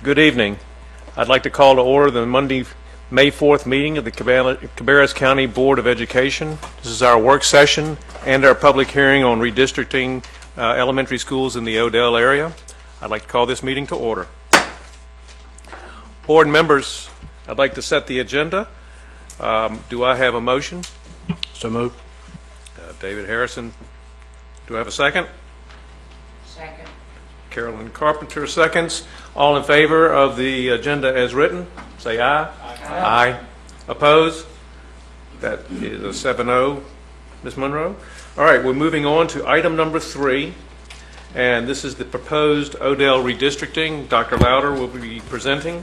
Good evening. I'd like to call to order the Monday, May 4th meeting of the Cabarrus County Board of Education. This is our work session and our public hearing on redistricting elementary schools in the Odell area. I'd like to call this meeting to order. Board members, I'd like to set the agenda. Do I have a motion? So moved. David Harrison. Do I have a second? Second. Carolyn Carpenter seconds. All in favor of the agenda as written, say aye. Aye. Aye. Opposed? That is a 7-0. Ms. Monroe? All right, we're moving on to item number 3, and this is the proposed Odell redistricting. Dr. Louder will be presenting,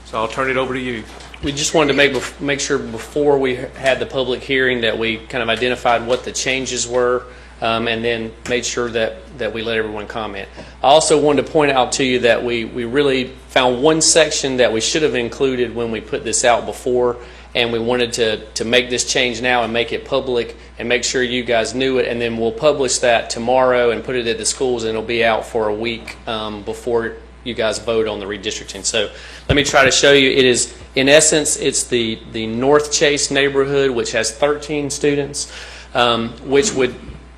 so I'll turn it over to you. We just wanted to make sure before we had the public hearing that we kind of identified what the changes were, and then made sure that we let everyone comment. I also wanted to point out to you that we really found one section that we should have included when we put this out before, and we wanted to make this change now and make it public and make sure you guys knew it, and then we'll publish that tomorrow and put it at the schools, and it'll be out for a week before you guys vote on the redistricting. So let me try to show you. It is, in essence, it's the North Chase neighborhood, which has 13 students, which would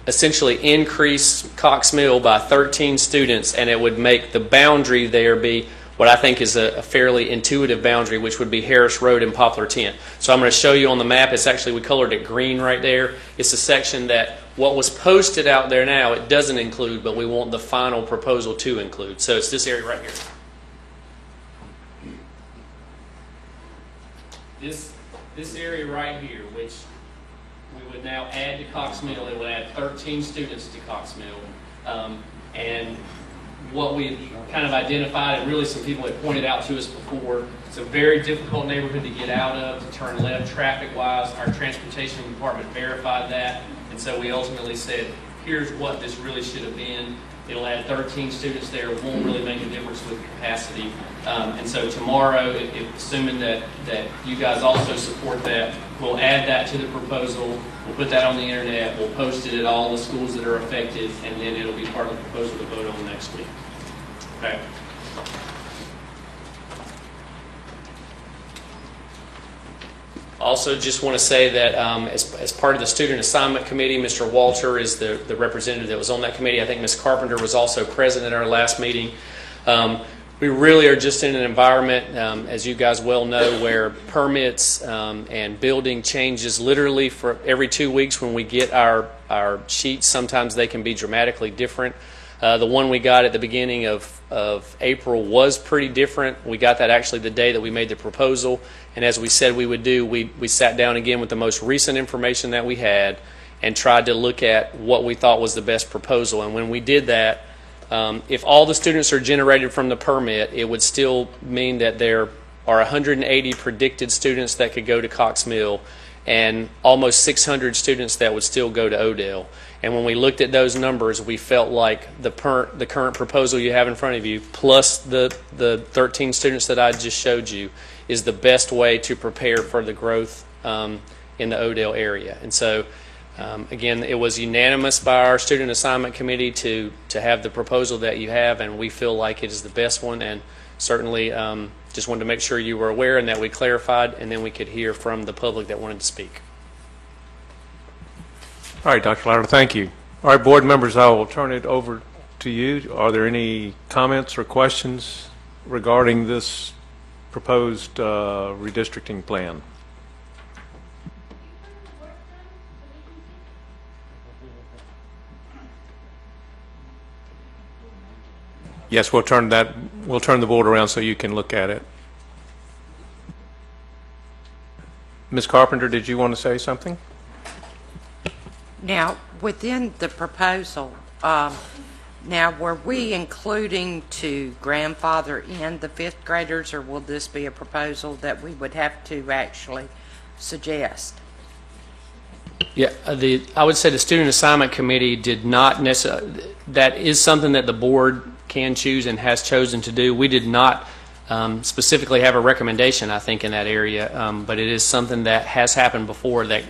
essentially increase Cox Mill by 13 students, and it would make the boundary there be what I think is a fairly intuitive boundary, which would be Harris Road and Poplar Tent. So I'm going to show you on the map. It's actually, we colored it green right there. It's a section that what was posted out there now, it doesn't include, but we want the final proposal to include. So it's this area right here. This area right here, which we would now add to Cox Mill. It would add 13 students to Cox Mill. And what we kind of identified, and really some people had pointed out to us before, it's a very difficult neighborhood to get out of, to turn left traffic-wise. Our transportation department verified that, and so we ultimately said, here's what this really should have been. It'll add 13 students there. It won't really make a difference with capacity. And so tomorrow, assuming that you guys also support that, we'll add that to the proposal. We'll put that on the internet. We'll post it at all the schools that are affected, and then it'll be part of the proposal to vote on next week. Okay. Also, just want to say that as part of the Student Assignment Committee, Mr. Walter is the representative that was on that committee. I think Ms. Carpenter was also present at our last meeting. We really are just in an environment, as you guys well know, where permits and building changes literally for every 2 weeks. When we get our sheets, sometimes they can be dramatically different. The one we got at the beginning of April was pretty different. We got that actually the day that we made the proposal, and as we said we would do, we sat down again with the most recent information that we had and tried to look at what we thought was the best proposal. And when we did that, if all the students are generated from the permit, it would still mean that there are 180 predicted students that could go to Cox Mill and almost 600 students that would still go to Odell. And when we looked at those numbers, we felt like the current proposal you have in front of you, plus the 13 students that I just showed you, is the best way to prepare for the growth in the Odell area. And so, again, it was unanimous by our Student Assignment Committee to have the proposal that you have, and we feel like it is the best one. And certainly just wanted to make sure you were aware and that we clarified, and then we could hear from the public that wanted to speak. All right, Dr. Louder, thank you. All right, board members, I will turn it over to you. Are there any comments or questions regarding this proposed redistricting plan? Yes, we'll turn the board around so you can look at it. Ms. Carpenter, did you want to say something? Now, within the proposal, now were we including to grandfather in the 5th graders, or will this be a proposal that we would have to actually suggest? Yeah, I would say the Student Assignment Committee did not necessarily, that is something that the board can choose and has chosen to do. We did not specifically have a recommendation, I think, in that area, but it is something that has happened before, that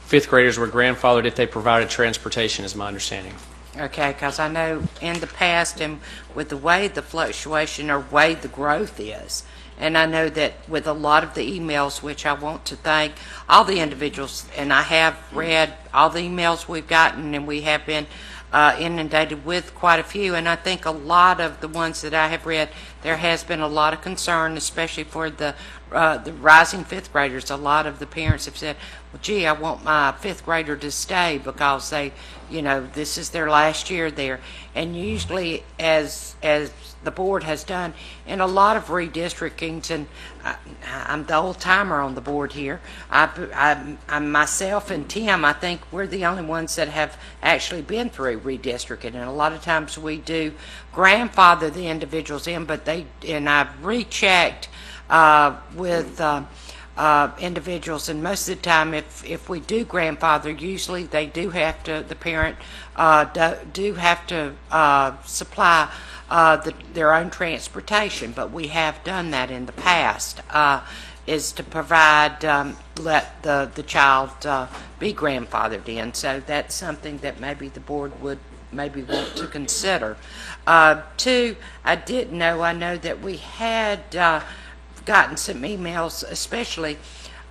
5th graders were grandfathered if they provided transportation, is my understanding. Okay, because I know in the past and with the way the fluctuation or way the growth is, and I know that with a lot of the emails, which I want to thank all the individuals, and I have read all the emails we've gotten, and we have been inundated with quite a few, and I think a lot of the ones that I have read, there has been a lot of concern, especially for the rising fifth graders. A lot of the parents have said, well, gee, I want my fifth grader to stay because they, this is their last year there. And usually, as the board has done in a lot of redistrictings, and I'm the old timer on the board here. I myself and Tim, I think we're the only ones that have actually been through redistricting, and a lot of times we do grandfather the individuals in, but I've rechecked with individuals, and most of the time, if we do grandfather, usually they do have to, the parent do have to supply their own transportation, but we have done that in the past, is to provide, let the child be grandfathered in. So that's something that maybe the board would maybe want to consider. Two, I know that we had gotten some emails, especially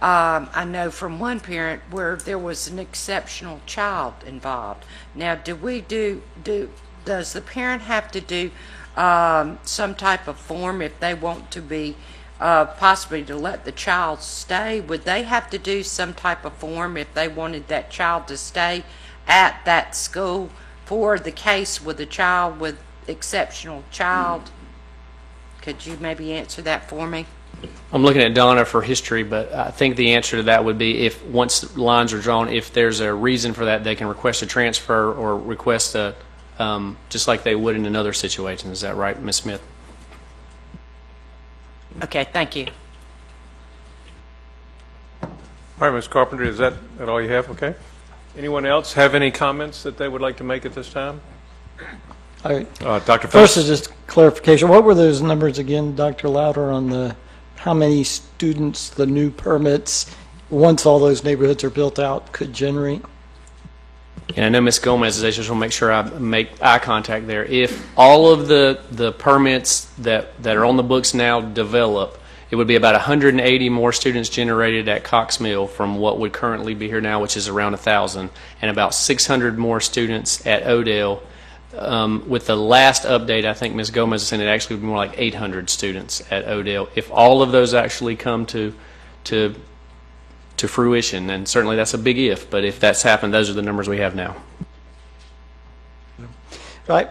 I know from one parent where there was an exceptional child involved. Now, does the parent have to do some type of form if they want to be possibly to let the child stay? Would they have to do some type of form if they wanted that child to stay at that school for the case with a child with exceptional child? Could you maybe answer that for me? I'm looking at Donna for history, but I think the answer to that would be if once lines are drawn, if there's a reason for that, they can request a transfer or request a just like they would in another situation. Is that right, Ms. Smith? Okay, thank you. All right, Ms. Carpenter, is that all you have? Okay. Anyone else have any comments that they would like to make at this time? All right. Dr. Phillips? First is just clarification. What were those numbers again, Dr. Louder, on how many students the new permits, once all those neighborhoods are built out, could generate? And I know Ms. Gomez is, I just want to make sure I make eye contact there. If all of the permits that are on the books now develop, it would be about 180 more students generated at Cox Mill from what would currently be here now, which is around 1,000, and about 600 more students at Odell. With the last update, I think Ms. Gomez said it actually would be more like 800 students at Odell. If all of those actually come to fruition, and certainly that's a big if, but if that's happened, those are the numbers we have now. Right.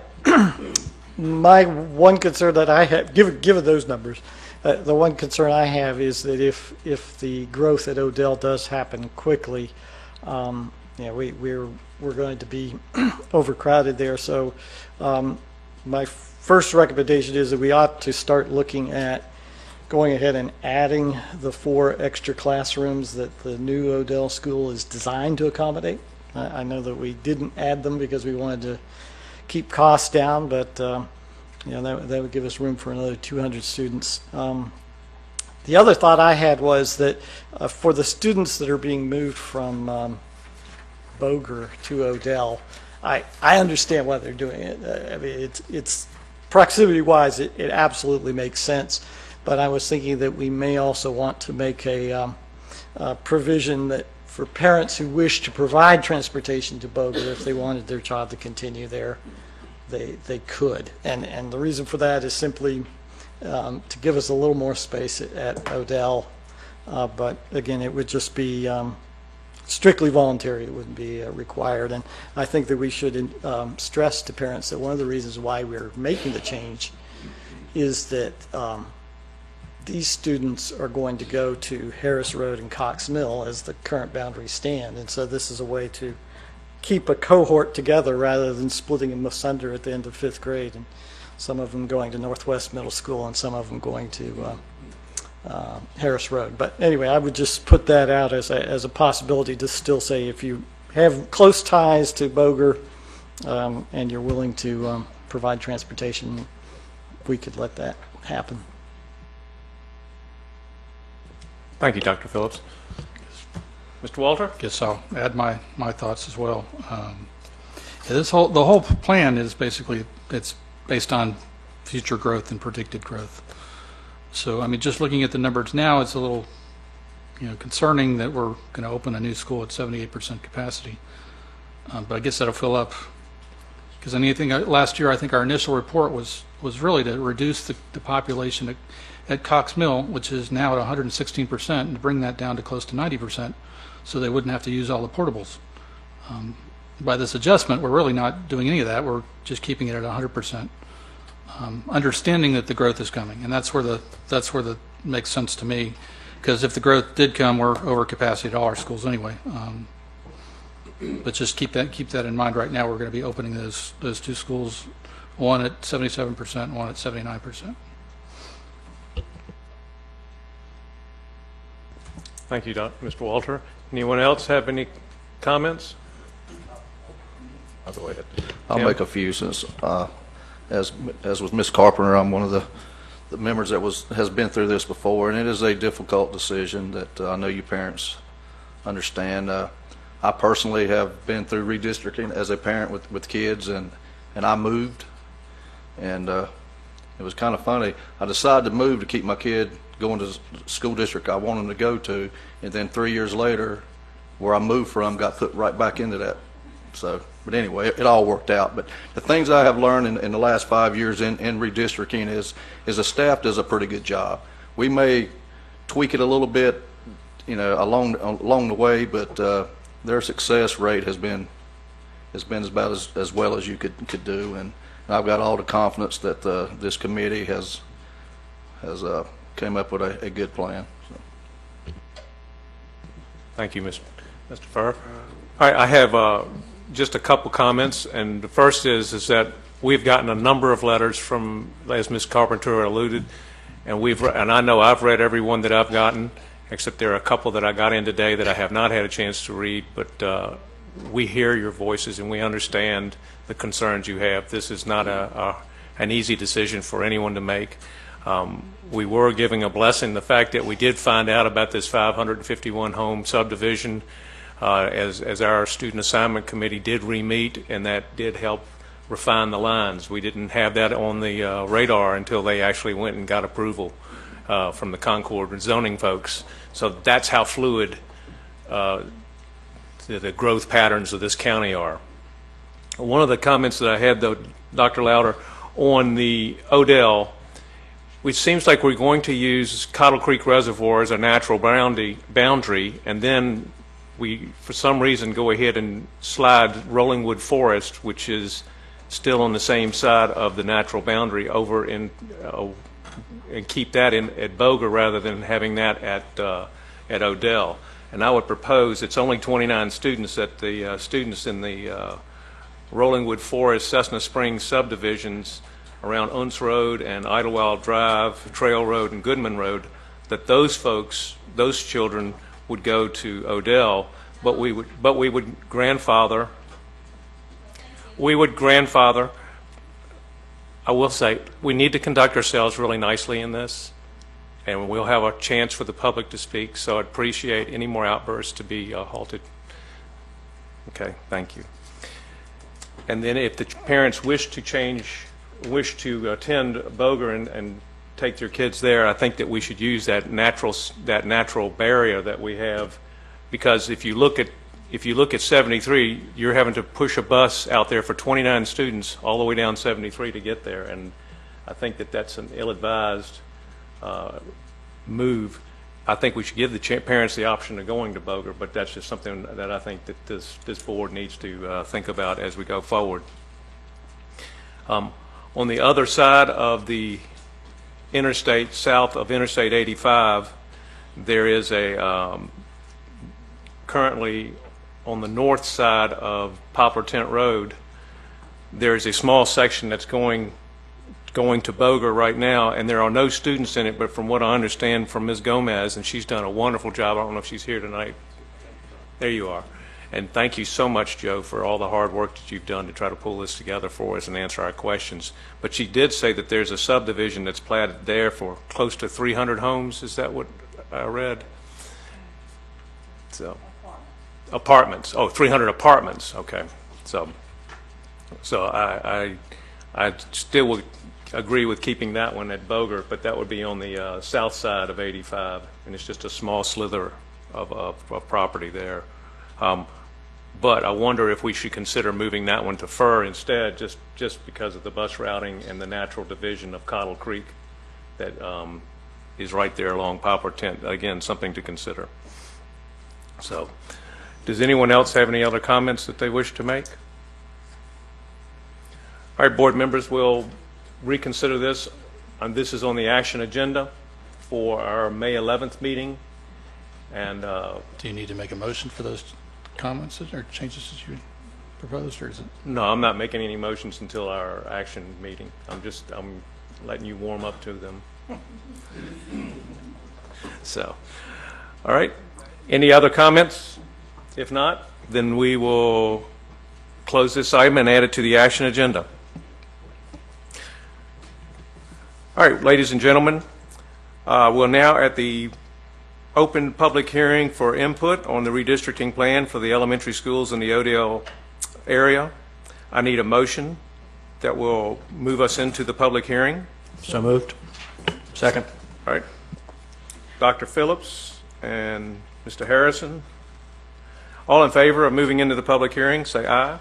My one concern that I have, given those numbers, the one concern I have is that if the growth at Odell does happen quickly, we're going to be overcrowded there. So my first recommendation is that we ought to start looking at going ahead and adding the 4 extra classrooms that the new Odell school is designed to accommodate. I know that we didn't add them because we wanted to keep costs down, but that would give us room for another 200 students. The other thought I had was that for the students that are being moved from Boger to Odell, I understand why they're doing it. I mean, it's proximity-wise, it absolutely makes sense. But I was thinking that we may also want to make a provision that for parents who wish to provide transportation to Boger, if they wanted their child to continue there, they could. And the reason for that is simply to give us a little more space at Odell. But again, it would just be strictly voluntary. It wouldn't be required. And I think that we should stress to parents that one of the reasons why we're making the change is that these students are going to go to Harris Road and Cox Mill as the current boundaries stand. And so this is a way to keep a cohort together rather than splitting them asunder at the end of 5th grade. And some of them going to Northwest Middle School and some of them going to Harris Road. But anyway, I would just put that out as a possibility to still say if you have close ties to Boger and you're willing to provide transportation, we could let that happen. Thank you, Dr. Phillips. Mr. Walter? Guess I'll add my thoughts as well. The whole plan is basically, it's based on future growth and predicted growth. So, I mean, just looking at the numbers now, it's a little, concerning that we're going to open a new school at 78% capacity. But I guess that'll fill up, because last year, I think our initial report was really to reduce the population at Cox Mill, which is now at 116%, and to bring that down to close to 90%, so they wouldn't have to use all the portables. By this adjustment, we're really not doing any of that. We're just keeping it at 100%, understanding that the growth is coming, and that's where the makes sense to me. Because if the growth did come, we're over capacity at all our schools anyway. But just keep that in mind. Right now, we're going to be opening those two schools, one at 77% and one at 79%. Thank you, Mr. Walter. Anyone else have any comments? I'll go ahead. I'll Tim? make a few since, as with Ms. Carpenter, I'm one of the members that has been through this before, and it is a difficult decision that I know you parents understand. I personally have been through redistricting as a parent with kids, and I moved, and it was kind of funny. I decided to move to keep my kid going to the school district I wanted him to go to, and then 3 years later, where I moved from got put right back into that. So, but anyway, it all worked out. But the things I have learned in the last 5 years in redistricting is the staff does a pretty good job. We may tweak it a little bit, along the way, but their success rate has been about as well as you could do, and I've got all the confidence that this committee has came up with a good plan. So. Thank you, Mr. Farr. All right, I have just a couple comments, and the first is that we've gotten a number of letters from, as Ms. Carpenter alluded, and I know I've read every one that I've gotten, except there are a couple that I got in today that I have not had a chance to read, but we hear your voices and we understand the concerns you have. This is not an easy decision for anyone to make. We were giving a blessing the fact that we did find out about this 551 home subdivision as our student assignment committee did re-meet, and that did help refine the lines. We didn't have that on the radar until they actually went and got approval from the Concord zoning folks. So that's how fluid the growth patterns of this county are. One of the comments that I had, though, Dr. Louder, on the Odell, which seems like we're going to use Cottle Creek Reservoir as a natural boundary, and then we, for some reason, go ahead and slide Rolling Wood Forest, which is still on the same side of the natural boundary, over in and keep that in at Boger rather than having that at Odell. And I would propose it's only 29 students that the students in the Rolling Wood Forest, Cessna Springs subdivisions around Unce Road and Idlewild Drive, Trail Road, and Goodman Road, that those folks, those children, would go to Odell, but we would grandfather. I will say we need to conduct ourselves really nicely in this, and we'll have a chance for the public to speak. So I'd appreciate any more outbursts to be halted. Okay, thank you. And then if the parents wish to attend Boger and take their kids there, I think that we should use that natural barrier that we have, because if you look at 73, you're having to push a bus out there for 29 students all the way down 73 to get there, and I think that that's an ill-advised move. I think we should give the parents the option of going to Boger, but that's just something that I think that this board needs to think about as we go forward. On the other side of the interstate, south of Interstate 85, there is a currently on the north side of Poplar Tent Road, there is a small section that's going to Boger right now, and there are no students in it, but from what I understand from Ms. Gomez, and she's done a wonderful job. I don't know if she's here tonight. There you are. And thank you so much, Joe, for all the hard work that you've done to try to pull this together for us and answer our questions. But she did say that there's a subdivision that's platted there for close to 300 homes. Is that what I read? So, apartments. Oh, 300 apartments. Okay. So, So I still would agree with keeping that one at Bogert, but that would be on the south side of 85, and it's just a small slither of property there. But I wonder if we should consider moving that one to Fur instead, just because of the bus routing and the natural division of Cottle Creek that is right there along Poplar Tent. Again, something to consider. So, does anyone else have any other comments that they wish to make? All right, board members, we'll reconsider this. This is on the action agenda for our May 11th meeting. And Do you need to make a motion for those comments or changes that you proposed, or is it? no, I'm not making any motions until our action meeting. I'm letting you warm up to them. So, all right. Any other comments? If not, then we will close this item and add it to the action agenda. All right, ladies and gentlemen, we're now at the open public hearing for input on the redistricting plan for the elementary schools in the Odell area. I need a motion that will move us into the public hearing. So moved. Second. All right. Dr. Phillips and Mr. Harrison. All in favor of moving into the public hearing, say aye.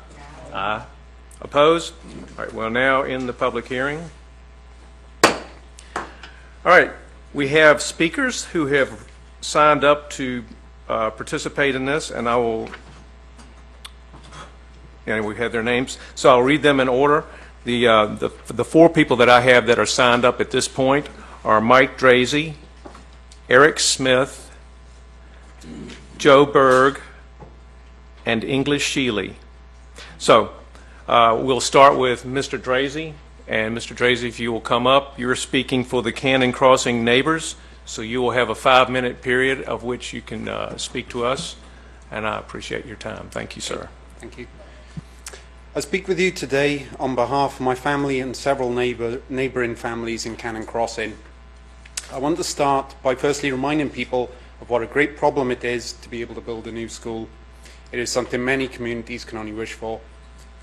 Aye. Opposed? All right, we're now in the public hearing. All right, we have speakers who have signed up to participate in this, and we have their names, so I'll read them in order. The four people that I have that are signed up at this point are Mike Drazy, Eric Smith, Joe Berg, and English Sheely. So we'll start with Mr. Drazy. And Mr. Drazy, if you will come up, you're speaking for the Cannon Crossing neighbors, so you will have a 5-minute period of which you can speak to us, and I appreciate your time. Thank you, sir. Thank you. I speak with you today on behalf of my family and several neighbouring families in Cannon Crossing. I want to start by firstly reminding people of what a great problem it is to be able to build a new school. It is something many communities can only wish for.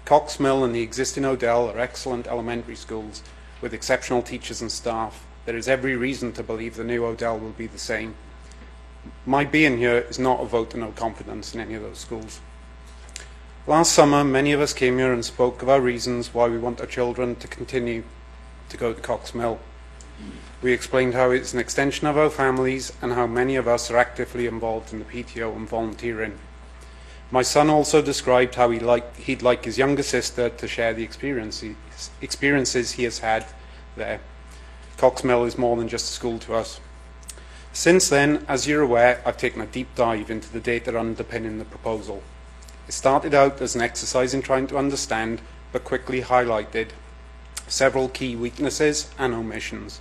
Cox Mill and the existing Odell are excellent elementary schools with exceptional teachers and staff. There is every reason to believe the new Odell will be the same. My being here is not a vote of no confidence in any of those schools. Last summer, many of us came here and spoke of our reasons why we want our children to continue to go to Cox Mill. We explained how it's an extension of our families and how many of us are actively involved in the PTO and volunteering. My son also described how he'd like his younger sister to share the experiences he has had there. Cox Mill is more than just a school to us. Since then, as you're aware, I've taken a deep dive into the data underpinning the proposal. It started out as an exercise in trying to understand, but quickly highlighted several key weaknesses and omissions.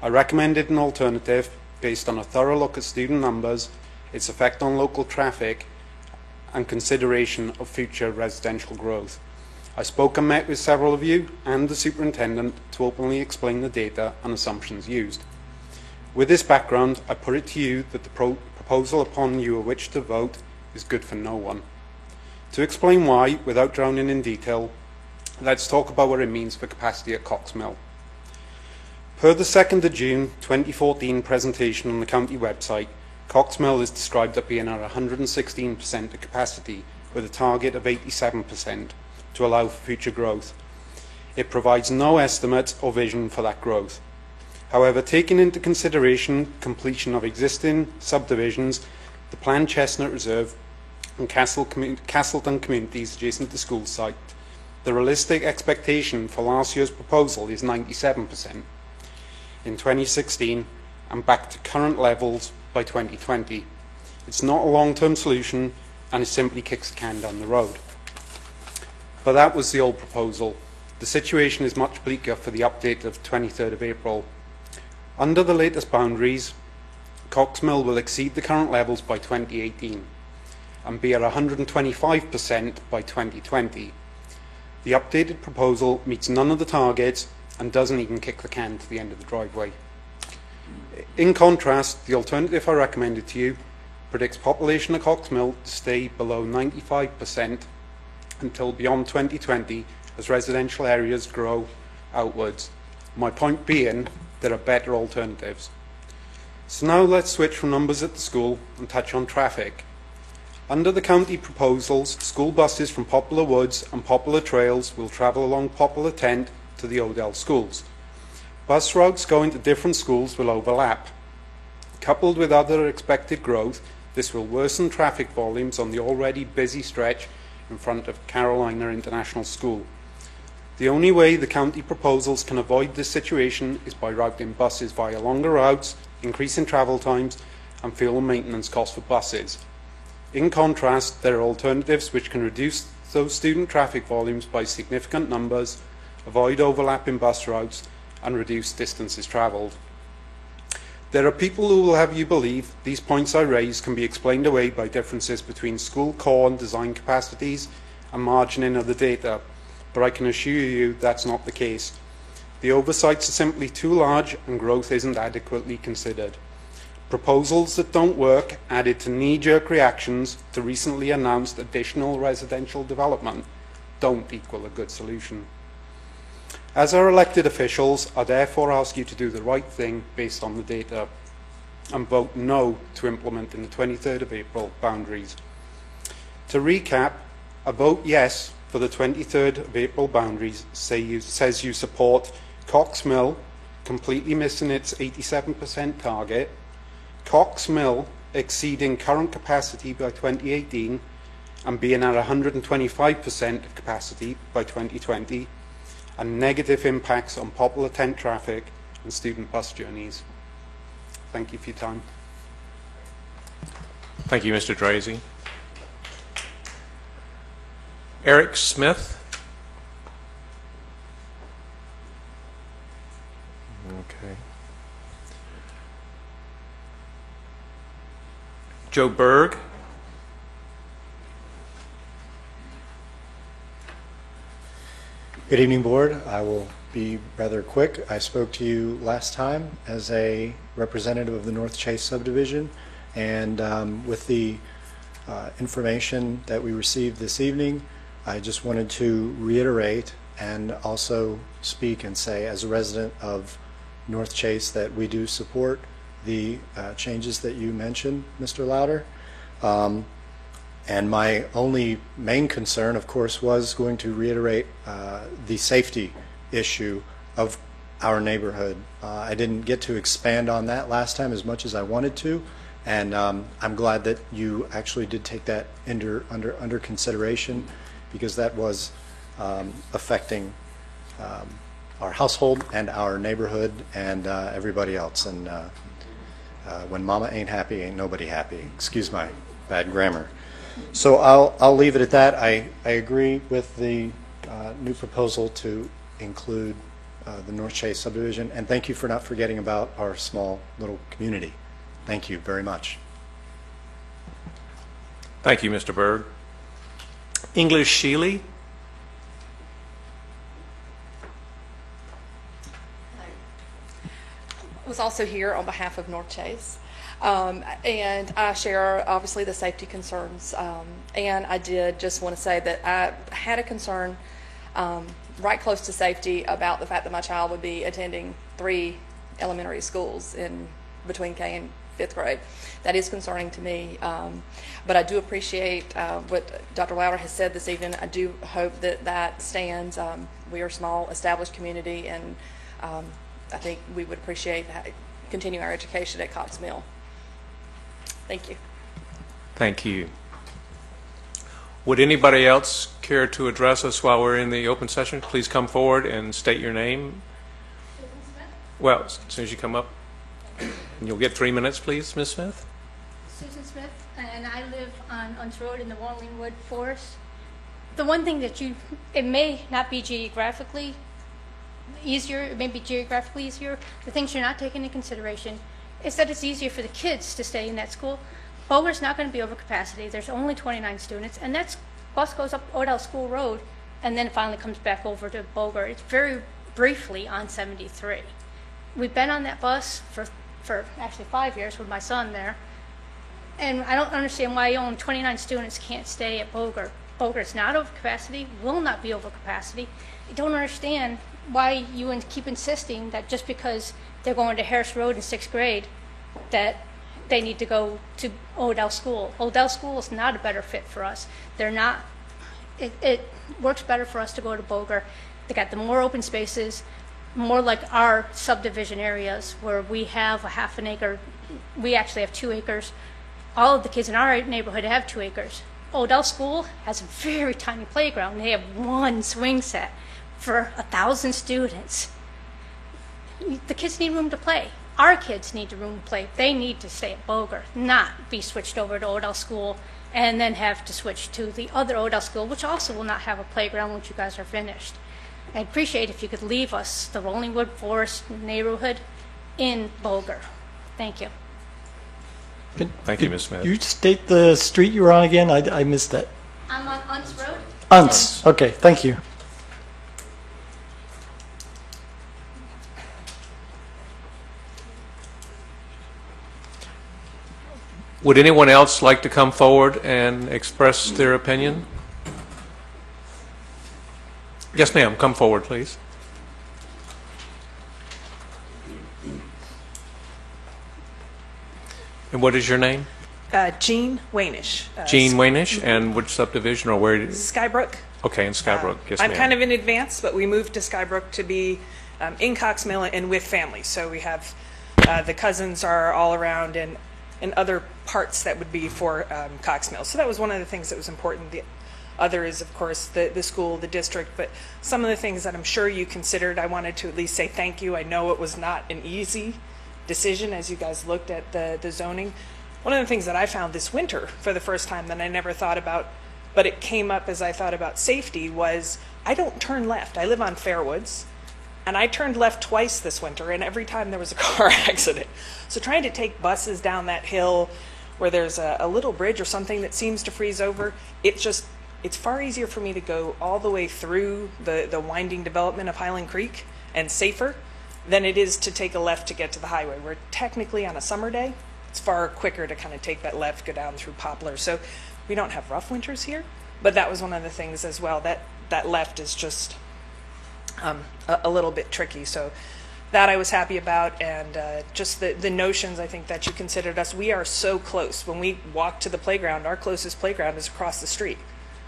I recommended an alternative based on a thorough look at student numbers, its effect on local traffic, and consideration of future residential growth. I spoke and met with several of you and the superintendent to openly explain the data and assumptions used. With this background, I put it to you that the proposal upon you of which to vote is good for no one. To explain why, without drowning in detail, let's talk about what it means for capacity at Cox Mill. Per the 2nd of June 2014 presentation on the county website, Cox Mill is described as being at 116% of capacity with a target of 87% to allow for future growth. It provides no estimate or vision for that growth. However, taking into consideration completion of existing subdivisions, the planned Chestnut Reserve and Castleton communities adjacent to the school site, the realistic expectation for last year's proposal is 97% in 2016 and back to current levels by 2020. It's not a long-term solution and it simply kicks the can down the road. But that was the old proposal. The situation is much bleaker for the update of 23rd of April. Under the latest boundaries, Cox Mill will exceed the current levels by 2018 and be at 125% by 2020. The updated proposal meets none of the targets and doesn't even kick the can to the end of the driveway. In contrast, the alternative I recommended to you predicts population at Cox Mill to stay below 95% until beyond 2020 as residential areas grow outwards. My point being, there are better alternatives. So now let's switch from numbers at the school and touch on traffic. Under the county proposals, school buses from Poplar Woods and Poplar Trails will travel along Poplar Tent to the Odell schools. Bus routes going to different schools will overlap. Coupled with other expected growth, this will worsen traffic volumes on the already busy stretch in front of Carolina International School. The only way the county proposals can avoid this situation is by routing buses via longer routes, increasing travel times, and fuel maintenance costs for buses. In contrast, there are alternatives which can reduce those student traffic volumes by significant numbers, avoid overlapping bus routes, and reduce distances travelled. There are people who will have you believe these points I raise can be explained away by differences between school core and design capacities and margining of the data, but I can assure you that's not the case. The oversights are simply too large and growth isn't adequately considered. Proposals that don't work, added to knee-jerk reactions to recently announced additional residential development, don't equal a good solution. As our elected officials, I therefore ask you to do the right thing based on the data and vote no to implementing the 23rd of April boundaries. To recap, a vote yes for the 23rd of April boundaries says you support Cox Mill completely missing its 87% target, Cox Mill exceeding current capacity by 2018 and being at 125% of capacity by 2020, and negative impacts on Poplar Tent traffic and student bus journeys. Thank you for your time. Thank you, Mr. Drazy. Eric Smith. Okay. Joe Berg. Good evening, Board. I will be rather quick. I spoke to you last time as a representative of the North Chase subdivision, and with the information that we received this evening, I just wanted to reiterate and also speak and say, as a resident of North Chase, that we do support the changes that you mentioned, Mr. Louder. And my only main concern, of course, was going to reiterate the safety issue of our neighborhood. I didn't get to expand on that last time as much as I wanted to, and I'm glad that you actually did take that under consideration, because that was affecting our household and our neighborhood and everybody else. And when mama ain't happy, ain't nobody happy. Excuse my bad grammar. So I'll leave it at that. I agree with the new proposal to include the North Chase subdivision, and thank you for not forgetting about our small little community. Thank you very much. Thank you, Mr. Berg. English Shealy. I was also here on behalf of North Chase. And I share, obviously, the safety concerns. And I did just want to say that I had a concern right close to safety about the fact that my child would be attending 3 elementary schools in between K and 5th grade. That is concerning to me. But I do appreciate what Dr. Louder has said this evening. I do hope that that stands. We are a small, established community, and I think we would appreciate continuing our education at Cox Mill. Thank you. Thank you. Would anybody else care to address us while we're in the open session? Please come forward and state your name. Susan Smith. Well, as soon as you come up. And you'll get 3 minutes, please, Ms. Smith. Susan Smith, and I live on Unts Road in the Wallingwood Forest. The one thing that it may not be geographically easier, it may be geographically easier, the things you're not taking into consideration is that it's easier for the kids to stay in that school. Boger's not going to be over capacity. There's only 29 students, and that bus goes up Odell School Road and then finally comes back over to Boger. It's very briefly on 73. We've been on that bus for actually 5 years with my son there, and I don't understand why only 29 students can't stay at Boger. Boger is not over capacity, will not be over capacity. I don't understand why you keep insisting that just because they're going to Harris Road in 6th grade, that they need to go to Odell School. Odell School is not a better fit for us. They're not, it works better for us to go to Boger. They got the more open spaces, more like our subdivision areas where we have a half an acre. We actually have 2 acres. All of the kids in our neighborhood have 2 acres. Odell School has a very tiny playground. They have 1 swing set for 1,000 students. The kids need room to play. Our kids need room to play. They need to stay at Boger, not be switched over to Odell School and then have to switch to the other Odell School, which also will not have a playground once you guys are finished. I'd appreciate if you could leave us the Rollingwood Forest neighborhood in Boger. Thank you. Thank you, Ms. Smith. You state the street you were on again? I missed that. I'm on Unts Road. Unts. Okay, thank you. Would anyone else like to come forward and express their opinion? Yes, ma'am. Come forward, please. And what is your name? Jean Waynish. Jean Waynish, and which subdivision or where? Skybrook. Okay, in Skybrook. Yes, I'm ma'am. kind of in advance, but we moved to Skybrook to be in Cox Mill and with family. So we have the cousins are all around and other parts that would be for Cox Mill. So that was one of the things that was important. The other is, of course, the school, the district, but some of the things that I'm sure you considered, I wanted to at least say thank you. I know it was not an easy decision as you guys looked at the zoning. One of the things that I found this winter for the first time that I never thought about, but it came up as I thought about safety, was I don't turn left. I live on Fairwoods, and I turned left twice this winter, and every time there was a car accident. So trying to take buses down that hill where there's a little bridge or something that seems to freeze over, it's far easier for me to go all the way through the winding development of Highland Creek and safer than it is to take a left to get to the highway, where technically on a summer day, it's far quicker to kind of take that left, go down through Poplar. So we don't have rough winters here, but that was one of the things as well, that left is just a little bit tricky. So that I was happy about, and just the notions I think that you considered us. We are so close. When we walk to the playground, our closest playground is across the street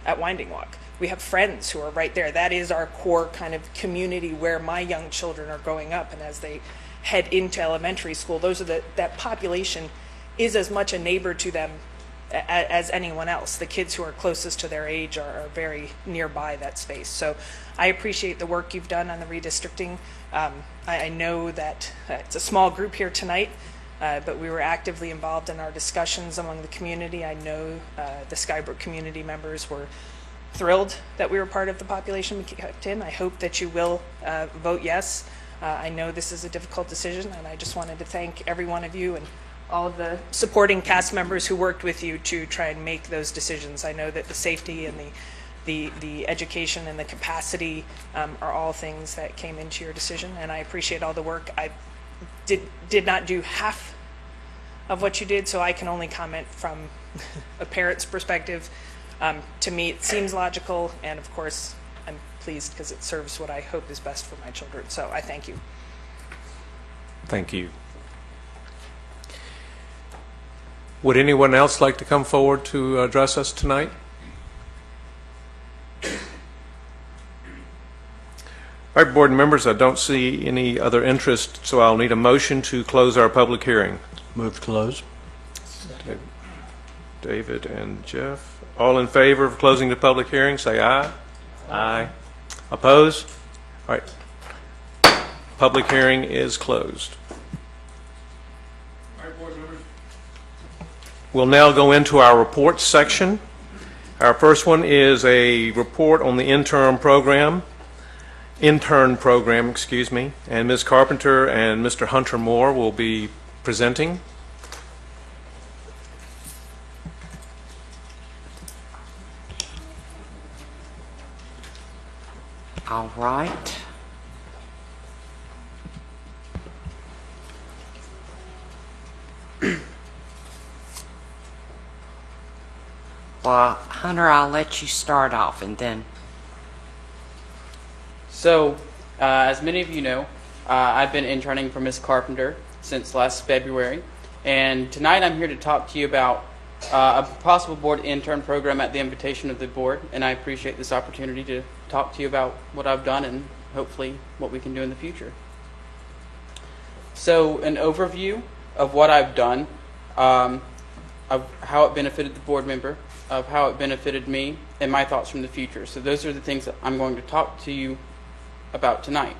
at Winding Walk. We have friends who are right there. That is our core kind of community where my young children are growing up, and as they head into elementary school, that population is as much a neighbor to them as anyone else. The kids who are closest to their age are very nearby that space. So I appreciate the work you've done on the redistricting. I know that it's a small group here tonight, but we were actively involved in our discussions among the community. I know the Skybrook community members were thrilled that we were part of the population we kept in. I hope that you will vote yes. I know this is a difficult decision, and I just wanted to thank every one of you and all of the supporting cast members who worked with you to try and make those decisions. I know that the safety and the education and the capacity are all things that came into your decision, and I appreciate all the work. I did not do half of what you did, so I can only comment from a parent's perspective. To me, it seems logical, and of course, I'm pleased because it serves what I hope is best for my children. So I thank you. Thank you. Would anyone else like to come forward to address us tonight? All right, board members, I don't see any other interest, so I'll need a motion to close our public hearing. Move to close. David and Jeff. All in favor of closing the public hearing, say aye. Aye. Opposed? All right. Public hearing is closed. All right, board members. We'll now go into our reports section. Our first one is a report on the intern program, and Ms. Carpenter and Mr. Hunter Moore will be presenting. All right. Well, Hunter, I'll let you start off and then. So, as many of you know, I've been interning for Ms. Carpenter since last February, and tonight I'm here to talk to you about a possible board intern program at the invitation of the board, and I appreciate this opportunity to talk to you about what I've done and hopefully what we can do in the future. So, an overview of what I've done, of how it benefited the board member, of how it benefited me, and my thoughts from the future. So those are the things that I'm going to talk to you about tonight.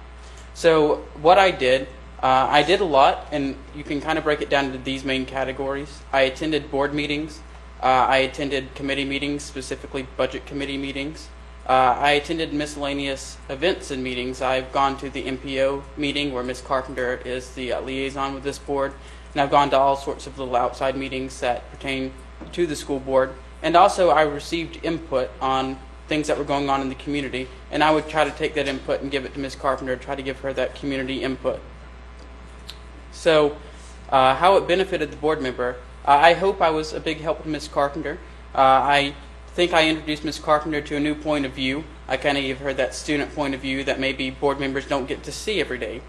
So what I did a lot, and you can kind of break it down into these main categories. I attended board meetings. I attended committee meetings, specifically budget committee meetings. I attended miscellaneous events and meetings. I've gone to the MPO meeting where Ms. Carpenter is the liaison with this board, and I've gone to all sorts of little outside meetings that pertain to the school board. And also I received input on things that were going on in the community, and I would try to take that input and give it to Ms. Carpenter, try to give her that community input. So how it benefited the board member, I hope I was a big help to Ms. Carpenter. I think I introduced Ms. Carpenter to a new point of view. I kind of gave her that student point of view that maybe board members don't get to see every day.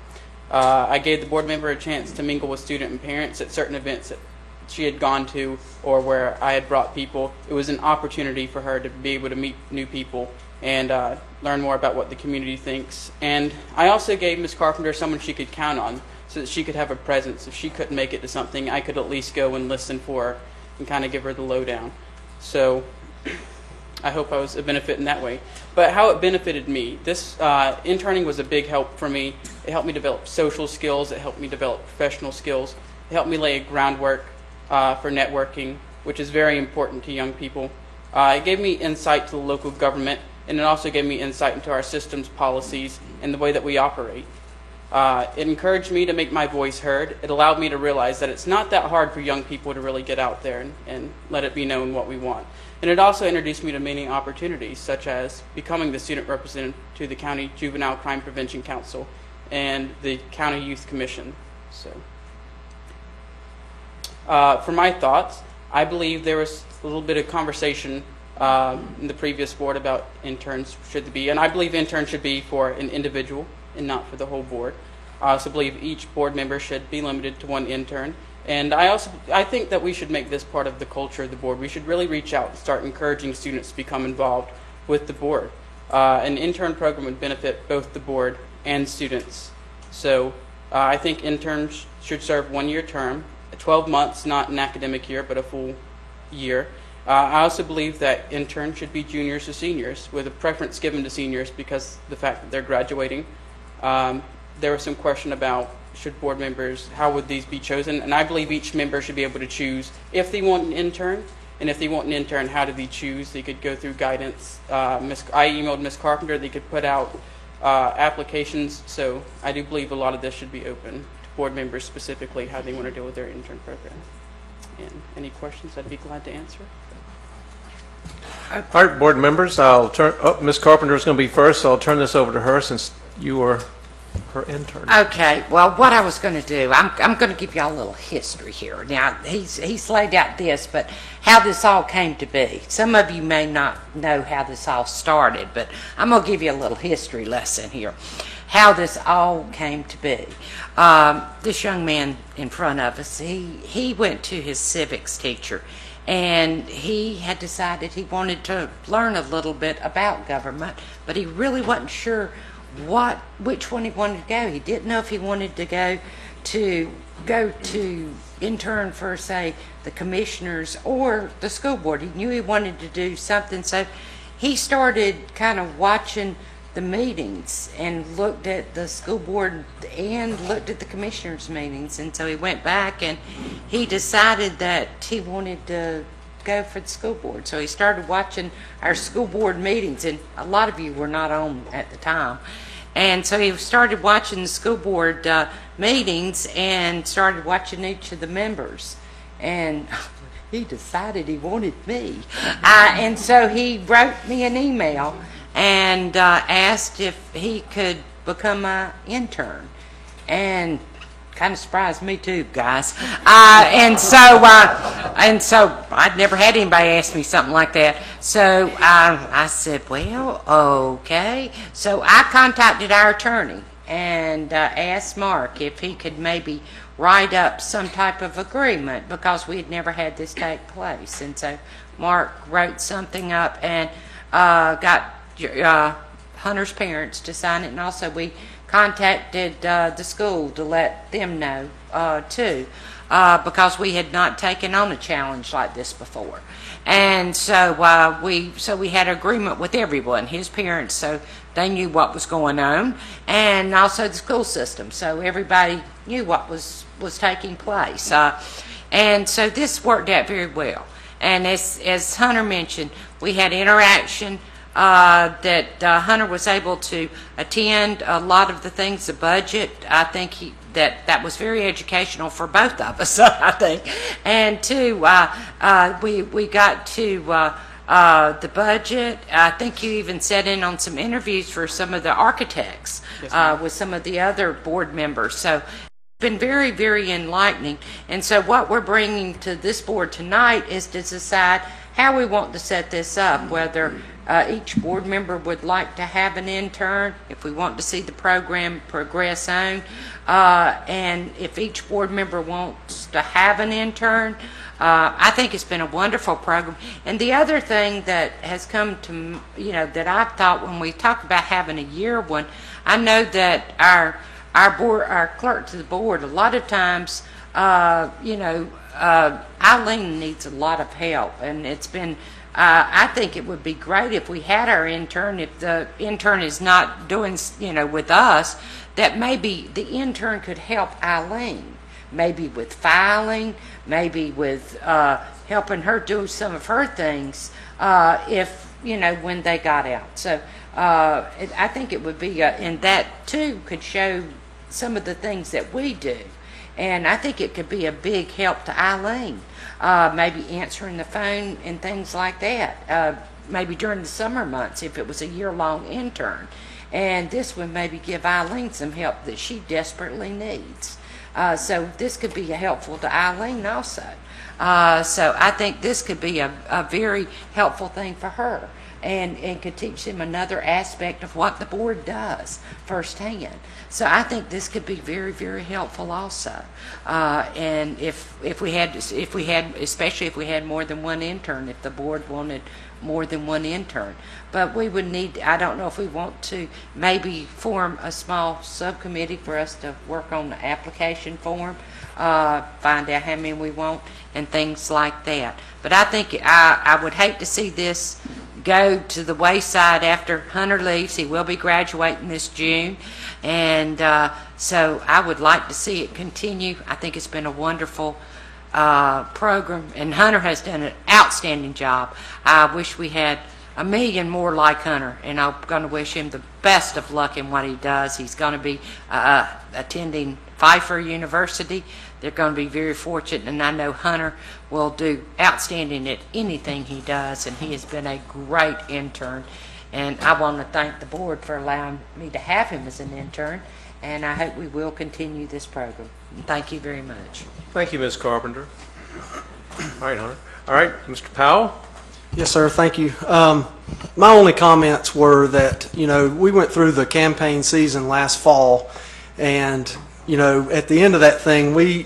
I gave the board member a chance to mingle with student and parents at certain events that she had gone to or where I had brought people. It was an opportunity for her to be able to meet new people and learn more about what the community thinks. And I also gave Ms. Carpenter someone she could count on so that she could have a presence. If she couldn't make it to something, I could at least go and listen for her and kind of give her the lowdown. So I hope I was a benefit in that way. But how it benefited me, this interning was a big help for me. It helped me develop social skills. It helped me develop professional skills. It helped me lay a groundwork for networking, which is very important to young people. It gave me insight to the local government, and it also gave me insight into our systems, policies, and the way that we operate. It encouraged me to make my voice heard. It allowed me to realize that it's not that hard for young people to really get out there and let it be known what we want. And it also introduced me to many opportunities, such as becoming the student representative to the County Juvenile Crime Prevention Council and the County Youth Commission. So, for my thoughts, I believe there was a little bit of conversation in the previous board about interns should be, and I believe interns should be for an individual and not for the whole board. I also believe each board member should be limited to one intern. And I think that we should make this part of the culture of the board. We should really reach out and start encouraging students to become involved with the board. An intern program would benefit both the board and students. So I think interns should serve 1-year term, 12 months, not an academic year, but a full year. I also believe that interns should be juniors to seniors, with a preference given to seniors because of the fact that they're graduating. There was some question about should board members, how would these be chosen? And I believe each member should be able to choose if they want an intern, and if they want an intern, how do they choose? They could go through guidance. I emailed Ms. Carpenter. They could put out applications. So I do believe a lot of this should be open to board members specifically how they want to deal with their intern program. And any questions, I'd be glad to answer. All right, board members, I'll turn, Ms. Carpenter is going to be first, so I'll turn this over to her since you were her intern. Okay, well, what I was going to do, I'm going to give y'all a little history here. Now, he's laid out this, but how this all came to be. Some of you may not know how this all started, but I'm going to give you a little history lesson here, how this all came to be. This young man in front of us, he went to his civics teacher, and he had decided he wanted to learn a little bit about government, but he really wasn't sure which one he wanted to go. He didn't know if he wanted to go to intern for, say, the commissioners or the school board. He knew he wanted to do something, so he started kind of watching the meetings and looked at the school board and looked at the commissioners' meetings. And so he went back and he decided that he wanted to go for the school board. So he started watching our school board meetings, and a lot of you were not on at the time. And so he started watching the school board meetings and started watching each of the members. And he decided he wanted me. And so he wrote me an email and asked if he could become my intern. And kind of surprised me too, guys. And so I'd never had anybody ask me something like that. So I said, well, okay. So I contacted our attorney and asked Mark if he could maybe write up some type of agreement, because we had never had this take place. And so Mark wrote something up and got Hunter's parents to sign it, and also we contacted the school to let them know too, because we had not taken on a challenge like this before. And so we had an agreement with everyone, his parents, so they knew what was going on, and also the school system, so everybody knew what was taking place. And so this worked out very well. And as Hunter mentioned, we had interaction, that Hunter was able to attend a lot of the things, the budget. I think that was very educational for both of us, I think. And two, we got to the budget. I think you even sat in on some interviews for some of the architects, with some of the other board members. So it's been very, very enlightening. And so what we're bringing to this board tonight is to decide how we want to set this up, whether each board member would like to have an intern, if we want to see the program progress on, and if each board member wants to have an intern. I think it's been a wonderful program. And the other thing that has come to, that I've thought when we talk about having a year one, I know that our clerk to the board, a lot of times, Eileen needs a lot of help, and it's been, I think it would be great if we had our intern, if the intern is not doing, with us, that maybe the intern could help Eileen, maybe with filing, maybe with helping her do some of her things, when they got out. So I think it would be, and that too could show some of the things that we do. And I think it could be a big help to Eileen, maybe answering the phone and things like that, maybe during the summer months if it was a year-long intern. And this would maybe give Eileen some help that she desperately needs. So this could be helpful to Eileen also. So I think this could be a very helpful thing for her, and could teach them another aspect of what the board does firsthand. So I think this could be very, very helpful also. And if we had, especially if we had more than one intern, if the board wanted more than one intern. But we would need, I don't know if we want to maybe form a small subcommittee for us to work on the application form, find out how many we want and things like that. But I think I would hate to see this go to the wayside after Hunter leaves. He will be graduating this June, and so I would like to see it continue. I think it's been a wonderful program, and Hunter has done an outstanding job. I wish we had a million more like Hunter, and I'm going to wish him the best of luck in what he does. He's going to be attending Pfeiffer University. They're going to be very fortunate, and I know Hunter will do outstanding at anything he does, and he has been a great intern. And I want to thank the board for allowing me to have him as an intern, and I hope we will continue this program. And thank you very much. Thank you, Ms. Carpenter. All right, Hunter. All right, Mr. Powell. Yes, sir. Thank you. My only comments were that, we went through the campaign season last fall, and, at the end of that thing, we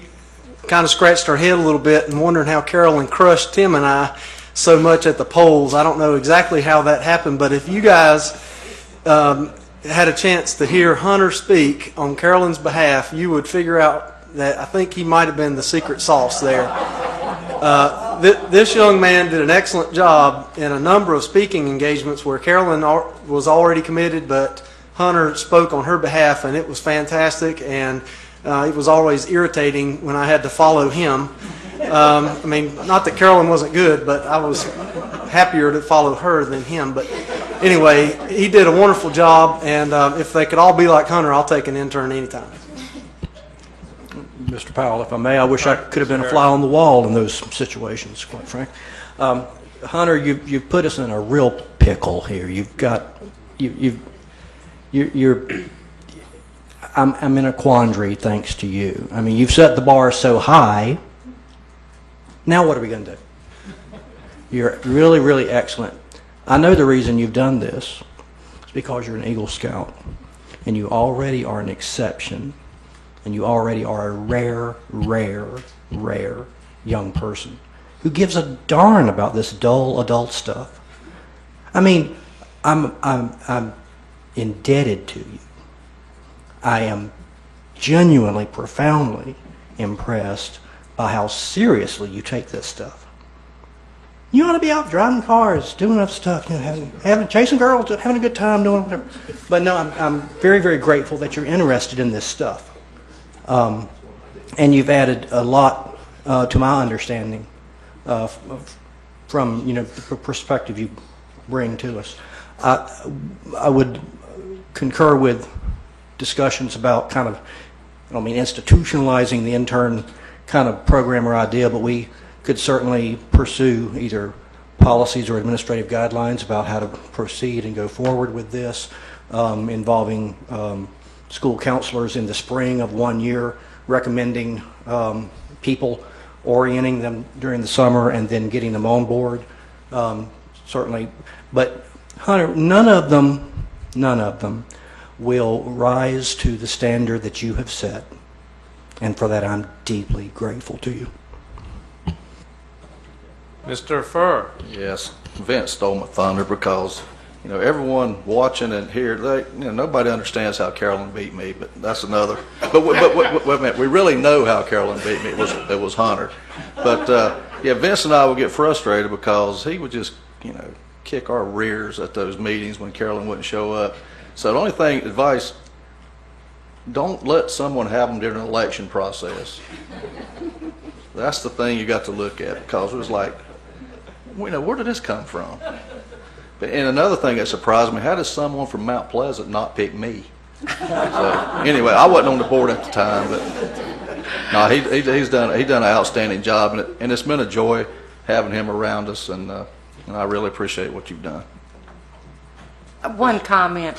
kind of scratched our head a little bit and wondering how Carolyn crushed Tim and I so much at the polls. I don't know exactly how that happened, but if you guys had a chance to hear Hunter speak on Carolyn's behalf, you would figure out that I think he might have been the secret sauce there. This young man did an excellent job in a number of speaking engagements where Carolyn was already committed, but Hunter spoke on her behalf, and it was fantastic, and it was always irritating when I had to follow him. Not that Carolyn wasn't good, but I was happier to follow her than him. But anyway, he did a wonderful job, and if they could all be like Hunter, I'll take an intern anytime. Mr. Powell, if I may, I wish I could have been a fly on the wall in those situations, quite frank. Hunter, you've put us in a real pickle here. I'm in a quandary thanks to you. I mean, you've set the bar so high. Now what are we going to do? You're really, really excellent. I know the reason you've done this is because you're an Eagle Scout, and you already are an exception, and you already are a rare, rare, rare young person who gives a darn about this dull adult stuff. I mean, I'm indebted to you. I am genuinely, profoundly impressed by how seriously you take this stuff. You ought to be out driving cars, doing other stuff, you know, having chasing girls, having a good time, doing whatever. But no, I'm very, very grateful that you're interested in this stuff. And you've added a lot to my understanding from, you know, the perspective you bring to us. I would concur with discussions about kind of, I don't mean institutionalizing the intern kind of program or idea, but we could certainly pursue either policies or administrative guidelines about how to proceed and go forward with this, involving school counselors in the spring of 1 year, recommending people, orienting them during the summer, and then getting them on board, certainly. But Hunter, none of them will rise to the standard that you have set. And for that, I'm deeply grateful to you. Mr. Furr. Yes, Vince stole my thunder because, you know, everyone watching and here, nobody understands how Carolyn beat me, but that's another. But wait a minute, we really know how Carolyn beat me. It was Hunter. But yeah, Vince and I would get frustrated because he would just, you know, kick our rears at those meetings when Carolyn wouldn't show up. So the only thing, advice, don't let someone have them during an election process. That's the thing you got to look at, because it was like, you know, where did this come from? And another thing that surprised me, how does someone from Mount Pleasant not pick me? So anyway, I wasn't on the board at the time, but no, he's done an outstanding job, and it's been a joy having him around us, and I really appreciate what you've done. One comment.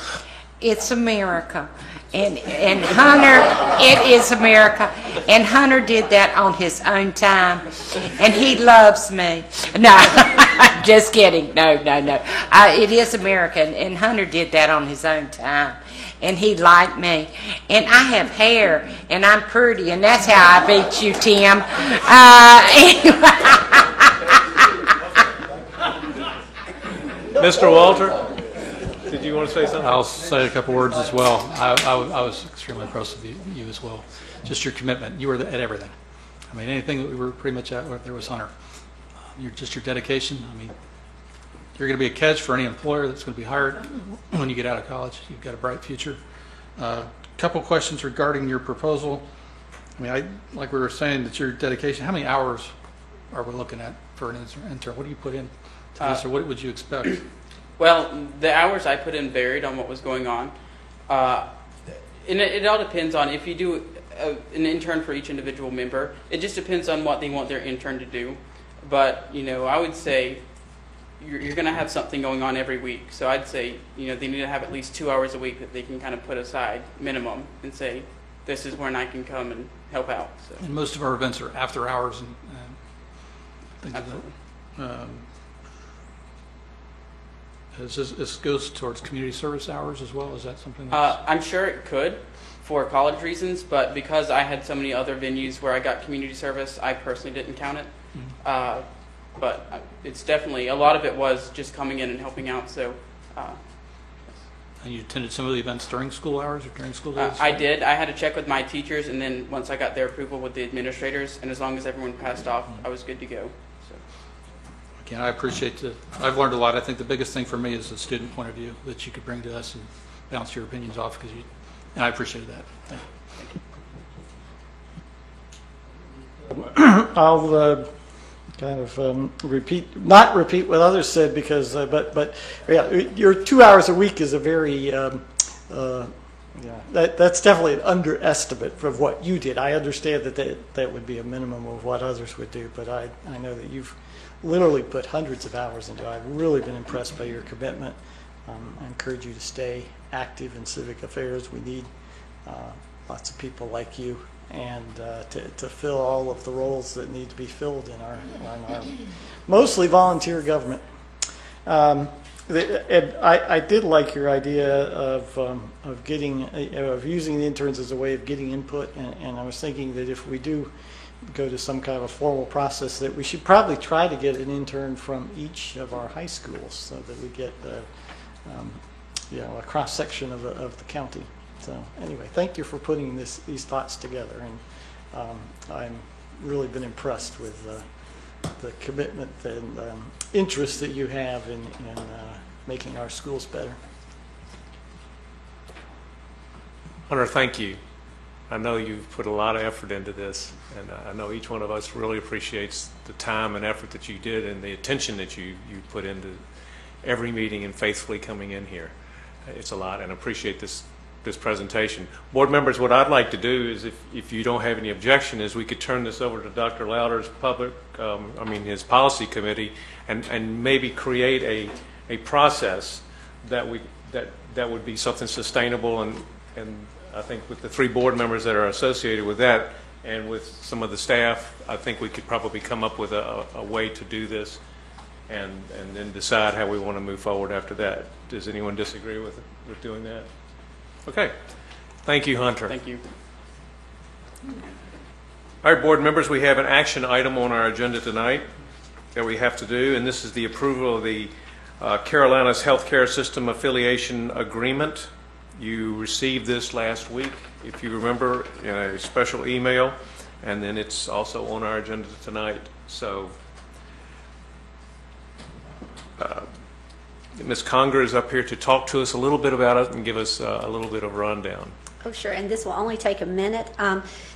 It's America. And Hunter, it is America. And Hunter did that on his own time. And he loves me. No, just kidding. No. It is America. And Hunter did that on his own time. And he liked me. And I have hair. And I'm pretty. And that's how I beat you, Tim. Mr. Walter, did you want to say something? I'll say a couple words as well. I was extremely impressed with you as well. Just your commitment. You were at everything. I mean, anything that we were pretty much at, there was Hunter. Your dedication. I mean, you're going to be a catch for any employer that's going to be hired when you get out of college. You've got a bright future. A couple questions regarding your proposal. I mean, like we were saying, that your dedication, how many hours are we looking at for an intern? What do you put in to this, or what would you expect? Well, the hours I put in varied on what was going on. And it all depends on if you do an intern for each individual member. It just depends on what they want their intern to do. But, you know, I would say you're going to have something going on every week. So I'd say, you know, they need to have at least 2 hours a week that they can kind of put aside, minimum, and say, this is when I can come and help out. So. And most of our events are after hours and things like that. This goes towards community service hours as well? Is that something that's... I'm sure it could for college reasons, but because I had so many other venues where I got community service, I personally didn't count it. Mm-hmm. But it's definitely, a lot of it was just coming in and helping out. So. And you attended some of the events during school hours or during school days? I did. I had to check with my teachers, and then once I got their approval with the administrators, and as long as everyone passed off, I was good to go. So. Again, I appreciate it. I've learned a lot. I think the biggest thing for me is the student point of view that you could bring to us and bounce your opinions off, and I appreciated that. Thank you. I'll kind of not repeat what others said, because, but yeah, your 2 hours a week is a very, that's definitely an underestimate of what you did. I understand that would be a minimum of what others would do, but I know that you've literally put hundreds of hours into it. I've really been impressed by your commitment. I encourage you to stay active in civic affairs. We need lots of people like you, and to fill all of the roles that need to be filled in our mostly volunteer government. I did like your idea of getting of using the interns as a way of getting input, and I was thinking that if we do go to some kind of a formal process, that we should probably try to get an intern from each of our high schools, so that we get a cross section of the county. So anyway, thank you for putting these thoughts together, and I'm really been impressed with the commitment and interest that you have in making our schools better. Hunter, thank you. I know you've put a lot of effort into this, and I know each one of us really appreciates the time and effort that you did and the attention that you put into every meeting and faithfully coming in here. It's a lot, and I appreciate this presentation. Board members, what I'd like to do is, if you don't have any objection, is we could turn this over to Dr. Louder's his policy committee, and maybe create a process that would be something sustainable, and I think with the 3 board members that are associated with that, and with some of the staff, I think we could probably come up with a way to do this, and then decide how we want to move forward after that. Does anyone disagree with doing that? Okay. Thank you, Hunter. Thank you. All right, board members, we have an action item on our agenda tonight that we have to do, and this is the approval of the Carolinas Healthcare System Affiliation Agreement. You received this last week, if you remember, in a special email, and then it's also on our agenda tonight. So Ms. Conger is up here to talk to us a little bit about it and give us a little bit of a rundown. Oh, sure, and this will only take a minute.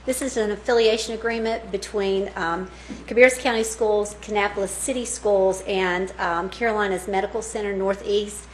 This is an affiliation agreement between Cabarrus County Schools, Kannapolis City Schools, and Carolinas Medical Center Northeast.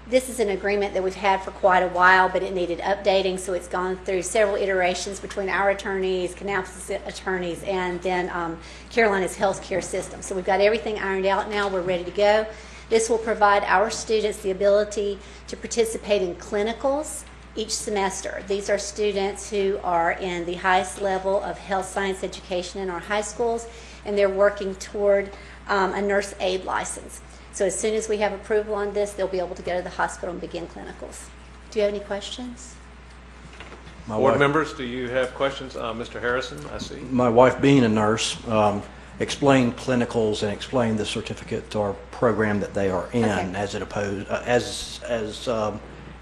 This is an agreement that we've had for quite a while, but it needed updating, so it's gone through several iterations between our attorneys, Kannapolis attorneys, and then Carolinas Healthcare System. So we've got everything ironed out now. We're ready to go. This will provide our students the ability to participate in clinicals each semester. These are students who are in the highest level of health science education in our high schools, and they're working toward a nurse aid license. So as soon as we have approval on this, they'll be able to go to the hospital and begin clinicals. Do you have any questions? Board members, do you have questions? Mr. Harrison, I see. My wife, being a nurse, explained clinicals and explained the certificate or program that they are in, Okay. as it opposed as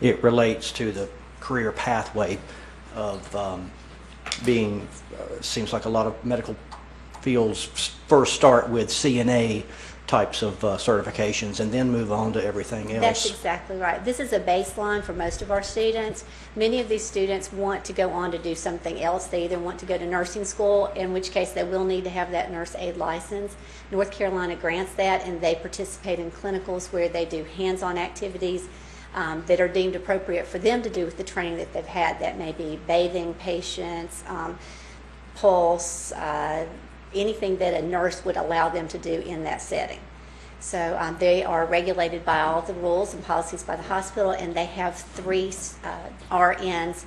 it relates to the career pathway of being. Seems like a lot of medical fields first start with CNA types of certifications and then move on to everything else. That's exactly right. This is a baseline for most of our students. Many of these students want to go on to do something else. They either want to go to nursing school, in which case they will need to have that nurse aid license. North Carolina grants that, and they participate in clinicals where they do hands-on activities that are deemed appropriate for them to do with the training that they've had. That may be bathing patients, pulse, anything that a nurse would allow them to do in that setting. So they are regulated by all the rules and policies by the hospital, and they have 3 RNs,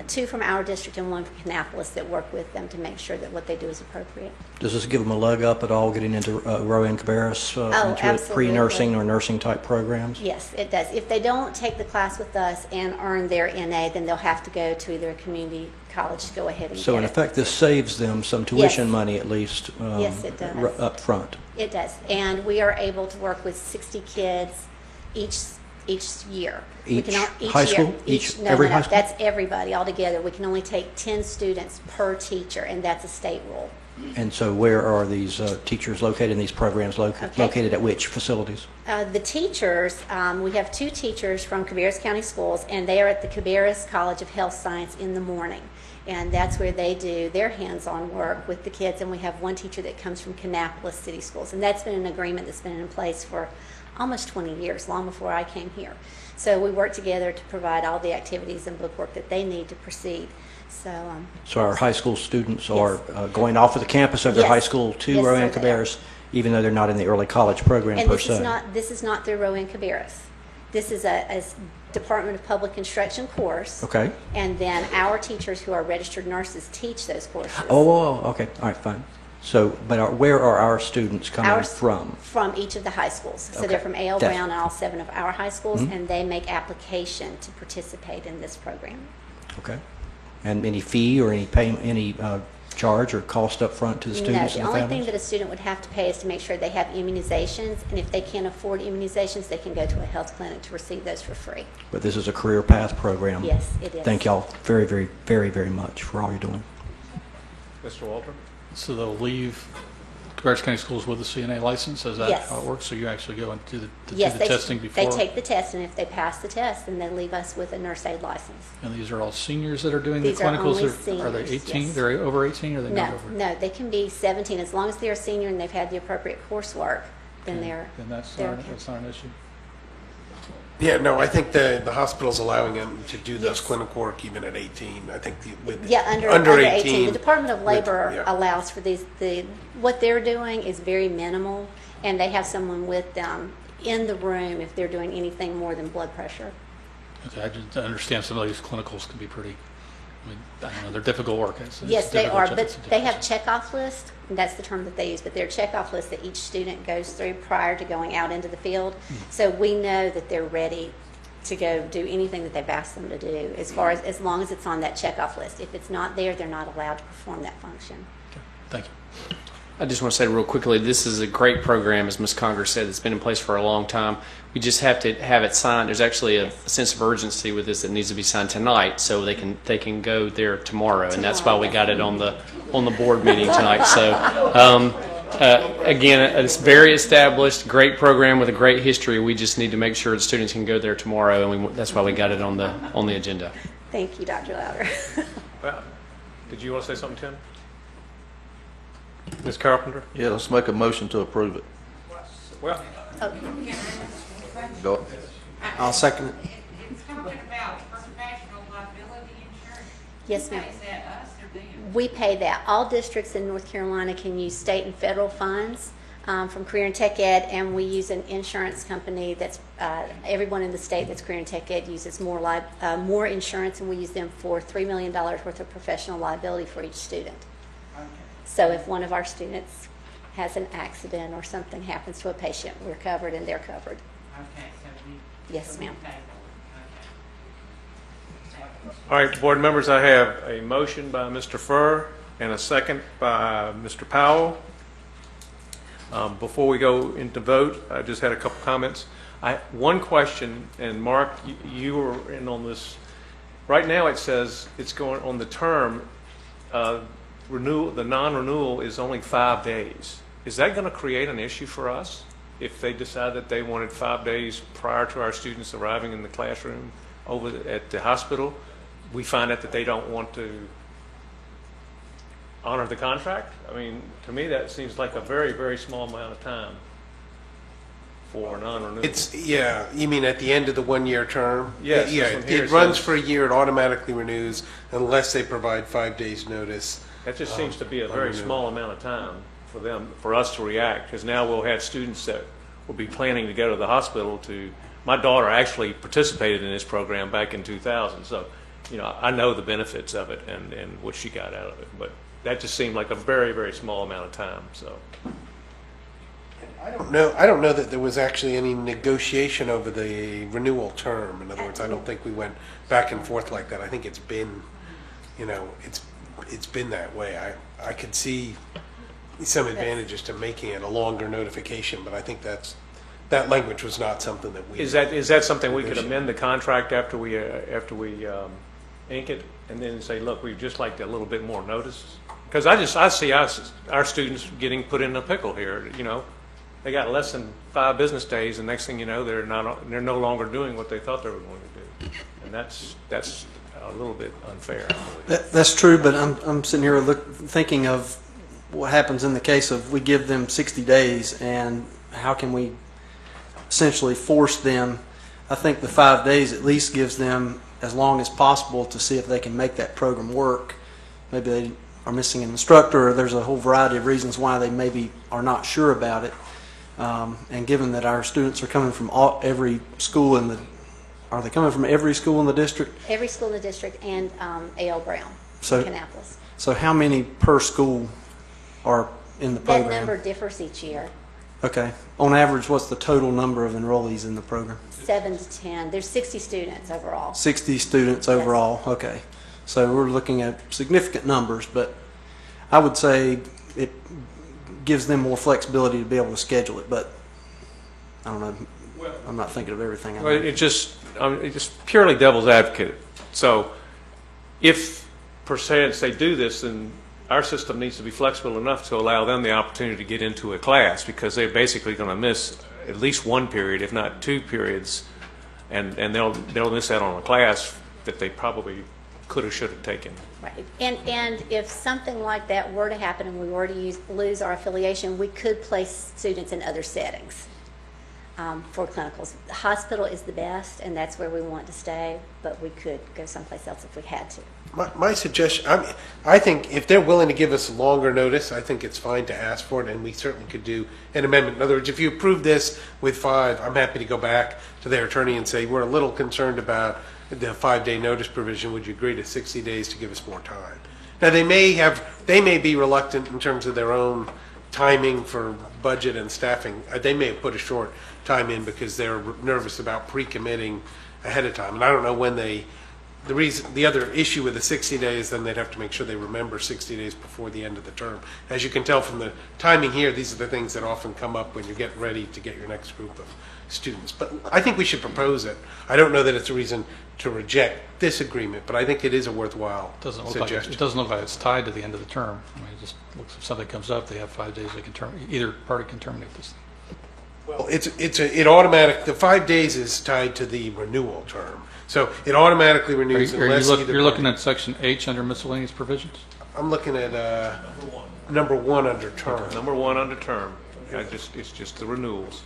2 from our district and 1 from Kannapolis, that work with them to make sure that what they do is appropriate. Does this give them a leg up at all getting into Rowan Cabarrus, into absolutely. pre-nursing or nursing type programs? Yes, it does. If they don't take the class with us and earn their NA, then they'll have to go to either a community college to go ahead and So get in it. So effect, this saves them some tuition Yes. money at least Yes, it does. up front. It does, and we are able to work with 60 kids each year. Each each high year, school? Every high school? That's everybody altogether. We can only take 10 students per teacher, and that's a state rule. And so where are these teachers located in these programs located at which facilities? The teachers, we have 2 teachers from Cabarrus County Schools, and they are at the Cabarrus College of Health Science in the morning. And that's where they do their hands-on work with the kids. And we have 1 teacher that comes from Kannapolis City Schools. And that's been an agreement that's been in place for almost 20 years, long before I came here. So we work together to provide all the activities and bookwork that they need to proceed. So our high school students are going off of the campus of their Yes. high school to Yes, Rowan sir, they are. Cabarrus, even though they're not in the early college program And per this se. is not through Rowan Cabarrus. This is Department of Public Instruction course. Okay. And then our teachers who are registered nurses teach those courses. Oh, okay. All right, fine. So, but where are our students coming Ours- from? From each of the high schools. So Okay. they're from A.L. That's- Brown and all 7 of our high schools, Mhm. and they make application to participate in this program. Okay. And any fee or any charge or cost up front to the students No, and the the only thing families? that a student would have to pay is to make sure they have immunizations, and if they can't afford immunizations, they can go to a health clinic to receive those for free. But this is a career path program. Yes, it is. Thank y'all very, very, very, very much for all you're doing. Mr. Walter? So they'll leave Cabarrus County Schools with a CNA license? Is that Yes. how it works? So you actually go and do the Yes, testing before? they take the test, and if they pass the test, then they leave us with a nurse aid license. And these are all seniors that are doing These the are clinicals? only Are they seniors, 18? yes. They're over 18 or are they not No, over? no, they can be 17, as long as they're a senior and they've had the appropriate coursework, then Then that's they're not, okay. that's not an issue. Yeah, no, I think the hospital's allowing them to do this Yes. clinical work even at 18. I think with Yeah, under 18. The Department of Labor yeah. allows for these, what they're doing is very minimal, and they have someone with them in the room if they're doing anything more than blood pressure. Okay, I just understand some of these clinicals can be pretty, I mean, I don't know, they're difficult work. It's Yes, they difficult are, job. but It's a they difficult have checkoff lists, and that's the term that they use, but they're checkoff lists that each student goes through prior to going out into the field. So we know that they're ready to go do anything that they've asked them to do, as long as it's on that checkoff list. If it's not there, they're not allowed to perform that function. Thank you. I just want to say real quickly, this is a great program, as Ms. Conger said, it's been in place for a long time. We just have to have it signed. There's actually a sense of urgency with this that needs to be signed tonight, so they can go there tomorrow, and that's why we got it on the board meeting tonight. So again, it's very established, great program with a great history. We just need to make sure the students can go there tomorrow, and that's why we got it on the agenda. Thank you, Dr. Louder. Well, did you want to say something, Tim? Ms. Carpenter? Yeah, let's make a motion to approve it. Well, Go. I'll second it. It's talking about professional liability insurance. Yes, ma'am. Is that us or them? We pay that. All districts in North Carolina can use state and federal funds from Career and Tech Ed, and we use an insurance company that's, everyone in the state that's Career and Tech Ed uses more insurance, and we use them for $3 million worth of professional liability for each student. So if one of our students has an accident or something happens to a patient, we're covered and they're covered. Okay, so we. Yes, ma'am. all right, board members, I have a motion by Mr. Furr and a second by Mr. Powell. Before we go into vote, I just had a couple comments. One question, and Mark, you were in on this. Right now it says it's going on the term, renewal, the non-renewal is only 5 days. Is that going to create an issue for us if they decide that they wanted 5 days prior to our students arriving in the classroom over at the hospital? We find out that they don't want to honor the contract? I mean, to me, that seems like a very, very small amount of time for non-renewal. Yeah, you mean at the end of the 1-year term? Yes, Yeah, this one here it runs says- for a year, it automatically renews unless they provide 5 days' notice. That just seems to be a very renewal. small amount of time for them, for us to react, because now we'll have students that will be planning to go to the hospital to, my daughter actually participated in this program back in 2000, so, you know, I know the benefits of it and what she got out of it, but that just seemed like a very, very small amount of time, so. I don't know that there was actually any negotiation over the renewal term. In other words, I don't think we went back and forth like that. I think it's been, you know, it's been that way. I could see some advantages to making it a longer notification, but I think that language was not something that we. Is that something we could amend the contract after we ink it, and then say, look, we'd just like a little bit more notice? Because I see our students getting put in a pickle here. You know, they got less than 5 business days, and next thing you know, they're no longer doing what they thought they were going to do, and that's a little bit unfair. That's true, but I'm sitting here thinking of what happens in the case of we give them 60 days, and how can we essentially force them? I think the 5 days at least gives them as long as possible to see if they can make that program work. Maybe they are missing an instructor, or there's a whole variety of reasons why they maybe are not sure about it. And given that our students are coming from every school in the Are they coming from every school in the district? Every school in the district and A.L. Brown, So- Kannapolis. So how many per school are in the That program? number differs each year, Okay. On average, what's the total number of enrollees in the program? 7 to 10. There's 60 students overall. 60 students overall. Okay. So we're looking at significant numbers, but I would say it gives them more flexibility to be able to schedule it, but I don't know. I'm not thinking of everything. Well, it's just purely devil's advocate. So if, per se, they do this, then our system needs to be flexible enough to allow them the opportunity to get into a class, because they're basically going to miss at least one period, if not 2 periods, and they'll miss out on a class that they probably could have, should have taken. Right. And if something like that were to happen and we were to lose our affiliation, we could place students in other settings for clinicals. The hospital is the best, and that's where we want to stay, but we could go someplace else if we had to. My suggestion, I think if they're willing to give us longer notice, I think it's fine to ask for it, and we certainly could do an amendment. In other words, if you approve this with 5, I'm happy to go back to their attorney and say, we're a little concerned about the 5-day notice provision. Would you agree to 60 days to give us more time? Now, they may be reluctant in terms of their own timing for budget and staffing. They may have put a short time in because they're nervous about pre-committing ahead of time. And I don't know when the other issue with the 60 days, then they'd have to make sure they remember 60 days before the end of the term. As you can tell from the timing here, these are the things that often come up when you're getting ready to get your next group of students. But I think we should propose it. I don't know that it's a reason to reject this agreement, but I think it is a worthwhile suggestion. It doesn't look like it's tied to the end of the term. I mean, it just looks, if something comes up, they have 5 days they can either party can terminate this thing. Well, it automatic. The 5 days is tied to the renewal term, so it automatically renews unless You're looking at section H under miscellaneous provisions? I'm looking at number 1 under term. Number 1 under term. It's just the renewals.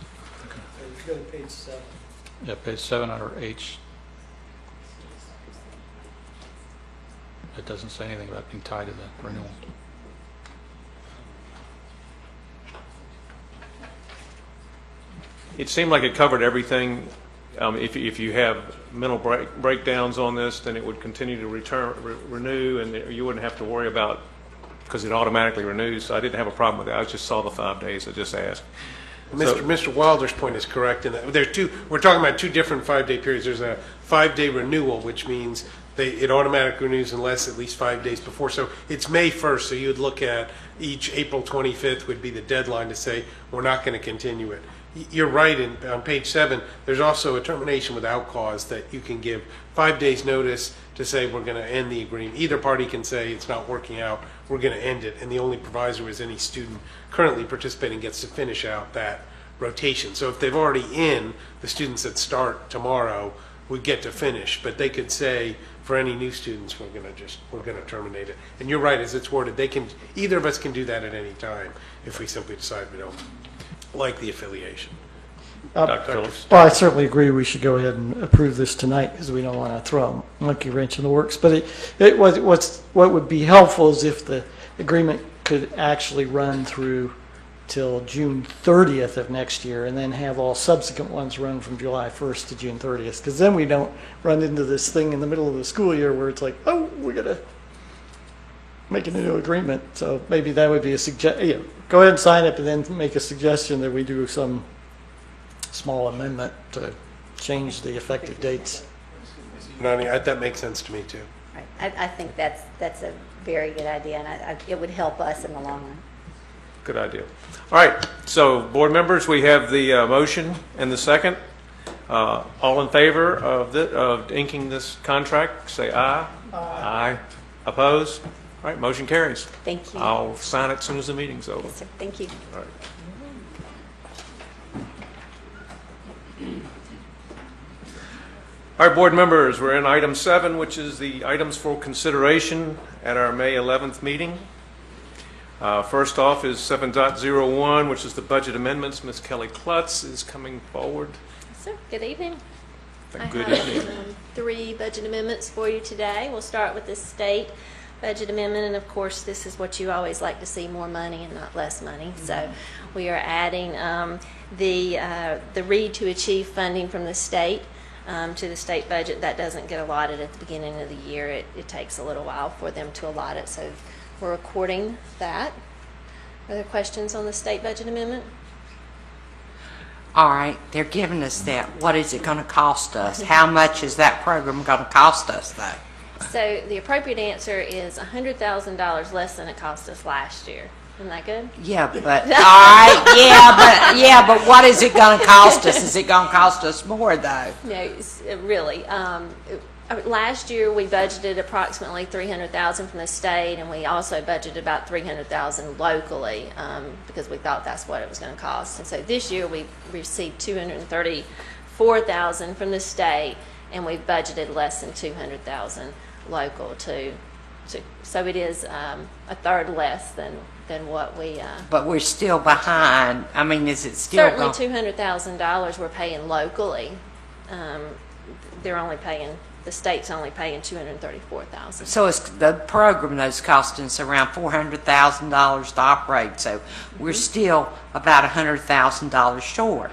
Go to page 7. Yeah, page 7 under H. It doesn't say anything about being tied to the renewal. It seemed like it covered everything. If you have mental breakdowns on this, then it would continue to renew, and you wouldn't have to worry about, because it automatically renews. So I didn't have a problem with that. I just saw the 5 days. I just asked. Mr. Wilder's point is correct in that we're talking about 2 different 5-day periods. There's a 5-day renewal, which means it automatically renews unless at least 5 days before. So it's May 1st, so you'd look at each April 25th would be the deadline to say we're not going to continue it. You're right, on page 7, there's also a termination without cause that you can give 5 days notice to say we're going to end the agreement. Either party can say it's not working out, we're going to end it, and the only proviso is any student currently participating gets to finish out that rotation. So if they've already in, the students that start tomorrow would get to finish, but they could say for any new students we're going to terminate it. And you're right, as it's worded, either of us can do that at any time if we simply decide we don't like the affiliation. Dr. Phillips. Well, I certainly agree we should go ahead and approve this tonight because we don't want to throw a monkey wrench in the works. But what would be helpful is if the agreement could actually run through till June 30th of next year, and then have all subsequent ones run from July 1st to June 30th. Because then we don't run into this thing in the middle of the school year where it's like, oh, we're going to make a new agreement. So maybe that would be a suggestion. Go ahead and sign up and then make a suggestion that we do some small amendment to change the effective dates. That makes sense to me too. Right. I think that's a very good idea, and it would help us in the long run. Good idea. All right, so board members, we have the motion and the second. All in favor of inking this contract, say aye. Aye. Opposed? All right, motion carries. Thank you. I'll sign it as soon as the meeting's over. Yes, sir. Thank you. All right. All right, board members, we're in item 7, which is the items for consideration at our May 11th meeting. First off is 7.01, which is the budget amendments. Ms. Kelly Klutz is coming forward. Yes, sir. Good evening. Good I have evening. 3 budget amendments for you today. We'll start with the state budget amendment, and of course this is what you always like to see, more money and not less money. So we are adding the Read to Achieve funding from the state to the state budget. That doesn't get allotted at the beginning of the year. It takes a little while for them to allot it, so we're recording that. Are there questions on the state budget amendment? All right, they're giving us that. What is it going to cost us? How much is that program going to cost us, though? So the appropriate answer is $100,000 less than it cost us last year. Isn't that good? Yeah, but all right, yeah, but what is it going to cost us? Is it going to cost us more, though? No, really. Last year we budgeted approximately $300,000 from the state, and we also budgeted about $300,000 locally because we thought that's what it was going to cost. And so this year we received $234,000 from the state, and we've budgeted less than $200,000 local too. So it is a third less than what we. But we're still behind. I mean, is it still certainly $200,000 we're paying locally? They're only paying. The state's only paying $234,000. So it's the program that's costing us around $400,000 to operate. So we're still about $100,000 short.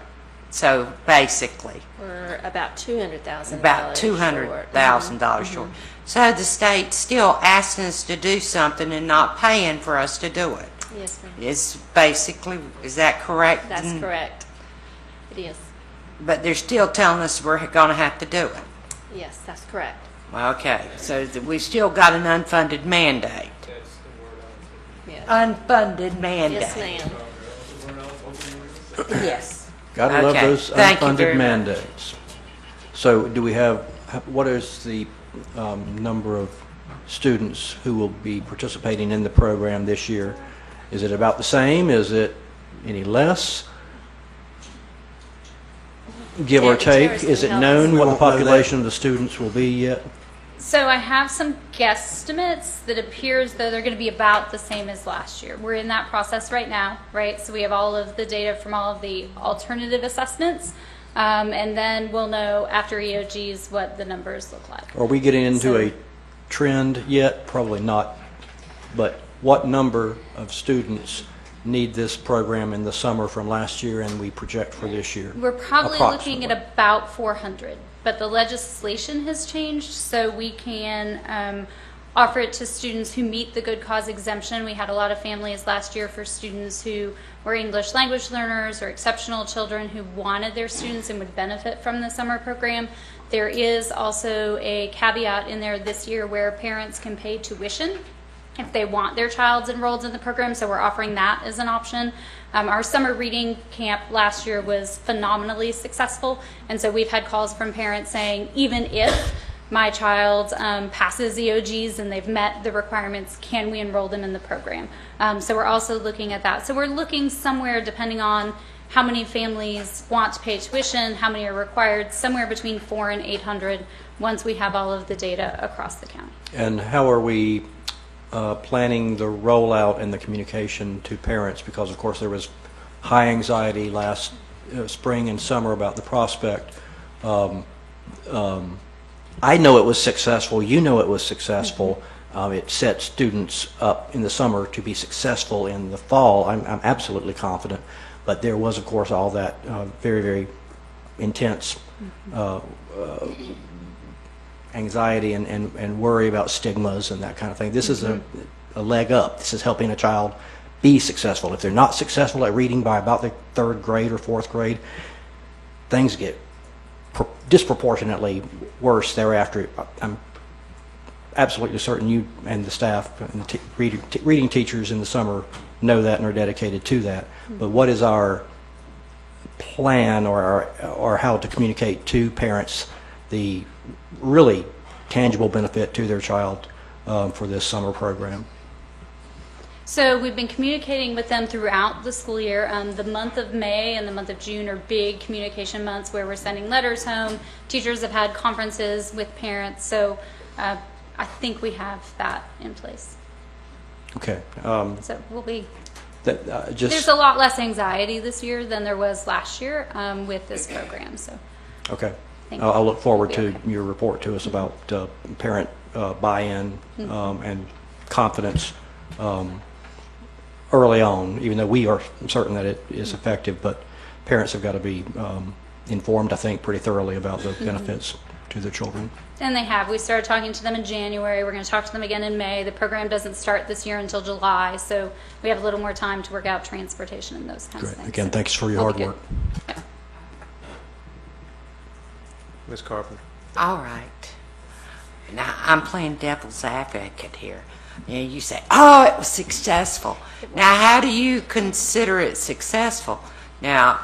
So basically, we're about $200,000. About $200,000 short. So the state's still asking us to do something and not paying for us to do it. Yes, ma'am. It's basically, is that correct? That's correct. It is. But they're still telling us we're going to have to do it. Yes, that's correct. Okay, so we still got an unfunded mandate. Yes. Unfunded mandate. Yes, ma'am. Yes. Gotta love Okay. those Thank you unfunded very much. mandates. So do we have, what is the number of students who will be participating in the program this year? Is it about the same? Is it any less? Give or take? Is it known what the population of the students will be yet? So I have some guesstimates that appears though they're going to be about the same as last year. We're in that process right now, right? So we have all of the data from all of the alternative assessments, and then we'll know after EOGs what the numbers look like. Are we getting into a trend yet? Probably not. But what number of students need this program in the summer from last year and we project for this year? We're probably looking at about 400, but the legislation has changed, so we can offer it to students who meet the good cause exemption. We had a lot of families last year for students who were English language learners or exceptional children who wanted their students and would benefit from the summer program. There is also a caveat in there this year where parents can pay tuition if they want their child enrolled in the program, so we're offering that as an option. Our summer reading camp last year was phenomenally successful, and so we've had calls from parents saying, even if my child passes EOGs and they've met the requirements, can we enroll them in the program? So we're also looking at that. So we're looking somewhere, depending on how many families want to pay tuition, how many are required, somewhere between 400 and 800 once we have all of the data across the county. And how are we planning the rollout and the communication to parents? Because of course there was high anxiety last spring and summer about the prospect. I know it was successful. You know it was successful. It set students up in the summer to be successful in the fall. I'm absolutely confident. But there was, of course, all that very, very intense anxiety and worry about stigmas and that kind of thing. This is a leg up. This is helping a child be successful. If they're not successful at reading by about the third grade or fourth grade, things get disproportionately worse thereafter. I'm absolutely certain you and the staff and the reading teachers in the summer know that and are dedicated to that. But what is our plan or how to communicate to parents the really tangible benefit to their child for this summer program? So we've been communicating with them throughout the school year. The month of May and the month of June are big communication months where we're sending letters home. Teachers have had conferences with parents, so I think we have that in place. Okay. So we'll be. Just there's a lot less anxiety this year than there was last year with this program. So. Okay. Thank you. I'll look forward to your report to us about parent buy-in and confidence early on, even though we are certain that it is effective, but parents have got to be informed, I think, pretty thoroughly about the benefits to their children. And they have. We started talking to them in January. We're going to talk to them again in May. The program doesn't start this year until July, so we have a little more time to work out transportation and those kinds of Great. things. Again, So thanks for your it'll hard be good. work. Yeah. Ms. Carpenter. All right. Now, I'm playing devil's advocate here. You say, oh, it was successful. Now, how do you consider it successful? Now,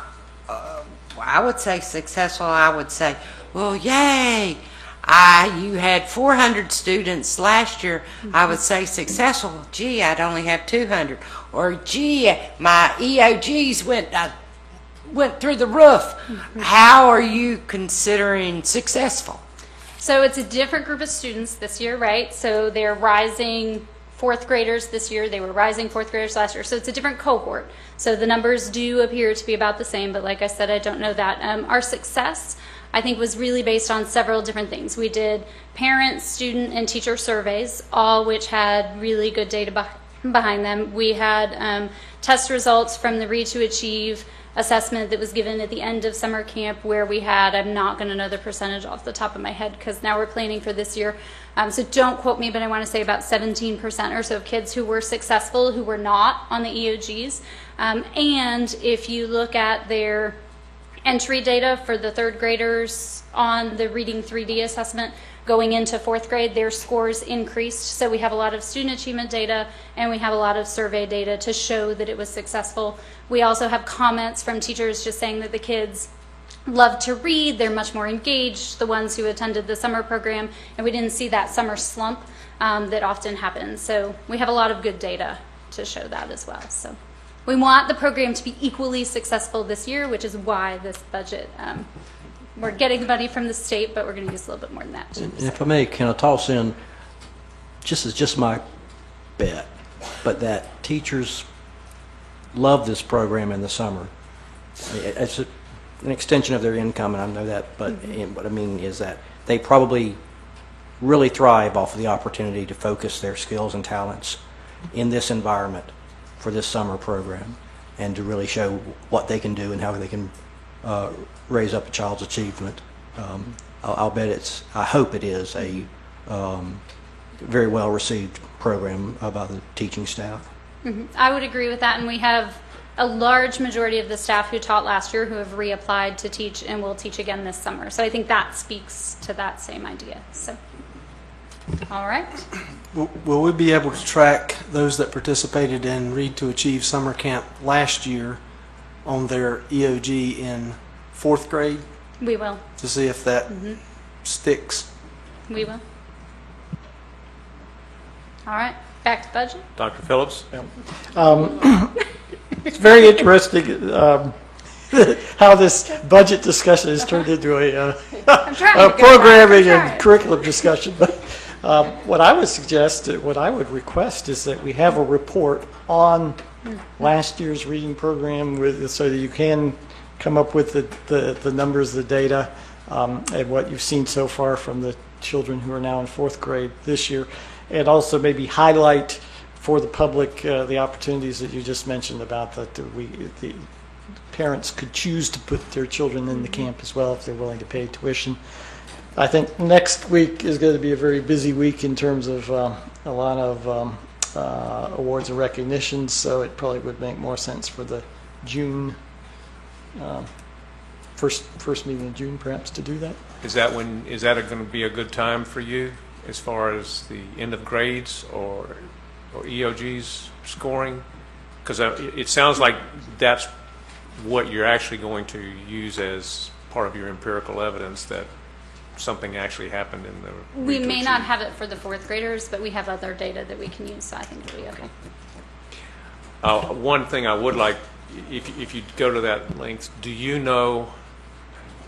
I would say successful, I would say, well, yay. You had 400 students last year. I would say successful. Gee, I'd only have 200. Or, gee, my EOGs went through the roof. How are you considering successful? So it's a different group of students this year, right? So they're rising fourth graders this year. They were rising fourth graders last year. So it's a different cohort. So the numbers do appear to be about the same, but like I said, I don't know that. Our success, I think, was really based on several different things. We did parent, student, and teacher surveys, all which had really good data behind them. We had test results from the Read to Achieve assessment that was given at the end of summer camp, where we had, I'm not going to know the percentage off the top of my head because now we're planning for this year. So don't quote me, but I want to say about 17% or so of kids who were successful who were not on the EOGs. And if you look at their entry data for the third graders on the Reading 3D assessment going into fourth grade, their scores increased. So we have a lot of student achievement data and we have a lot of survey data to show that it was successful. We also have comments from teachers just saying that the kids love to read, they're much more engaged, the ones who attended the summer program, and we didn't see that summer slump that often happens. So we have a lot of good data to show that as well. So we want the program to be equally successful this year, which is why this budget, we're getting money from the state, but we're going to use a little bit more than that. And if I may, can I toss in, just my bet, but that teachers love this program in the summer. It's an extension of their income, and I know that, but what I mean is that they probably really thrive off of the opportunity to focus their skills and talents in this environment for this summer program and to really show what they can do and how they can raise up a child's achievement. I'll bet I hope it is a very well received program by the teaching staff. I would agree with that, and we have a large majority of the staff who taught last year who have reapplied to teach and will teach again this summer. So I think that speaks to that same idea. So, all right. Will we be able to track those that participated in Read to Achieve summer camp last year on their EOG in fourth grade? We will. To see if that sticks. We will. All right. Back to budget. Dr. Phillips? It's very interesting how this budget discussion has turned into a programming and curriculum discussion. But what I would suggest, what I would request is that we have a report on last year's reading program so that you can come up with the numbers, the data, and what you've seen so far from the children who are now in fourth grade this year, and also maybe highlight for the public the opportunities that you just mentioned about that the parents could choose to put their children in the camp as well if they're willing to pay tuition. I think next week is going to be a very busy week in terms of a lot of awards and recognitions, so it probably would make more sense for the June first meeting in June perhaps to do that. Is that going to be a good time for you as far as the end of grades or EOG's scoring? Because it sounds like that's what you're actually going to use as part of your empirical evidence that something actually happened in the We may not have it for the fourth graders, but we have other data that we can use, so I think it'll be okay. One thing I would like, if you go to that length, do you know,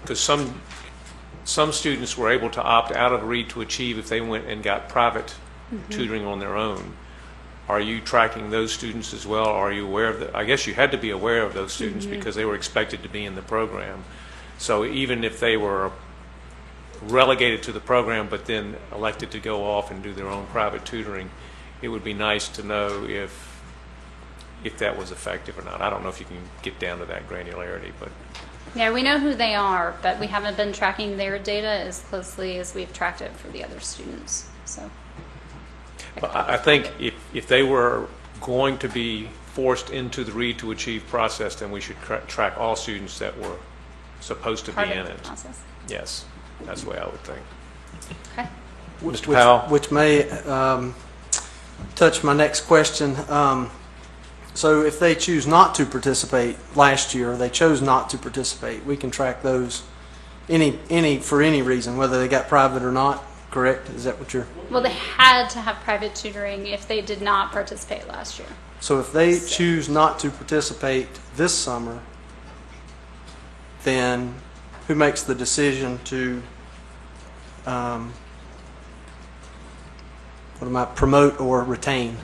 because some students were able to opt out of Read to Achieve if they went and got private tutoring on their own. Are you tracking those students as well? Are you aware of that? I guess you had to be aware of those students because they were expected to be in the program. So even if they were relegated to the program but then elected to go off and do their own private tutoring, it would be nice to know if that was effective or not. I don't know if you can get down to that granularity, but Yeah, we know who they are, but we haven't been tracking their data as closely as we've tracked it for the other students. So, But I think if they were going to be forced into the Read to Achieve process, then we should track all students that were supposed to be part in of the it. process. Yes, that's the way I would think. Okay. Mr. Powell? Which may touch my next question. So if they choose not to participate last year, or they chose not to participate, we can track those for any reason, whether they got private or not, correct? Is that what you're... Well, they had to have private tutoring if they did not participate last year. So if they choose not to participate this summer, then who makes the decision to promote or retain?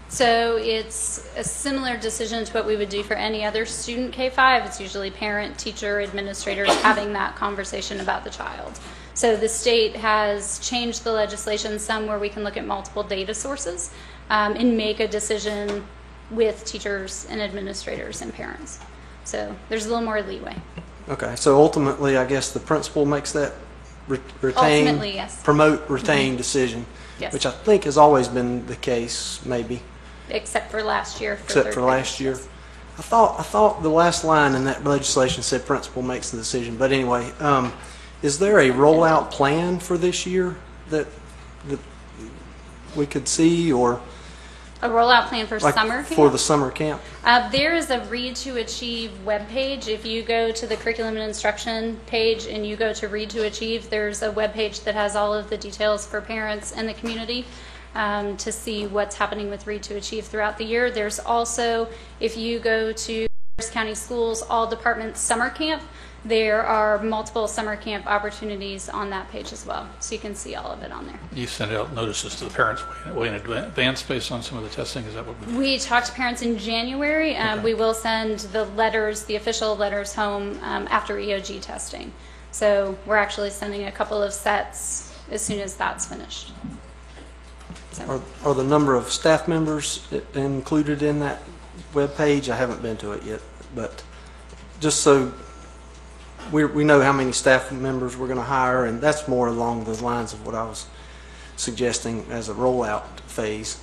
So it's a similar decision to what we would do for any other student K-5. It's usually parent, teacher, administrators having that conversation about the child. So the state has changed the legislation some where we can look at multiple data sources and make a decision with teachers and administrators and parents. So there's a little more leeway. Okay, so ultimately, I guess the principal makes that retain, Ultimately, yes. promote, retain decision, Yes. which I think has always been the case, maybe. Except for last year. Except for last year. I thought the last line in that legislation said principal makes the decision. But anyway, is there a rollout plan for this year that we could see, or A rollout plan for summer camp? for the summer camp? There is a Read to Achieve webpage. If you go to the curriculum and instruction page and you go to Read to Achieve, there's a webpage that has all of the details for parents and the community to see what's happening with Read to Achieve throughout the year. There's also, if you go to Harris County Schools All Departments Summer Camp, there are multiple summer camp opportunities on that page as well. So you can see all of it on there. You send out notices to the parents way in advance based on some of the testing? Is that what We talked to parents in January. We will send the letters, the official letters home after EOG testing. So we're actually sending a couple of sets as soon as that's finished. So. Are the number of staff members included in that webpage? I haven't been to it yet, but just so we know how many staff members we're going to hire, and that's more along the lines of what I was suggesting as a rollout phase.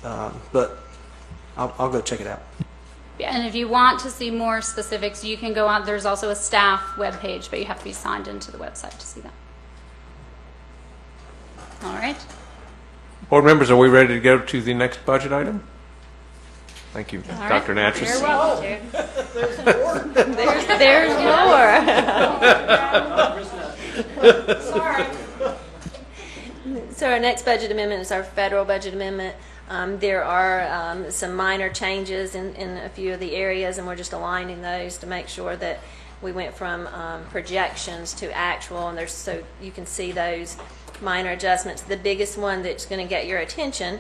But I'll go check it out. Yeah, and if you want to see more specifics, you can go on. There's also a staff webpage, but you have to be signed into the website to see that. All right. Board members, are we ready to go to the next budget item? Thank you, All Dr. right. Natras. You're welcome, Jared. There's more. Sorry. So our next budget amendment is our federal budget amendment. There are some minor changes in a few of the areas, and we're just aligning those to make sure that we went from projections to actual, and there's, so you can see those minor adjustments. The biggest one that's going to get your attention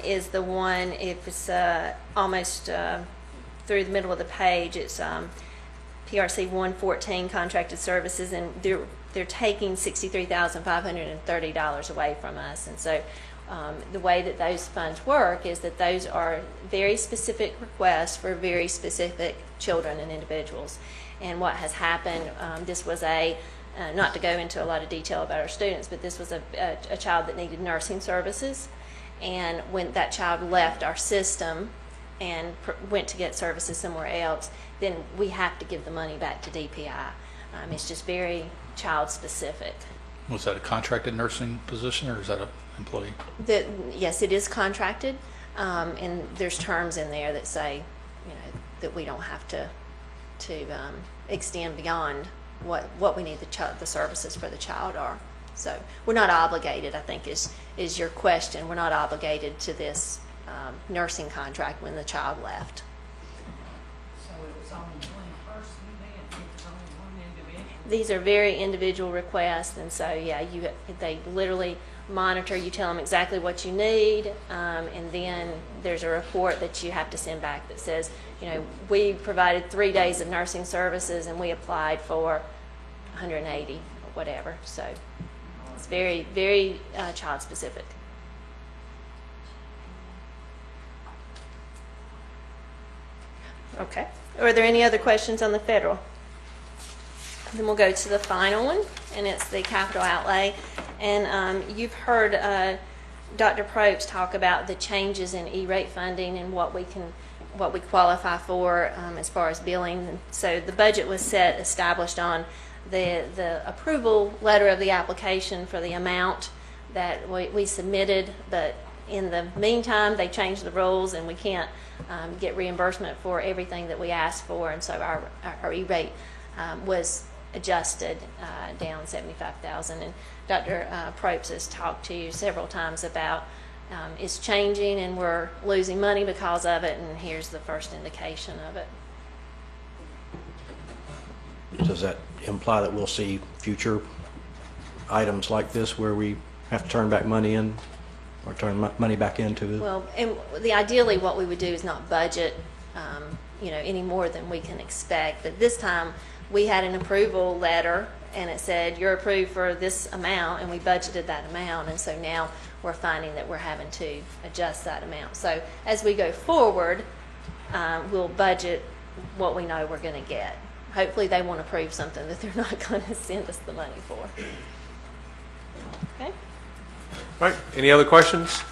is the one, if it's almost through the middle of the page, it's PRC 114 contracted services, and they're taking $63,530 away from us. And so the way that those funds work is that those are very specific requests for very specific children and individuals. And what has happened, this was not to go into a lot of detail about our students, but this was a child that needed nursing services. And when that child left our system and went to get services somewhere else, then we have to give the money back to DPI. It's just very child specific. Was that a contracted nursing position, or is that an employee? Yes, it is contracted, and there's terms in there that say, that we don't have to extend beyond what we need the services for the child are. So we're not obligated, I think is your question. We're not obligated to this nursing contract when the child left. So it was only one person then? It was only one individual? These are very individual requests, and so they literally monitor. You tell them exactly what you need, and then there's a report that you have to send back that says, we provided 3 days of nursing services and we applied for 180 or whatever. So it's very, very child specific. Okay. Are there any other questions on the federal? Then we'll go to the final one, and it's the capital outlay. And you've heard Dr. Probst talk about the changes in E-rate funding and what we qualify for as far as billing. And so the budget was established on the approval letter of the application for the amount that we submitted, but in the meantime, they changed the rules and we can't get reimbursement for everything that we asked for, and so our E-rate was adjusted down $75,000. And Dr. Probst has talked to you several times about it's changing and we're losing money because of it, and here's the first indication of it. Does that imply that we'll see future items like this where we have to turn back money in or turn money back into it? Well, and ideally what we would do is not budget any more than we can expect, but this time we had an approval letter and it said you're approved for this amount, and we budgeted that amount, and so now we're finding that we're having to adjust that amount. So as we go forward, we'll budget what we know we're going to get. Hopefully they won't approve something that they're not going to send us the money for. Okay. All right, any other questions?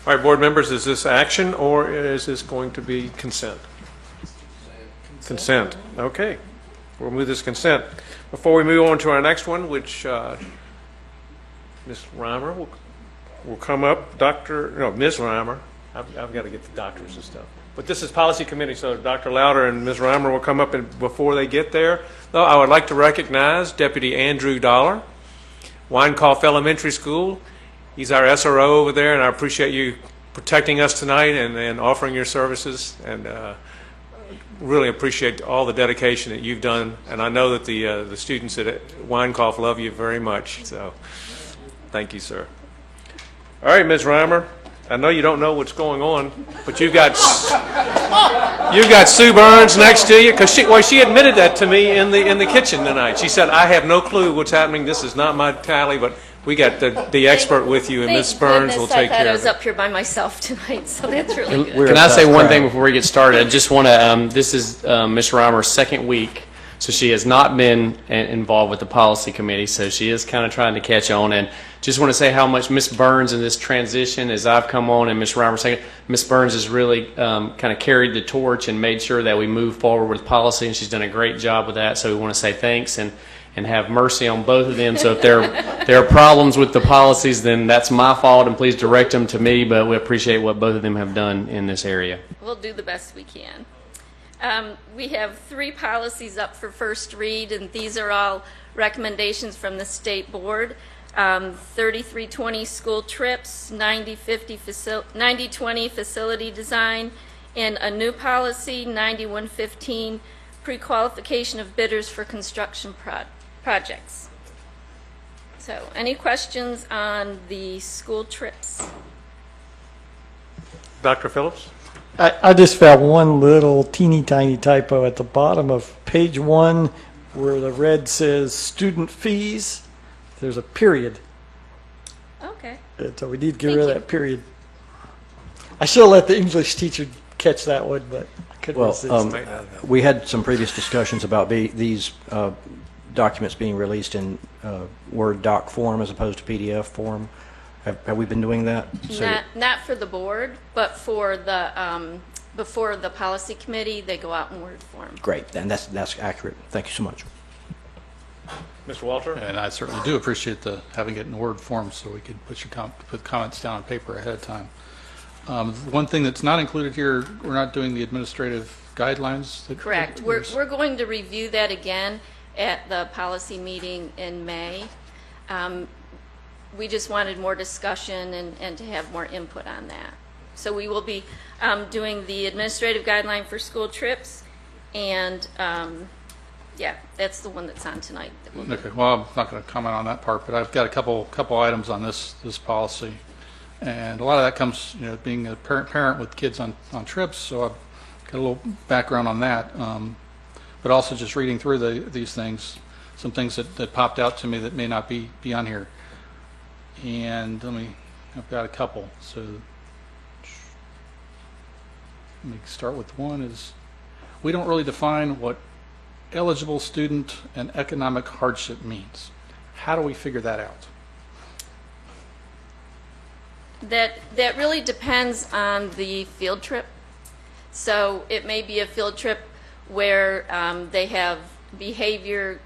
All right, board members, is this action or is this going to be consent? Consent. Okay, we'll move this consent. Before we move on to our next one, which Ms. Reimer will come up. Ms. Reimer. I've got to get the doctors and stuff. But this is policy committee, so Dr. Louder and Ms. Reimer will come up, and before they get there, though, I would like to recognize Deputy Andrew Dollar, Winecoff Elementary School. He's our SRO over there, and I appreciate you protecting us tonight and offering your services, and really appreciate all the dedication that you've done. And I know that the students at Winecoff love you very much, so thank you, sir. All right, Ms. Reimer. I know you don't know what's going on, but you've got Sue Burns next to you, because she admitted that to me in the kitchen tonight. She said, "I have no clue what's happening. This is not my tally, but we got the expert with you, and Ms. Burns will take care of it." I was up here by myself tonight, so that's really good. Can I say one thing before we get started? I just want to. This is Ms. Reimer's second week, so she has not been involved with the policy committee, so she is kind of trying to catch on. And just want to say how much Ms. Burns in this transition, as I've come on and Ms. Reimer second, Ms. Burns has really kind of carried the torch and made sure that we move forward with policy, and she's done a great job with that. So we want to say thanks and have mercy on both of them. So if there are problems with the policies, then that's my fault, and please direct them to me. But we appreciate what both of them have done in this area. We'll do the best we can. We have 3 policies up for first read, and these are all recommendations from the state board. 3320 school trips, 9020 facility design, and a new policy, 9115 pre-qualification of bidders for construction projects. So any questions on the school trips? Dr. Phillips? I just found one little teeny tiny typo at the bottom of page 1 where the red says student fees. There's a period. Okay. So we need to get rid of that period. I should have let the English teacher catch that one, but I couldn't resist. We had some previous discussions about these documents being released in Word doc form as opposed to PDF form. Have we been doing that? Not for the board, but for the before the policy committee, they go out in Word form. Great, and that's accurate. Thank you so much. Mr. Walter? And I certainly do appreciate having it in Word form so we could put comments down on paper ahead of time. One thing that's not included here, we're not doing the administrative guidelines. Correct. We're going to review that again at the policy meeting in May. We just wanted more discussion and to have more input on that. So we will be doing the administrative guideline for school trips, and yeah, that's the one that's on tonight. Okay, well, I'm not going to comment on that part, but I've got a couple items on this policy, and a lot of that comes, being a parent with kids on trips, so I've got a little background on that, but also just reading through these things, some things that popped out to me that may not be on here, and I've got a couple, so let me start with one. Is we don't really define what eligible student and economic hardship means. How do we figure that out? That really depends on the field trip. So it may be a field trip where they have behavior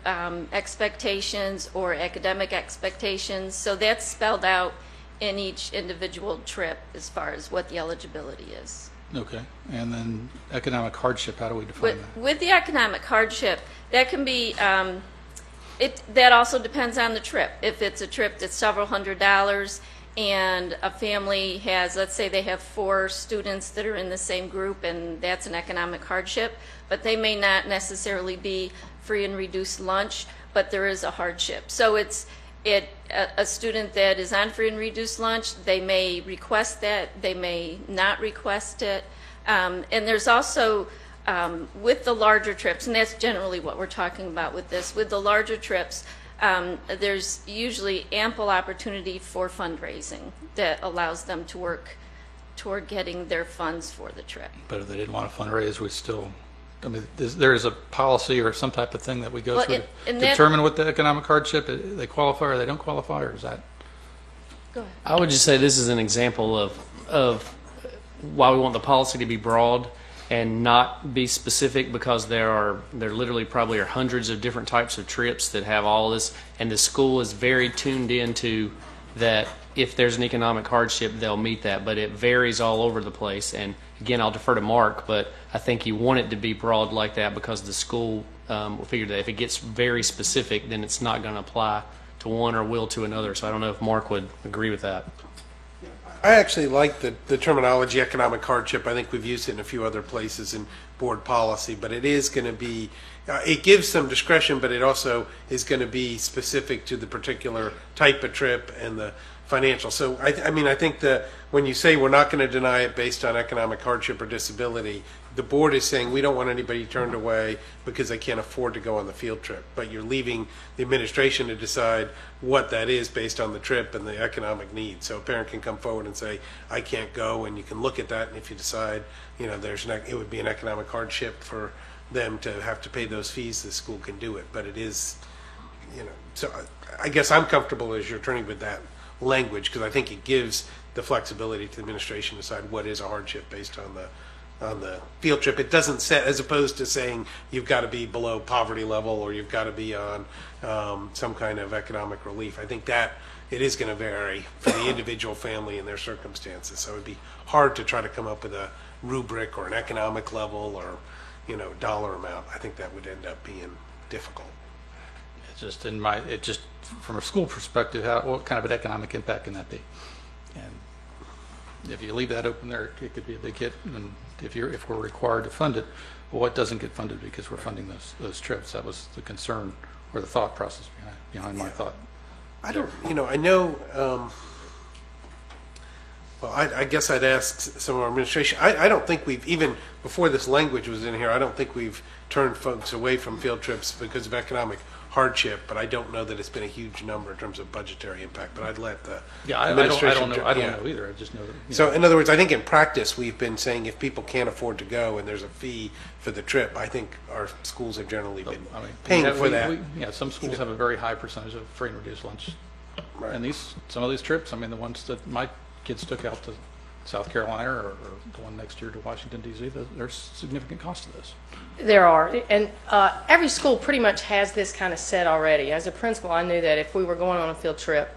expectations or academic expectations. So that's spelled out in each individual trip as far as what the eligibility is. Okay. And then economic hardship, how do we define that? With the economic hardship, that can be, that also depends on the trip. If it's a trip that's several $100s and a family has, let's say they have 4 students that are in the same group, and that's an economic hardship, but they may not necessarily be free and reduced lunch, but there is a hardship. So a student that is on free and reduced lunch, they may request that, they may not request it. And there's also, with the larger trips, and that's generally what we're talking about with this, with the larger trips, there's usually ample opportunity for fundraising that allows them to work toward getting their funds for the trip. But if they didn't want to fundraise, we still, I mean, there is a policy or some type of thing that we go through to determine what the economic hardship, they qualify or they don't qualify, or is that? Go ahead. I would just say this is an example of why we want the policy to be broad and not be specific, because there literally probably are hundreds of different types of trips that have all this, and the school is very tuned into that. If there's an economic hardship, they'll meet that, but it varies all over the place. And again, I'll defer to Mark, but I think you want it to be broad like that because the school will figure that if it gets very specific, then it's not going to apply to one or will to another. So I don't know if Mark would agree with that. I actually like the terminology economic hardship. I think we've used it in a few other places in board policy, but it is going to be, it gives some discretion, but it also is going to be specific to the particular type of trip and the financial. So I mean, I think that when you say we're not going to deny it based on economic hardship or disability, the board is saying we don't want anybody turned away because they can't afford to go on the field trip. But you're leaving the administration to decide what that is based on the trip and the economic need. So a parent can come forward and say, I can't go, and you can look at that, and if you decide, you know, it would be an economic hardship for them to have to pay those fees, the school can do it. But it is, you know, so I guess I'm comfortable as your attorney with that language, because I think it gives the flexibility to the administration to decide what is a hardship based on the field trip. It doesn't set, as opposed to saying you've got to be below poverty level or you've got to be on some kind of economic relief. I think that it is going to vary for the individual family and their circumstances. So it would be hard to try to come up with a rubric or an economic level or, you know, dollar amount. I think that would end up being difficult. Just from a school perspective, what kind of an economic impact can that be? And if you leave that open there, it could be a big hit. And if we're required to fund it, well, what doesn't get funded because we're funding those trips? That was the concern or the thought process behind my thought. I don't, you know, I know. Well, I guess I'd ask some of our administration. I don't think we've, even before this language was in here, I don't think we've turned folks away from field trips because of economic hardship, but I don't know that it's been a huge number in terms of budgetary impact. But I'd let the administration. I don't know either. I just know that. So, in other words, I think in practice we've been saying if people can't afford to go and there's a fee for the trip, I think our schools have generally been paying for that. Some schools have a very high percentage of free and reduced lunch, right. And some of these trips, I mean, the ones that my kids took out to South Carolina or the one next year to Washington, D.C., there's significant cost to this. There are, and every school pretty much has this kind of set already. As a principal, I knew that if we were going on a field trip,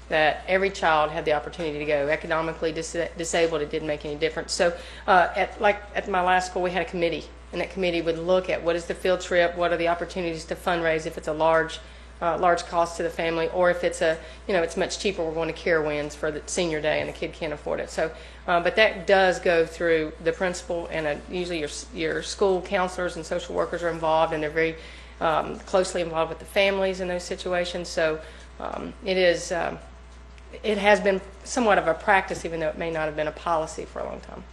that every child had the opportunity to go. Economically disabled, it didn't make any difference. So at my last school, we had a committee, and that committee would look at what is the field trip, what are the opportunities to fundraise if it's a large cost to the family, or if it's it's much cheaper, we're going to Carowinds for the senior day and the kid can't afford it. So, but that does go through the principal, and usually your school counselors and social workers are involved, and they're very closely involved with the families in those situations. So it has been somewhat of a practice, even though it may not have been a policy for a long time.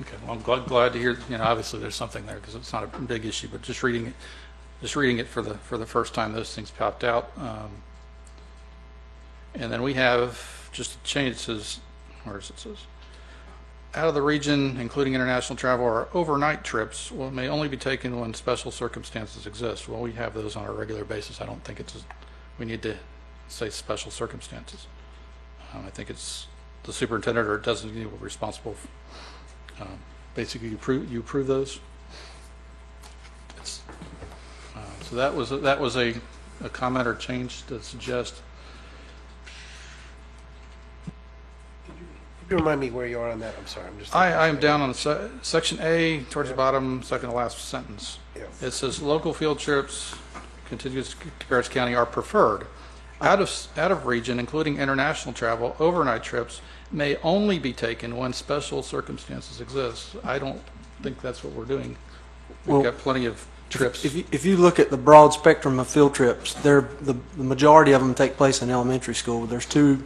Okay, well, I'm glad to hear. Obviously there's something there because it's not a big issue, but just reading it for the first time, those things popped out. And then we have just a change. It says, where is it? Says out of the region, including international travel or overnight trips, may only be taken when special circumstances exist. Well, we have those on a regular basis. I don't think we need to say special circumstances. I think it's the superintendent or designee will be responsible. Basically, you approve those. So that was a comment or change to suggest. Could you remind me where you are on that? I'm sorry. I am down on section A towards the bottom, second to last sentence. Yeah. It says local field trips contiguous to Cabarrus County are preferred. Out of region, including international travel, overnight trips may only be taken when special circumstances exist. I don't think that's what we're doing. We've got plenty of trips. If you look at the broad spectrum of field trips, the majority of them take place in elementary school. There's two.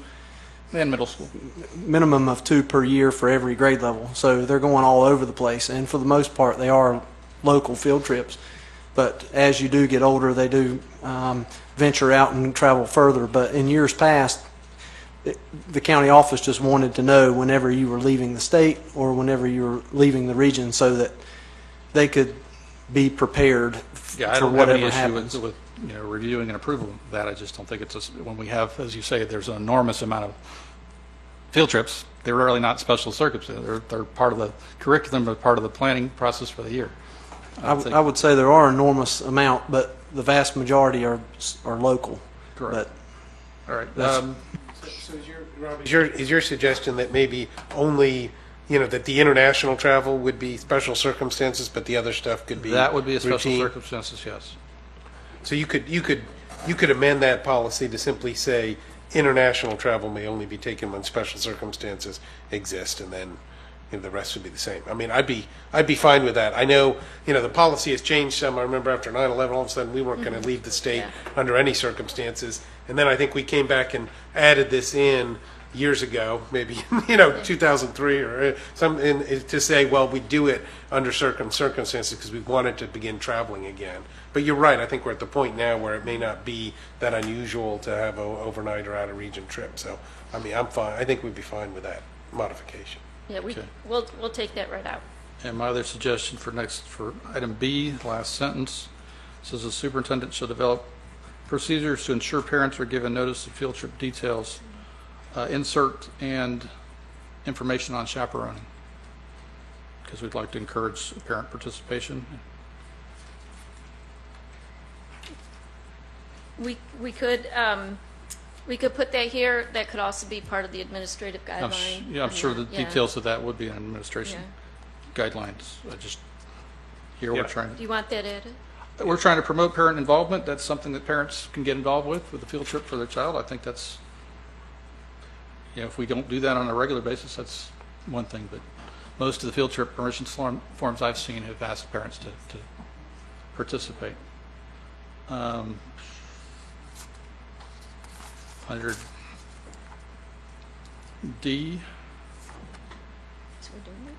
And middle school. Minimum of 2 per year for every grade level. So they're going all over the place. And for the most part, they are local field trips. But as you do get older, they do venture out and travel further. But in years past, the county office just wanted to know whenever you were leaving the state or whenever you were leaving the region so that they could be prepared for whatever happens. With reviewing and approval of that. I just don't think it's when we have, as you say, there's an enormous amount of field trips. They're really not special circumstances. They're part of the curriculum, but part of the planning process for the year. I would say there are an enormous amount, but the vast majority are local. Correct. But all right. So is your suggestion that maybe only that the international travel would be special circumstances, but the other stuff could be that would be a special routine? Circumstances, yes. So you could amend that policy to simply say international travel may only be taken when special circumstances exist, and then the rest would be the same. I mean, I'd be fine with that. I know the policy has changed some. I remember after 9/11, all of a sudden we weren't going to leave the state under any circumstances, and then I think we came back and added this in years ago, maybe 2003 or something, to say, well, we do it under circumstances because we wanted to begin traveling again. But you're right. I think we're at the point now where it may not be that unusual to have an overnight or out of region trip. So, I mean, I'm fine. I think we'd be fine with that modification. Yeah, Okay. we'll take that right out. And my other suggestion for item B, last sentence, says the superintendent shall develop procedures to ensure parents are given notice of field trip details, insert and information on chaperoning, because we'd like to encourage parent participation. We could put that here. That could also be part of the administrative guideline. I'm sure the details of that would be in administration guidelines. We're trying. Do you want that added? We're trying to promote parent involvement. That's something that parents can get involved with a field trip for their child. I think that's, if we don't do that on a regular basis, that's one thing. But most of the field trip permission forms I've seen have asked parents to participate. Under D. So we're doing that?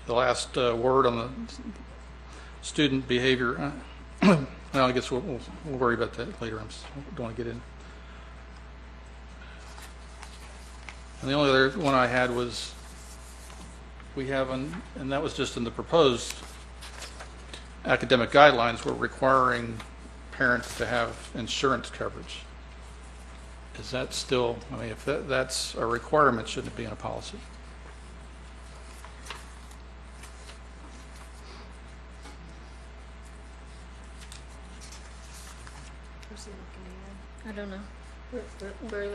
The last word on the student behavior. Well, I guess we'll worry about that later. I don't want to get in. And the only other one I had was we have, and that was just in the proposed academic guidelines, we're requiring parents to have insurance coverage. Is that still, if that's a requirement, shouldn't it be in a policy? I don't know.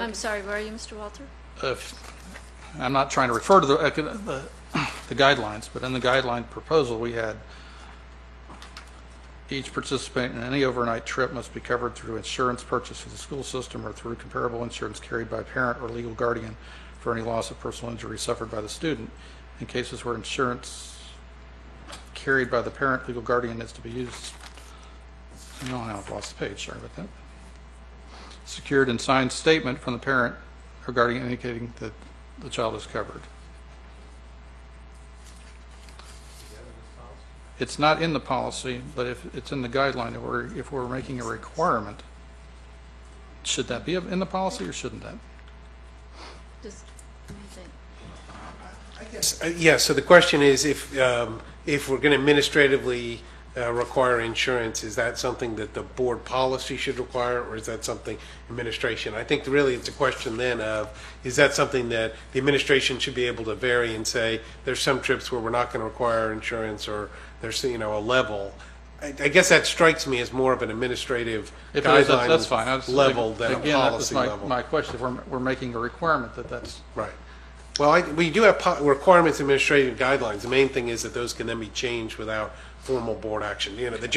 I'm sorry, where are you, Mr. Walter? I'm not trying to refer to the guidelines, but in the guideline proposal we had each participant in any overnight trip must be covered through insurance purchased for the school system or through comparable insurance carried by a parent or legal guardian for any loss of personal injury suffered by the student. In cases where insurance carried by the parent, legal guardian is to be used. No, I've lost the page. Sorry about that. Secured and signed statement from the parent or guardian indicating that the child is covered. it's not in the policy, but if it's in the guideline, if we're making a requirement, should that be in the policy or shouldn't that? Just, what do you think? Yeah, so the question is if we're going to administratively require insurance, is that something that the board policy should require, or is that something administration? I think really it's a question then of, is that something that the administration should be able to vary and say, there's some trips where we're not going to require insurance, or there's, a level. I guess that strikes me as more of an administrative guideline that's fine. level than a policy that was level. my question. If we're making a requirement that's... Right. Well, we do have requirements, administrative guidelines. The main thing is that those can then be changed without formal board action. The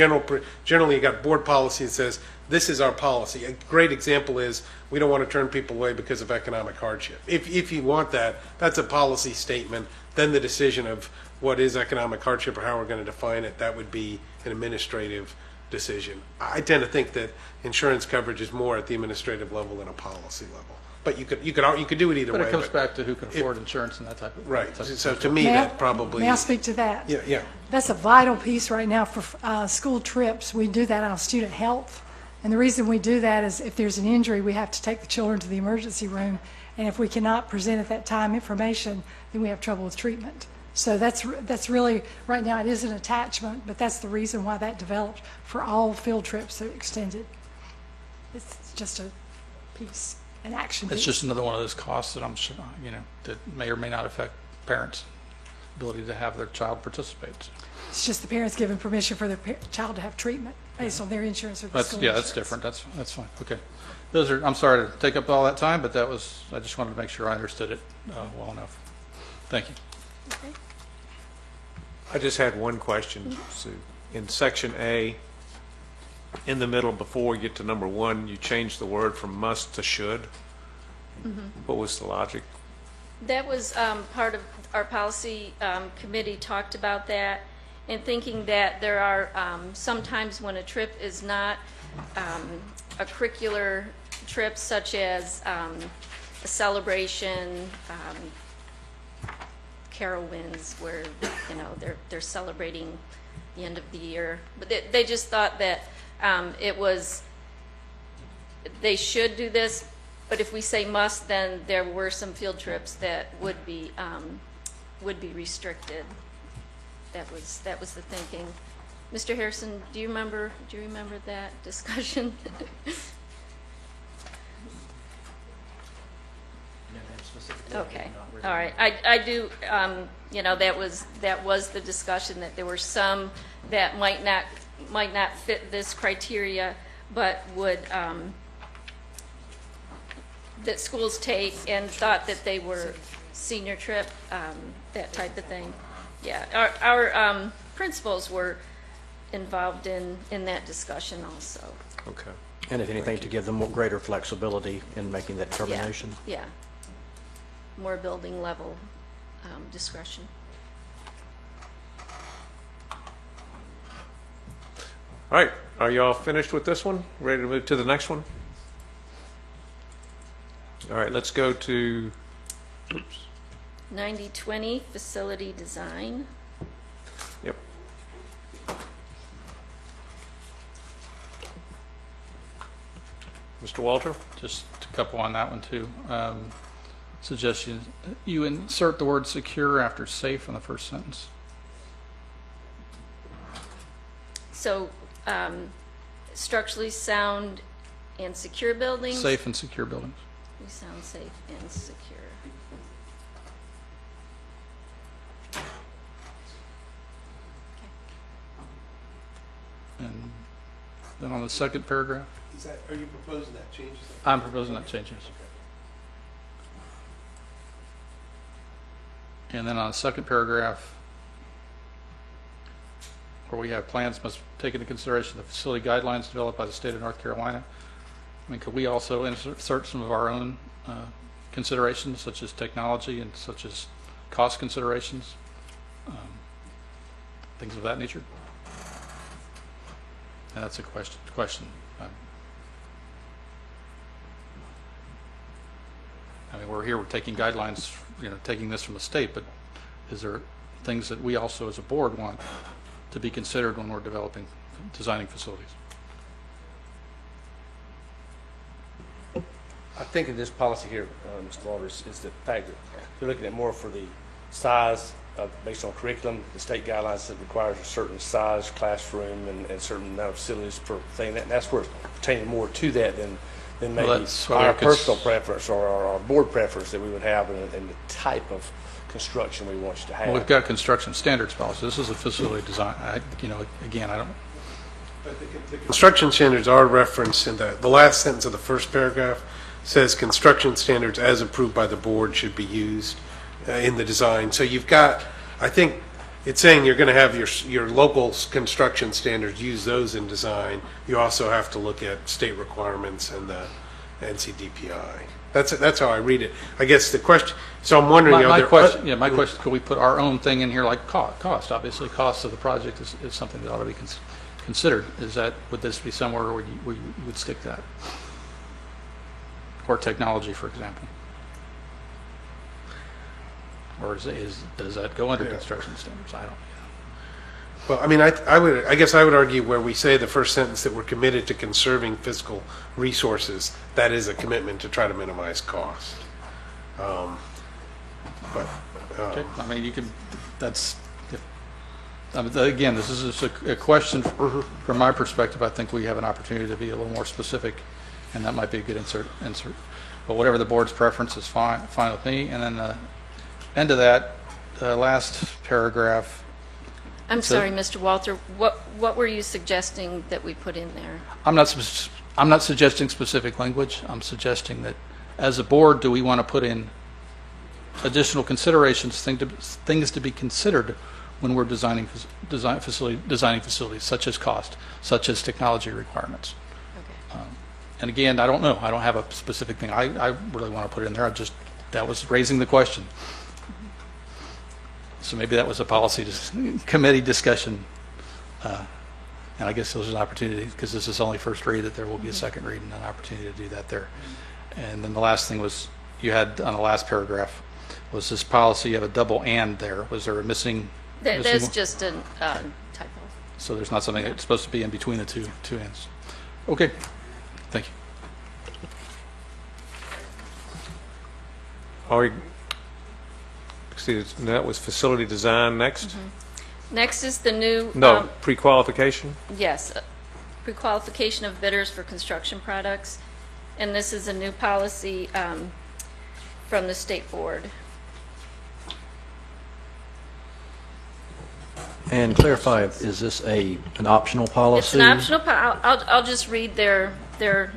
generally you got board policy that says this is our policy. A great example is we don't want to turn people away because of economic hardship. If you want that, that's a policy statement. Then the decision of what is economic hardship or how we're going to define it, that would be an administrative decision. I tend to think that insurance coverage is more at the administrative level than a policy level. But you could do it either way. But it comes back to who can afford insurance and that type of... Right. So to me, that probably... May I speak to that? Yeah. That's a vital piece right now for school trips. We do that on student health. And the reason we do that is if there's an injury, we have to take the children to the emergency room. And if we cannot present at that time information, then we have trouble with treatment. So that's really, right now it is an attachment, but that's the reason why that developed for all field trips that are extended. It's just a piece. An action. It's just another one of those costs that I'm sure, that may or may not affect parents' ability to have their child participate. It's just the parents giving permission for their child to have treatment based on their insurance or the school insurance. That's different. That's fine. Okay. I'm sorry to take up all that time, but I just wanted to make sure I understood it well enough. Thank you. Okay. I just had one question, Sue. In section A, in the middle, before we get to number 1, you changed the word from must to should. Mm-hmm. What was the logic? That was part of our policy committee talked about that, and thinking that there are some times when a trip is not a curricular trip, such as a celebration, Carol Winds, where they're celebrating the end of the year. But they just thought that they should do this, but if we say must, then there were some field trips that would be restricted. That was the thinking. Mr. Harrison, do you remember that discussion? Okay, all right. I do. That was the discussion, that there were some that might not fit this criteria, but would that schools take, and thought that they were senior trip, that type of thing. Yeah, our principals were involved in that discussion also. Okay. And if anything, to give them more greater flexibility in making that determination. Yeah. More building level discretion. All right. Are you all finished with this one? Ready to move to the next one? All right. Let's go to 9020 facility design. Yep. Mr. Walter? Just a couple on that one, too. Suggestion, you insert the word secure after safe in the first sentence. So, structurally sound and secure buildings? Safe and secure buildings. We sound safe and secure. And then on the second paragraph? Are you proposing that change? I'm proposing that change, yes. And then on the second paragraph, where we have plans must take into consideration the facility guidelines developed by the state of North Carolina. I mean, could we also insert some of our own considerations, such as technology and such as cost considerations, things of that nature? And that's a question. I mean, we're taking guidelines, taking this from the state, but is there things that we also as a board want to be considered when we're designing facilities. I think in this policy here, Mr. Walters, is the fact that they're looking at more for the size based on curriculum. The state guidelines that requires a certain size classroom and certain amount of facilities per thing. And that's where it's pertaining more to that than maybe our personal preference or our board preference that we would have in the type of construction we want you to have. Well, we've got construction standards policy. This is a facility design. Again, I don't. The construction standards are referenced in the last sentence of the first paragraph. Says construction standards as approved by the board should be used in the design. So you've got, I think it's saying you're going to have your local construction standards, use those in design. You also have to look at state requirements and the NCDPI. That's how I read it. I guess the question, so I'm wondering, my question, could we put our own thing in here like cost? Obviously, cost of the project is something that ought to be considered. Would this be somewhere where you would stick that? Or technology, for example, or does that go under construction standards? I don't. Well, I mean, I guess I would argue where we say the first sentence that we're committed to conserving fiscal resources, that is a commitment to try to minimize cost. Okay. I mean, you can. That's. Again, this is just a question from my perspective. I think we have an opportunity to be a little more specific. And that might be a good insert. But whatever the board's preference is fine with me. And then the end of that, last paragraph. I'm sorry, Mr. Walter, what were you suggesting that we put in there? I'm not suggesting specific language. I'm suggesting that as a board, do we want to put in additional considerations, things to be considered when we're designing facilities, such as cost, such as technology requirements. And again, I don't know. I don't have a specific thing. I really want to put it in there. That was raising the question. So maybe that was a policy committee discussion. And I guess there's an opportunity, because this is only first read, that there will be a second read and an opportunity to do that there. And then the last thing was, you had on the last paragraph, was this policy, you have a double and there. Was there a missing? There's just a typo. So there's not something that's supposed to be in between the two ands. Okay. Thank you. That was facility design next? Mm-hmm. Next is the new... pre-qualification? Yes, pre-qualification of bidders for construction products. And this is a new policy from the State Board. And clarify, is this an optional policy? It's an optional I'll just read their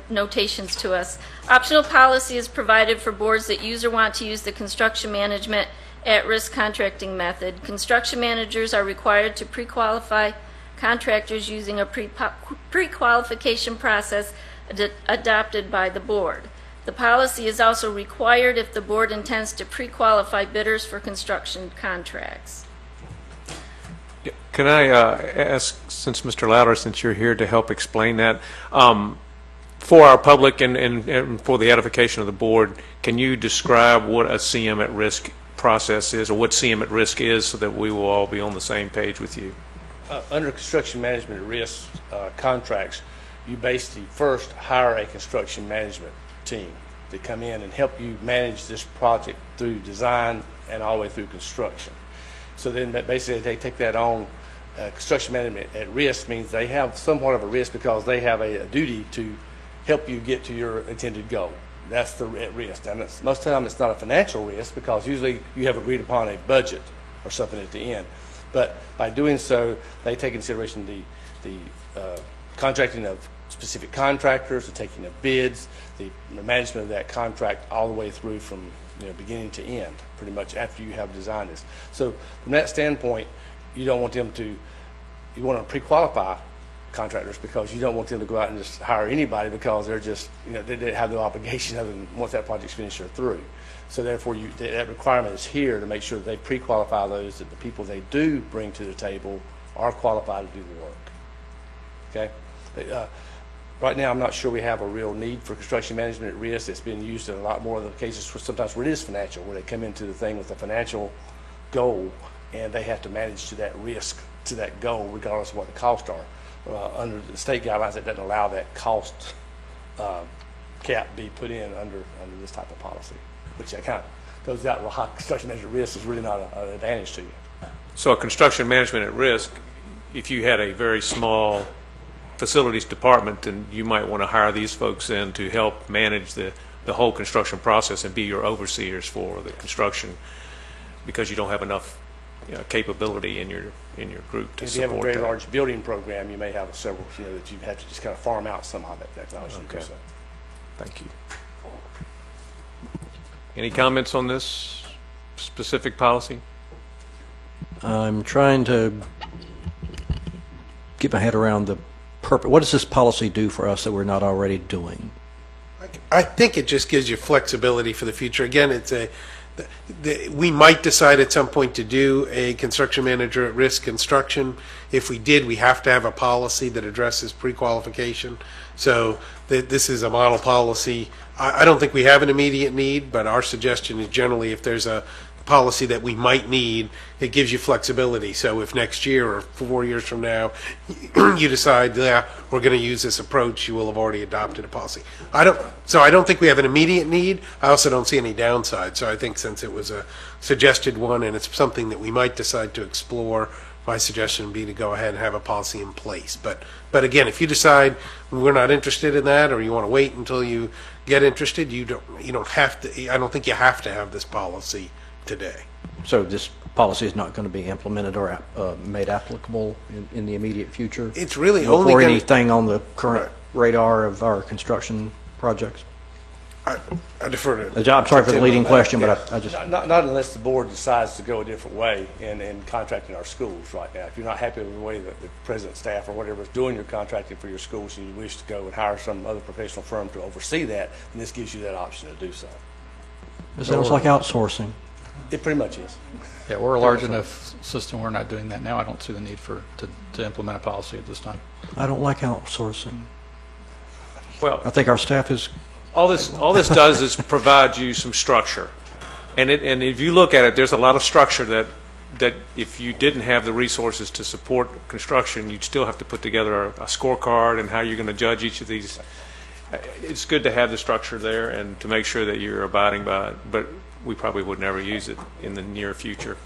notations to us. Optional policy is provided for boards that use or want to use the construction management at-risk contracting method. Construction managers are required to pre-qualify contractors using a pre-qualification process adopted by the board. The policy is also required if the board intends to pre-qualify bidders for construction contracts. Can I ask, since Mr. Louder, since you're here to help explain that, for our public and for the edification of the board, can you describe what a CM at risk process is, or what CM at risk is, so that we will all be on the same page with you? Under construction management at risk contracts, you basically first hire a construction management team to come in and help you manage this project through design and all the way through construction. So then basically they take that on. Construction management at risk means they have somewhat of a risk because they have a duty to help you get to your intended goal. That's the at risk. And most of the time it's not a financial risk, because usually you have agreed upon a budget or something at the end. But by doing so, they take into consideration the contracting of specific contractors, the taking of bids, the management of that contract all the way through from beginning to end, pretty much after you have designed this. So from that standpoint, you don't want them to, you want to pre-qualify contractors, because you don't want them to go out and just hire anybody, because they're just, they have no obligation other than once that project's finished or through. So therefore, that requirement is here to make sure that they pre-qualify those, that the people they do bring to the table are qualified to do the work. Okay? Right now, I'm not sure we have a real need for construction management at risk. It's been used in a lot more of the cases, sometimes where it is financial, where they come into the thing with a financial goal and they have to manage to that risk, to that goal, regardless of what the costs are. Under the state guidelines, it doesn't allow that cost cap be put in under this type of policy, which that kind of goes out, well, high construction management risk is really not an advantage to you. So a construction management at risk, if you had a very small facilities department, then you might want to hire these folks in to help manage the whole construction process and be your overseers for the construction, because you don't have enough capability in your group to support that. If you have a very large building program, you may have several, that you have to just kind of farm out some of that technology. Okay. Thank you. Any comments on this specific policy? I'm trying to get my head around the purpose. What does this policy do for us that we're not already doing? I think it just gives you flexibility for the future. Again, we might decide at some point to do a construction manager at risk construction. If we did, we have to have a policy that addresses pre-qualification. So this is a model policy. I don't think we have an immediate need, but our suggestion is generally if there's a policy that we might need, it gives you flexibility. So if next year or 4 years from now you decide, yeah, we're going to use this approach, you will have already adopted a policy. I don't think we have an immediate need. I also don't see any downside. So I think since it was a suggested one and it's something that we might decide to explore, my suggestion would be to go ahead and have a policy in place. But again, if you decide we're not interested in that, or you want to wait until you get interested, you don't have to. I don't think you have to have this policy today. So this policy is not going to be implemented or made applicable in the immediate future? It's really only for gonna, anything on the current radar of our construction projects? I defer to. I'm sorry for the leading question, but I just. Not unless the board decides to go a different way in contracting our schools right now. If you're not happy with the way that the president, staff, or whatever is doing your contracting for your schools, and you wish to go and hire some other professional firm to oversee that, then this gives you that option to do so. It sounds like outsourcing. It pretty much is. Yeah, we're a large enough system. We're not doing that now. I don't see the need to implement a policy at this time. I don't like outsourcing. Well, I think our staff is. All this does is provide you some structure, and if you look at it, there's a lot of structure that if you didn't have the resources to support construction, you'd still have to put together a scorecard and how you're going to judge each of these. It's good to have the structure there and to make sure that you're abiding by it, but we probably would never use it in the near future.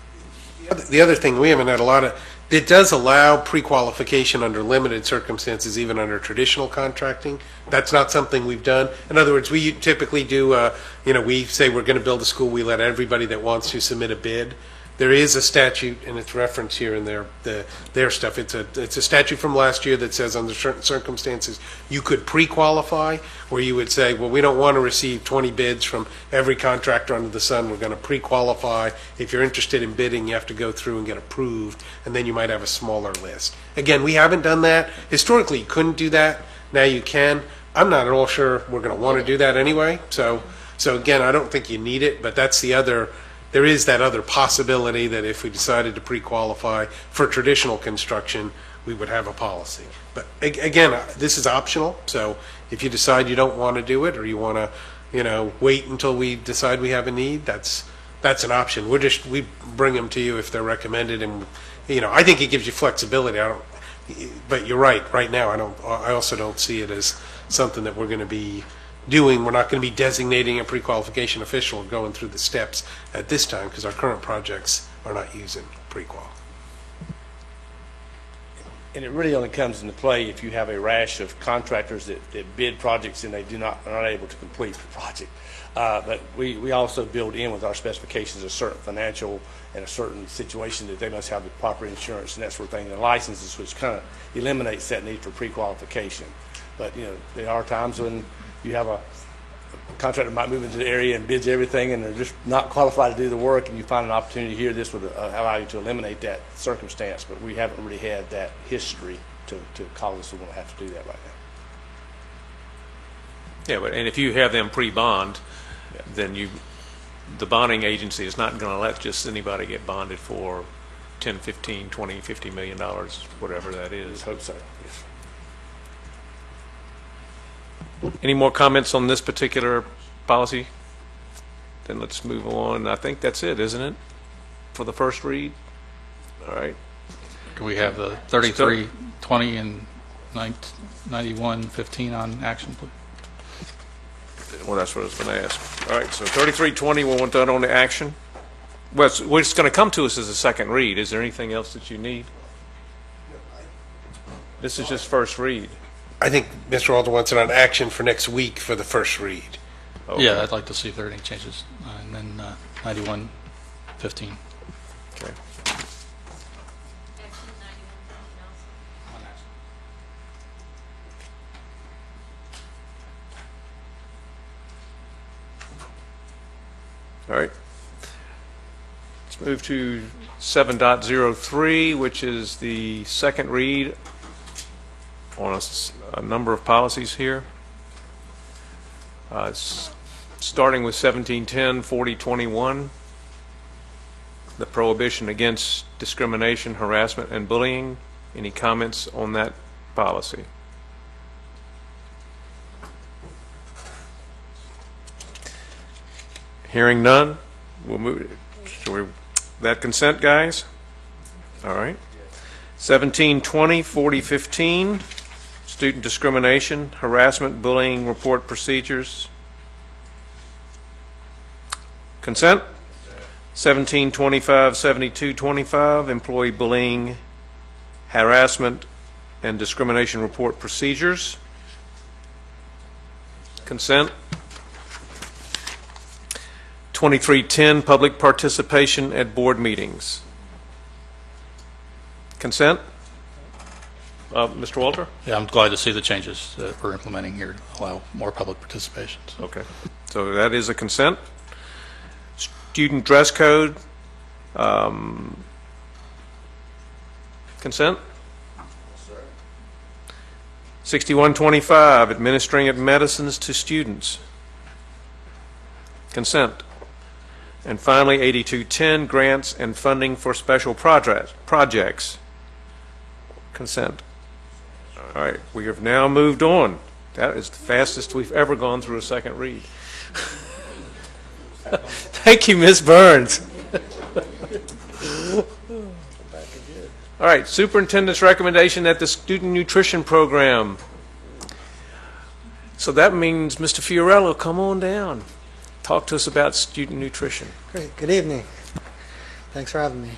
The other thing, we haven't had a lot of, it does allow pre-qualification under limited circumstances, even under traditional contracting. That's not something we've done. In other words, we typically do, we say we're going to build a school, we let everybody that wants to submit a bid. There is a statute, and it's referenced here in their stuff. It's a statute from last year that says under certain circumstances you could pre-qualify, where you would say, well, we don't want to receive 20 bids from every contractor under the sun. We're going to pre-qualify. If you're interested in bidding, you have to go through and get approved, and then you might have a smaller list. Again, we haven't done that. Historically, you couldn't do that. Now you can. I'm not at all sure we're going to want to do that anyway. So again, I don't think you need it, but that's the other. There is that other possibility that if we decided to pre-qualify for traditional construction, we would have a policy. But again, this is optional. So if you decide you don't want to do it, or you want to, wait until we decide we have a need, that's an option. We bring them to you if they're recommended, and I think it gives you flexibility. But you're right. Right now, I also don't see it as something that we're going to be doing. We're not going to be designating a pre-qualification official and going through the steps at this time, because our current projects are not using pre-qual. And it really only comes into play if you have a rash of contractors that bid projects and they are not able to complete the project. But we also build in with our specifications a certain financial and a certain situation that they must have the proper insurance and that sort of thing, and licenses, which kind of eliminates that need for pre-qualification. But there are times when you have a contractor might move into the area and bids everything, and they're just not qualified to do the work, and you find an opportunity here. This would allow you to eliminate that circumstance, but we haven't really had that history to cause us to want to have to do that right now. Yeah, and if you have them pre-bond, then the bonding agency is not going to let just anybody get bonded for $10, $15, $20, $50 million, whatever that is. I hope so. Yes. Any more comments on this particular policy? Then let's move on. I think that's it, isn't it, for the first read? All right. Could we have the 3320 and 9115 on action, please? Well, that's what I was going to ask. All right, so 3320, we'll want that on the action. Well, it's going to come to us as a second read. Is there anything else that you need? This is just first read. I think Mr. Walter wants it on action for next week for the first read. Okay. Yeah, I'd like to see if there are any changes. And then 9115. Okay. All right. Let's move to 7.03, which is the second read on a number of policies here. Starting with 1710-4021, the prohibition against discrimination, harassment, and bullying. Any comments on that policy? Hearing none, we'll move. That consent, guys? All right. 1720-4015, student discrimination, harassment, bullying report procedures. Consent? 1725-7225, employee bullying, harassment, and discrimination report procedures. Consent? 2310, public participation at board meetings. Consent? Mr. Walter? Yeah, I'm glad to see the changes that we're implementing here to allow more public participation. So. Okay. So that is a consent. Student dress code. Consent? 6125, administering of medicines to students. Consent. And finally, 8210, grants and funding for special projects. Consent. All right, we have now moved on. That is the fastest we've ever gone through a second read. Thank you, Ms. Burns. All right, superintendent's recommendation at the student nutrition program. So that means, Mr. Fiorello, come on down. Talk to us about student nutrition. Great. Good evening. Thanks for having me.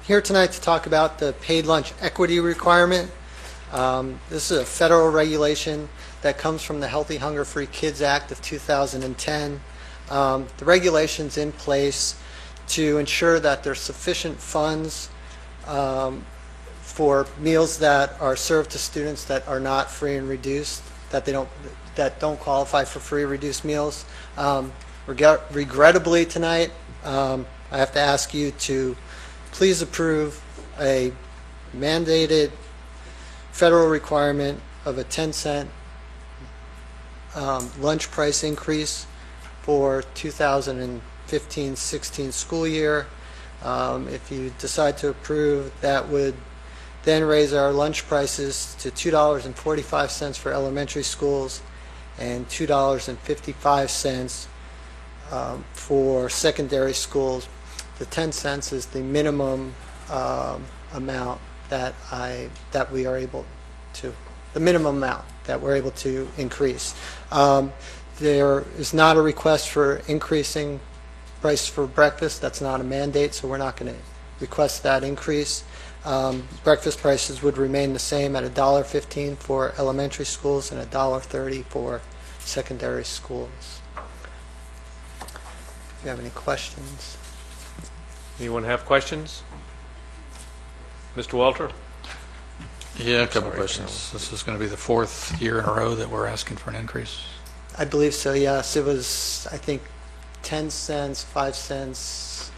Here tonight to talk about the paid lunch equity requirement. This is a federal regulation that comes from the Healthy Hunger Free Kids Act of 2010. The regulation's in place to ensure that there's sufficient funds for meals that are served to students that are not free and reduced, that don't qualify for free or reduced meals. Regrettably tonight, I have to ask you to please approve a mandated federal requirement of a 10-cent lunch price increase for 2015-16 school year. If you decide to approve, that would then raise our lunch prices to $2.45 for elementary schools and $2.55 for secondary schools. The 10 cents is the minimum amount that we are able to, the minimum amount that we're able to increase. There is not a request for increasing price for breakfast. That's not a mandate, so we're not going to request that increase. Breakfast prices would remain the same at $1.15 for elementary schools and $1.30 for secondary schools. If you have any questions. Anyone have questions? Mr. Walter? Yeah, a couple of questions. This is going to be the fourth year in a row that we're asking for an increase. I believe so, yes. It was, I think, 10 cents, 5 cents,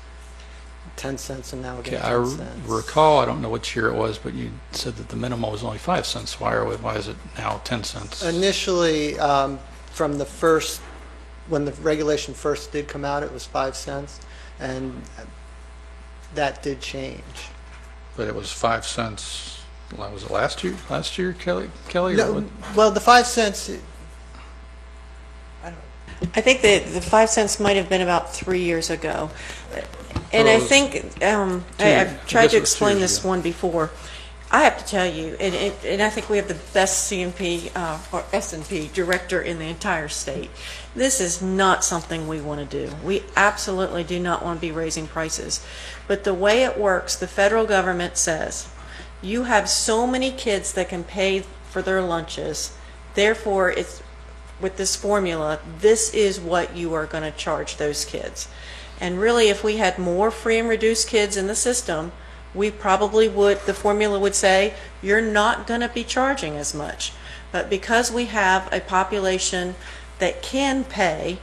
10 cents, and now again 10 cents. I recall, I don't know which year it was, but you said that the minimum was only 5 cents. Why is it now 10 cents? Initially, from the first, when the regulation first did come out, it was 5 cents, and that did change. But it was 5 cents, was it last year? Last year, Kelly? No, well, the 5 cents... I think the 5 cents might have been about 3 years ago. And I those think, I've tried to explain this one before. I have to tell you, and I think we have the best CNP or S&P director in the entire state. This is not something we want to do. We absolutely do not want to be raising prices. But the way it works, the federal government says, you have so many kids that can pay for their lunches, therefore it's with this formula, this is what you are going to charge those kids. And really, if we had more free and reduced kids in the system, we probably would, the formula would say, you're not going to be charging as much. But because we have a population that can pay,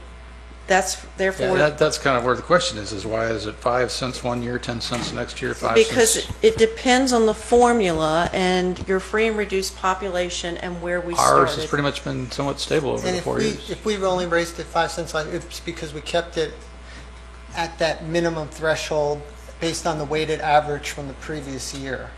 that's therefore... Yeah, that's kind of where the question is why is it 5 cents one year, 10 cents next year, 5 because cents? it depends on the formula and your free and reduced population and where we started. Ours has pretty much been somewhat stable over the 4 years. If we've only raised it 5 cents, it's because we kept it at that minimum threshold based on the weighted average from the previous year.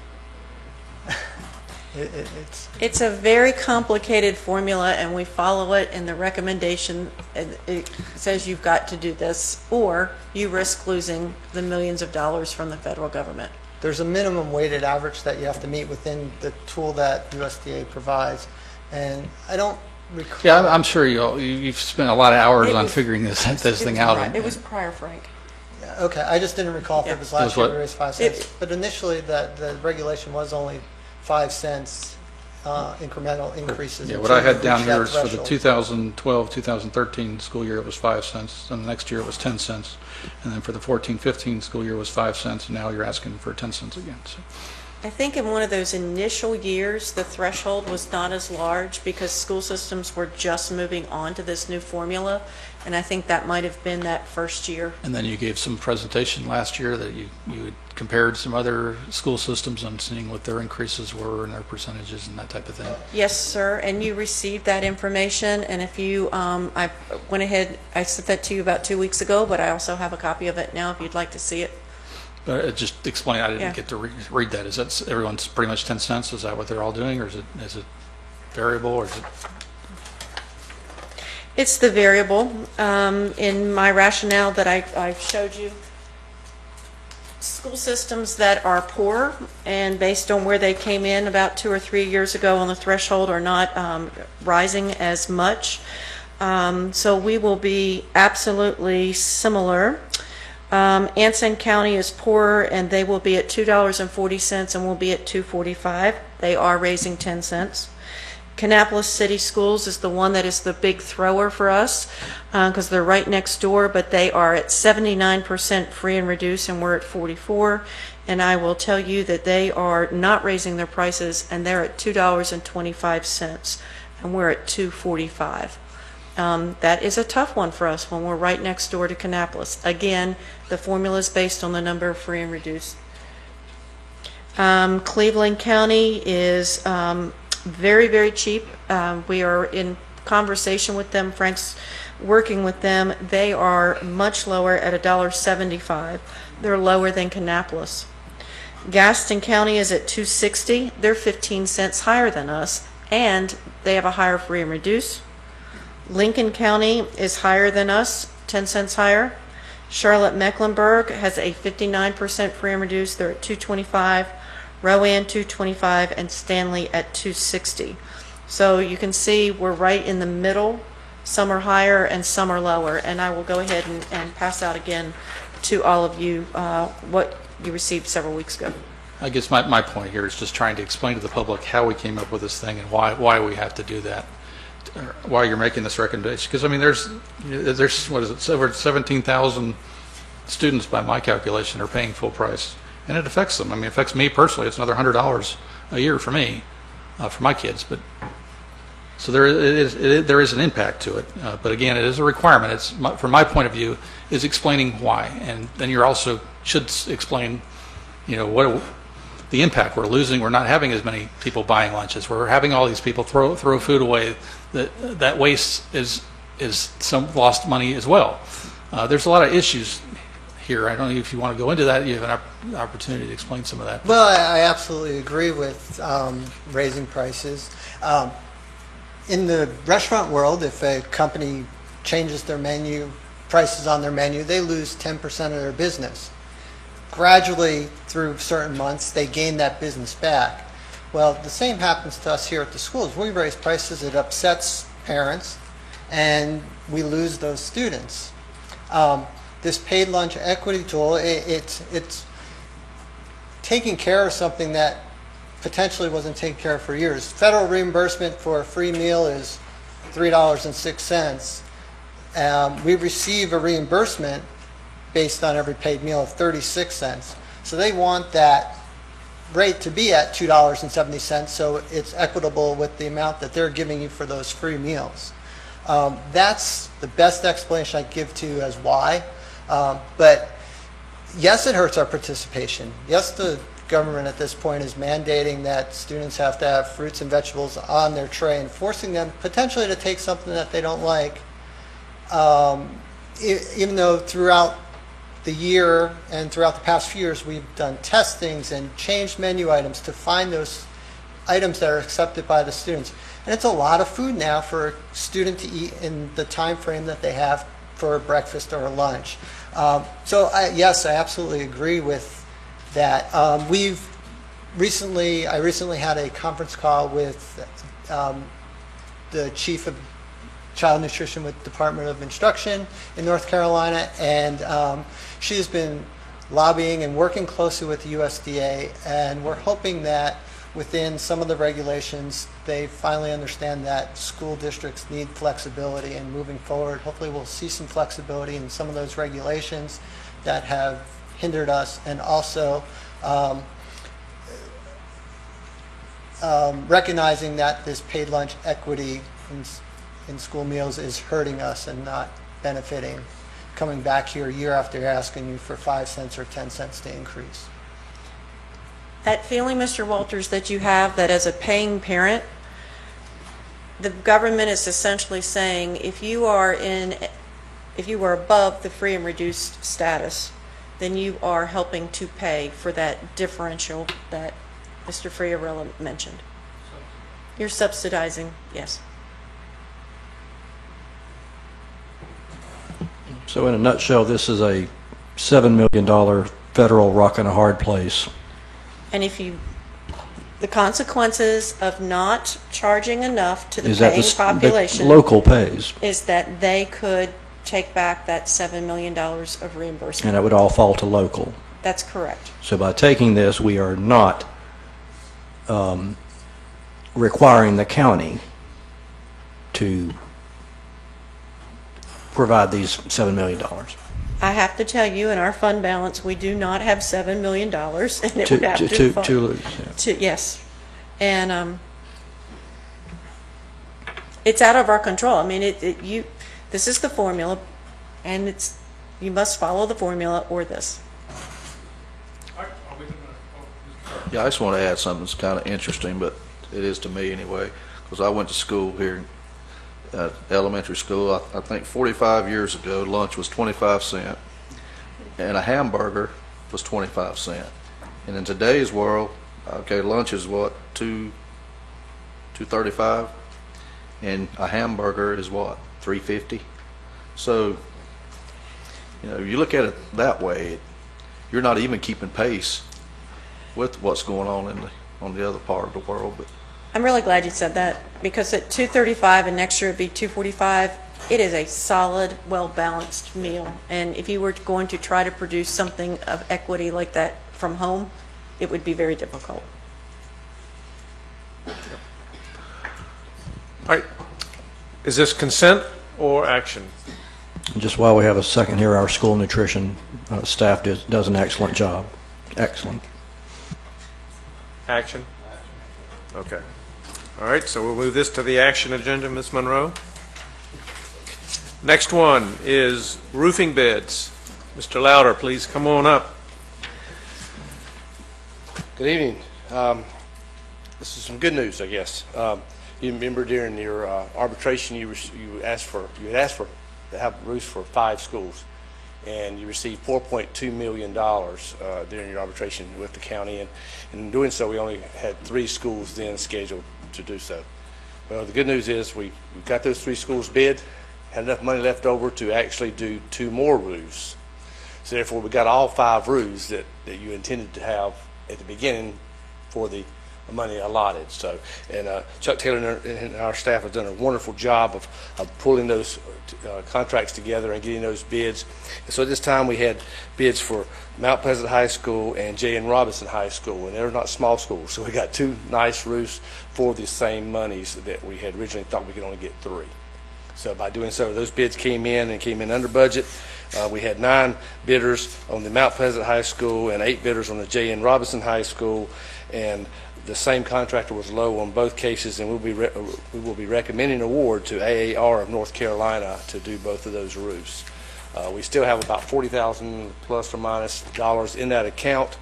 It's a very complicated formula, and we follow it, and the recommendation, it says you've got to do this, or you risk losing the millions of dollars from the federal government. There's a minimum weighted average that you have to meet within the tool that USDA provides, and I don't recall... Yeah, I'm sure you've spent a lot of hours on figuring this thing out. It was prior, Frank. Okay, I just didn't recall if it was last It was year we raised 5 cents. But initially, the regulation was only 5 cents incremental increases. Yeah, what I had down here is for the threshold. 2012-2013 school year, it was 5 cents, and the next year it was 10 cents. And then for the 14-15 school year, it was 5 cents, and now you're asking for 10 cents again. So. I think in one of those initial years, the threshold was not as large because school systems were just moving on to this new formula, and I think that might have been that first year. And then you gave some presentation last year that you had compared some other school systems and seeing what their increases were and their percentages and that type of thing. Yes, sir, and you received that information, and if you, I went ahead, I sent that to you about 2 weeks ago, but I also have a copy of it now if you'd like to see it. But just explain, I didn't get to read that. Is that everyone's pretty much 10 cents? Is that what they're all doing, or is it variable, or is it? It's the variable. In my rationale that I showed you, school systems that are poor and based on where they came in about 2 or 3 years ago on the threshold are not rising as much. So we will be absolutely similar. Anson County is poorer, and they will be at $2.40 and will be at $2.45. They are raising 10 cents. Kannapolis City Schools is the one that is the big thrower for us because they're right next door, but they are at 79% free and reduced, and we're at 44. And I will tell you that they are not raising their prices, and they're at $2.25, and we're at $2.45. That is a tough one for us when we're right next door to Kannapolis. Again, the formula is based on the number of free and reduced. Cleveland County is very, very cheap. We are in conversation with them. Frank's working with them. They are much lower at $1.75. They're lower than Kannapolis. Gaston County is at $2.60. They're 15 cents higher than us, and they have a higher free and reduced. Lincoln County is higher than us, 10 cents higher. Charlotte-Mecklenburg has a 59% free and reduced. They're at $2.25. Rowan $2.25, and Stanley at $2.60. So you can see we're right in the middle. Some are higher and some are lower. And I will go ahead and pass out again to all of you what you received several weeks ago. I guess my point here is just trying to explain to the public how we came up with this thing and why we have to do that. Why you're making this recommendation? Because I mean, there's what is it? Over 17,000 students, by my calculation, are paying full price, and it affects them. I mean, it affects me personally. It's another $100 a year for me, for my kids. But so there is an impact to it. But again, it is a requirement. It's from my point of view is explaining why, and then you also should explain, what the impact we're losing. We're not having as many people buying lunches. We're having all these people throw food away. That waste is some lost money as well. There's a lot of issues here. I don't know if you want to go into that. You have an opportunity to explain some of that. Well, I absolutely agree with raising prices. In the restaurant world, if a company changes their menu, prices on their menu, they lose 10% of their business. gradually through certain months, they gain that business back. Well, the same happens to us here at the schools. We raise prices, it upsets parents, and we lose those students. This paid lunch equity tool, it's taking care of something that potentially wasn't taken care of for years. Federal reimbursement for a free meal is $3.06. We receive a reimbursement based on every paid meal of 36 cents. So they want that rate to be at $2.70, so it's equitable with the amount that they're giving you for those free meals. That's the best explanation I give to you as why. But yes, it hurts our participation. Yes, the government at this point is mandating that students have to have fruits and vegetables on their tray and forcing them potentially to take something that they don't like. Even though throughout the year and throughout the past few years we've done testings and changed menu items to find those items that are accepted by the students. And it's a lot of food now for a student to eat in the time frame that they have for a breakfast or a lunch. Yes, I absolutely agree with that. I recently had a conference call with the chief of child nutrition with Department of Instruction in North Carolina, and she has been lobbying and working closely with the USDA, and we're hoping that within some of the regulations they finally understand that school districts need flexibility, and moving forward hopefully we'll see some flexibility in some of those regulations that have hindered us, and also recognizing that this paid lunch equity in school meals is hurting us and not benefiting, coming back here year after year asking you for 5 cents or 10 cents to increase. That feeling, Mr. Walters, that you have that as a paying parent, the government is essentially saying if you are above the free and reduced status, then you are helping to pay for that differential that Mr. Friarella mentioned. You're subsidizing, yes. So in a nutshell, this is a $7 million federal rock and a hard place. And the consequences of not charging enough to the Is that paying population the local pays? Is that they could take back that $7 million of reimbursement. And it would all fall to local. That's correct. So by taking this, we are not requiring the county to provide these $7 million. I have to tell you, in our fund balance, we do not have $7 million, and it would have to lose. Yeah. Yes, and it's out of our control. I mean, this is the formula, and you must follow the formula or this. Yeah, I just want to add something that's kind of interesting, but it is to me anyway, because I went to school here, elementary school. I think 45 years ago, lunch was 25 cents, and a hamburger was 25 cents. And in today's world, okay, lunch is what, $2.35, and a hamburger is what, $3.50. So, you look at it that way, you're not even keeping pace with what's going on on the other part of the world. But I'm really glad you said that, because at $2.35 and next year it'd be $2.45, it is a solid, well-balanced meal. And if you were going to try to produce something of equity like that from home, it would be very difficult. All right. Is this consent or action? Just while we have a second here, our school nutrition staff does an excellent job. Excellent. Action? Okay. All right, so we'll move this to the action agenda, Ms. Monroe. Next one is roofing bids. Mr. Louder, please come on up. Good evening. This is some good news, I guess. You remember during your arbitration, you had asked for to have roofs for 5 schools, and you received $4.2 million during your arbitration with the county. And in doing so, we only had 3 schools then scheduled to do so. Well, the good news is we got those 3 schools bid, had enough money left over to actually do 2 more roofs. So therefore, we got all 5 roofs that you intended to have at the beginning for the money allotted. So, and Chuck Taylor and our staff have done a wonderful job of pulling those contracts together and getting those bids. And so at this time, we had bids for Mount Pleasant High School and J.N. Robinson High School, and they're not small schools. So we got 2 nice roofs for the same monies that we had originally thought we could only get 3. So by doing so, those bids came in under budget. We had 9 bidders on the Mount Pleasant High School and 8 bidders on the J.N. Robinson High School, and the same contractor was low on both cases, and we will be recommending award to AAR of North Carolina to do both of those roofs. We still have about $40,000 plus or minus dollars in that account.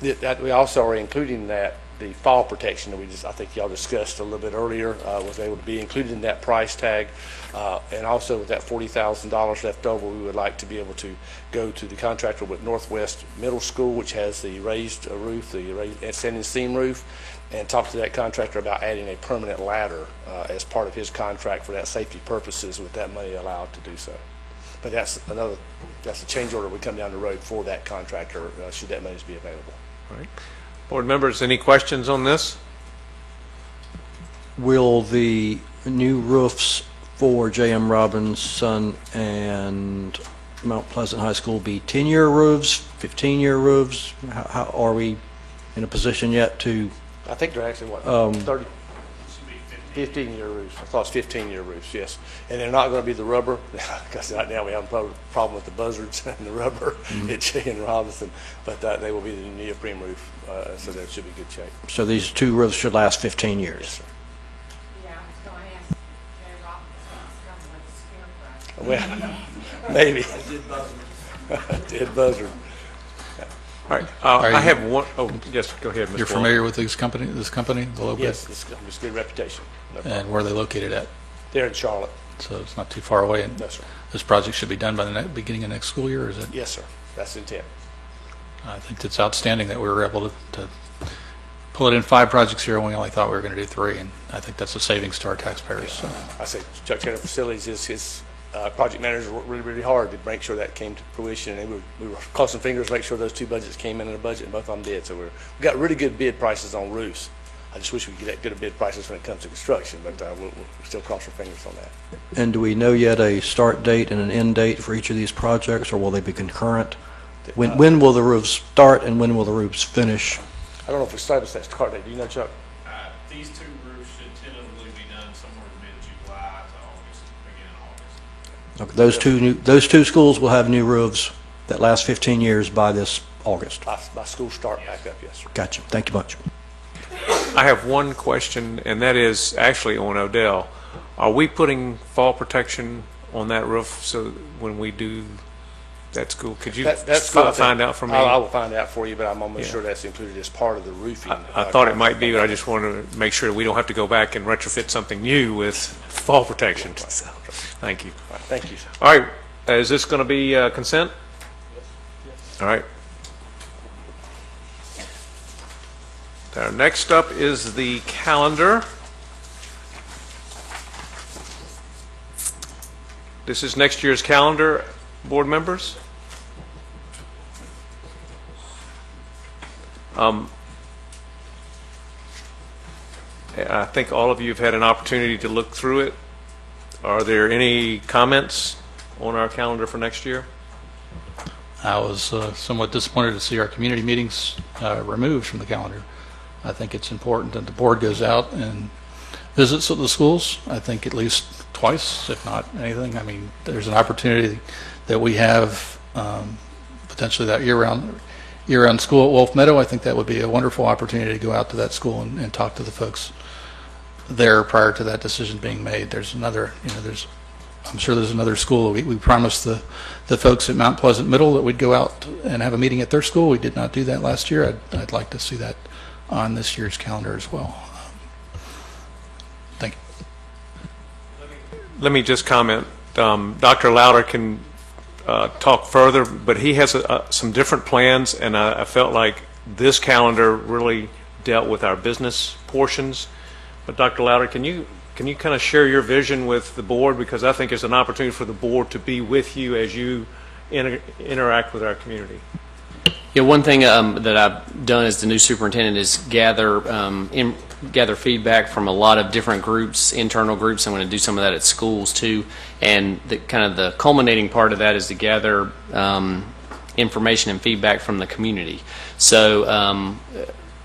We also are including that the fall protection that I think y'all discussed a little bit earlier was able to be included in that price tag. And also with that $40,000 left over, we would like to be able to go to the contractor with Northwest Middle School, which has the raised roof, the raised standing seam roof, and talk to that contractor about adding a permanent ladder as part of his contract for that safety purposes with that money allowed to do so. But that's a change order we come down the road for that contractor should that money be available. All right. Board members, any questions on this? Will the new roofs for J.M. Robinson and Mount Pleasant High School be 10-year roofs, 15-year roofs? How are we in a position yet to? I think they're actually, 15-year roofs. I thought it's 15-year roofs, yes. And they're not going to be the rubber, because right now we have a problem with the buzzards and the rubber at J.N. Robinson, but they will be the neoprene roof, so that should be good shape. So these 2 roofs should last 15 years? Yes, sir. Yeah, I was going to ask Jay Robinson to come with a spear price. Well, maybe. Dead buzzard. All right. I have one. Oh, yes, go ahead, Mr. You're familiar with this company, the low bid? Yes, it's good reputation. No problem. And where are they located at? They're in Charlotte. So it's not too far away. And No, sir. this project should be done by the beginning of next school year, or is it? Yes, sir. That's the intent. I think it's outstanding that we were able to pull it in 5 projects here, and we only thought we were going to do 3, and I think that's a savings to our taxpayers. So. I say Chuck Taylor Facilities is his project managers worked really, really hard to make sure that came to fruition, and we were crossing fingers to make sure those 2 budgets came in a budget, and both of them did. So we got really good bid prices on roofs. I just wish we could get good bid prices when it comes to construction, but we'll still cross our fingers on that. And do we know yet a start date and an end date for each of these projects, or will they be concurrent? When will the roofs start, and when will the roofs finish? I don't know if we established that start date. Do you know, Chuck? These 2 roofs should tentatively be done somewhere mid-July to August, beginning of August. Okay, those two schools will have new roofs that last 15 years by this August. By school start back up, yes, sir. Gotcha. Thank you much. I have one question, and that is actually on Odell. Are we putting fall protection on that roof so when we do that school? Could you find out for me? I will find out for you, but I'm almost sure that's included as part of the roofing. I thought it might be, but I just wanted to make sure we don't have to go back and retrofit something new with fall protection. So, thank you. All right, thank you. All right. Is this going to be consent? Yes. All right. Next up is the calendar. This is next year's calendar, board members. I think all of you have had an opportunity to look through it. Are there any comments on our calendar for next year? I was somewhat disappointed to see our community meetings removed from the calendar. I think it's important that the board goes out and visits the schools, I think at least twice, if not anything. I mean, there's an opportunity that we have potentially that year-round school at Wolf Meadow. I think that would be a wonderful opportunity to go out to that school and talk to the folks there prior to that decision being made. There's another, I'm sure there's another school. We promised the folks at Mount Pleasant Middle that we'd go out and have a meeting at their school. We did not do that last year. I'd like to see that on this year's calendar as well. Thank you. Let me just comment. Dr. Louder can talk further, but he has some different plans, and I felt like this calendar really dealt with our business portions. But Dr. Louder, can you kind of share your vision with the board, because I think it's an opportunity for the board to be with you as you interact with our community. Yeah, one thing that I've done as the new superintendent is gather feedback from a lot of different groups, internal groups. I'm going to do some of that at schools too, and the culminating part of that is to gather information and feedback from the community. So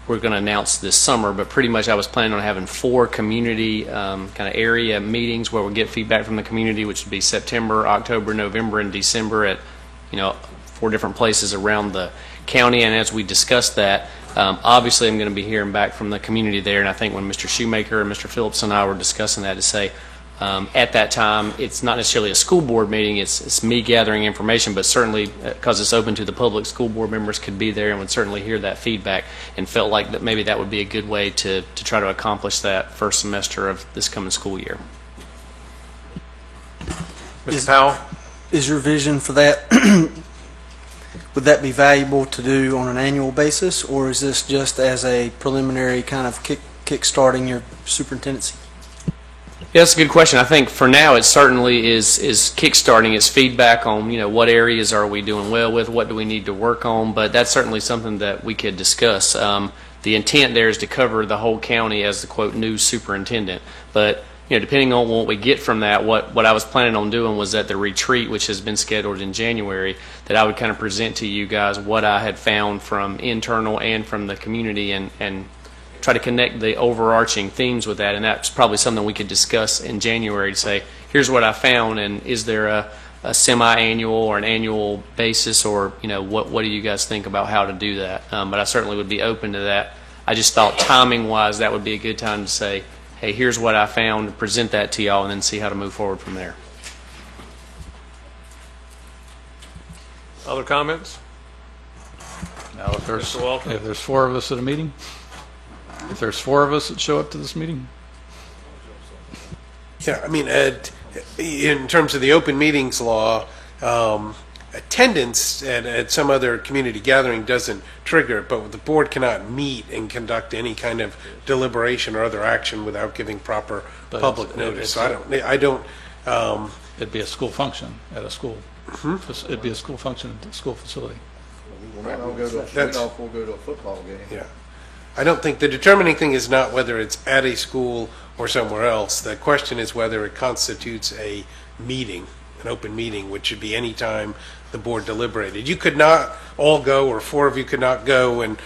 we're going to announce this summer, but pretty much I was planning on having 4 community kind of area meetings where we get feedback from the community, which would be September, October, November, and December at 4 different places around the county. And as we discuss that, obviously I'm going to be hearing back from the community there, and I think when Mr. Shoemaker and Mr. Phillips and I were discussing that, to say at that time it's not necessarily a school board meeting, it's me gathering information, but certainly because it's open to the public, school board members could be there and would certainly hear that feedback, and felt like that maybe that would be a good way to try to accomplish that first semester of this coming school year. Mr. Powell? Is your vision for that, would that be valuable to do on an annual basis, or is this just as a preliminary kind of kick-starting your superintendency? Yeah, that's a good question. I think for now it certainly is kickstarting. It's feedback on what areas are we doing well with, what do we need to work on, but that's certainly something that we could discuss. The intent there is to cover the whole county as the quote new superintendent, but depending on what we get from that, what I was planning on doing was at the retreat, which has been scheduled in January, that I would kind of present to you guys what I had found from internal and from the community, and try to connect the overarching themes with that. And that's probably something we could discuss in January to say, here's what I found, and is there a semi-annual or an annual basis, or what do you guys think about how to do that? But I certainly would be open to that. I just thought timing-wise that would be a good time to say, hey, here's what I found, present that to y'all, and then see how to move forward from there. Other comments? Now, if there's Mr. Walter? 4 of us at a meeting, if there's 4 of us that show up to this meeting, Yeah, I mean, in terms of the open meetings law, attendance at some other community gathering doesn't trigger it, but the board cannot meet and conduct any kind of deliberation or other action without giving proper But public it's- notice. it's- I don't. it'd be a school function at a school. It'd be a school function at the school facility. We'd all go to a football game. Yeah. I don't think the determining thing is not whether it's at a school or somewhere else. The question is whether it constitutes a meeting, an open meeting, which should be any time the board deliberated. You could not all go, or 4 of you could not go and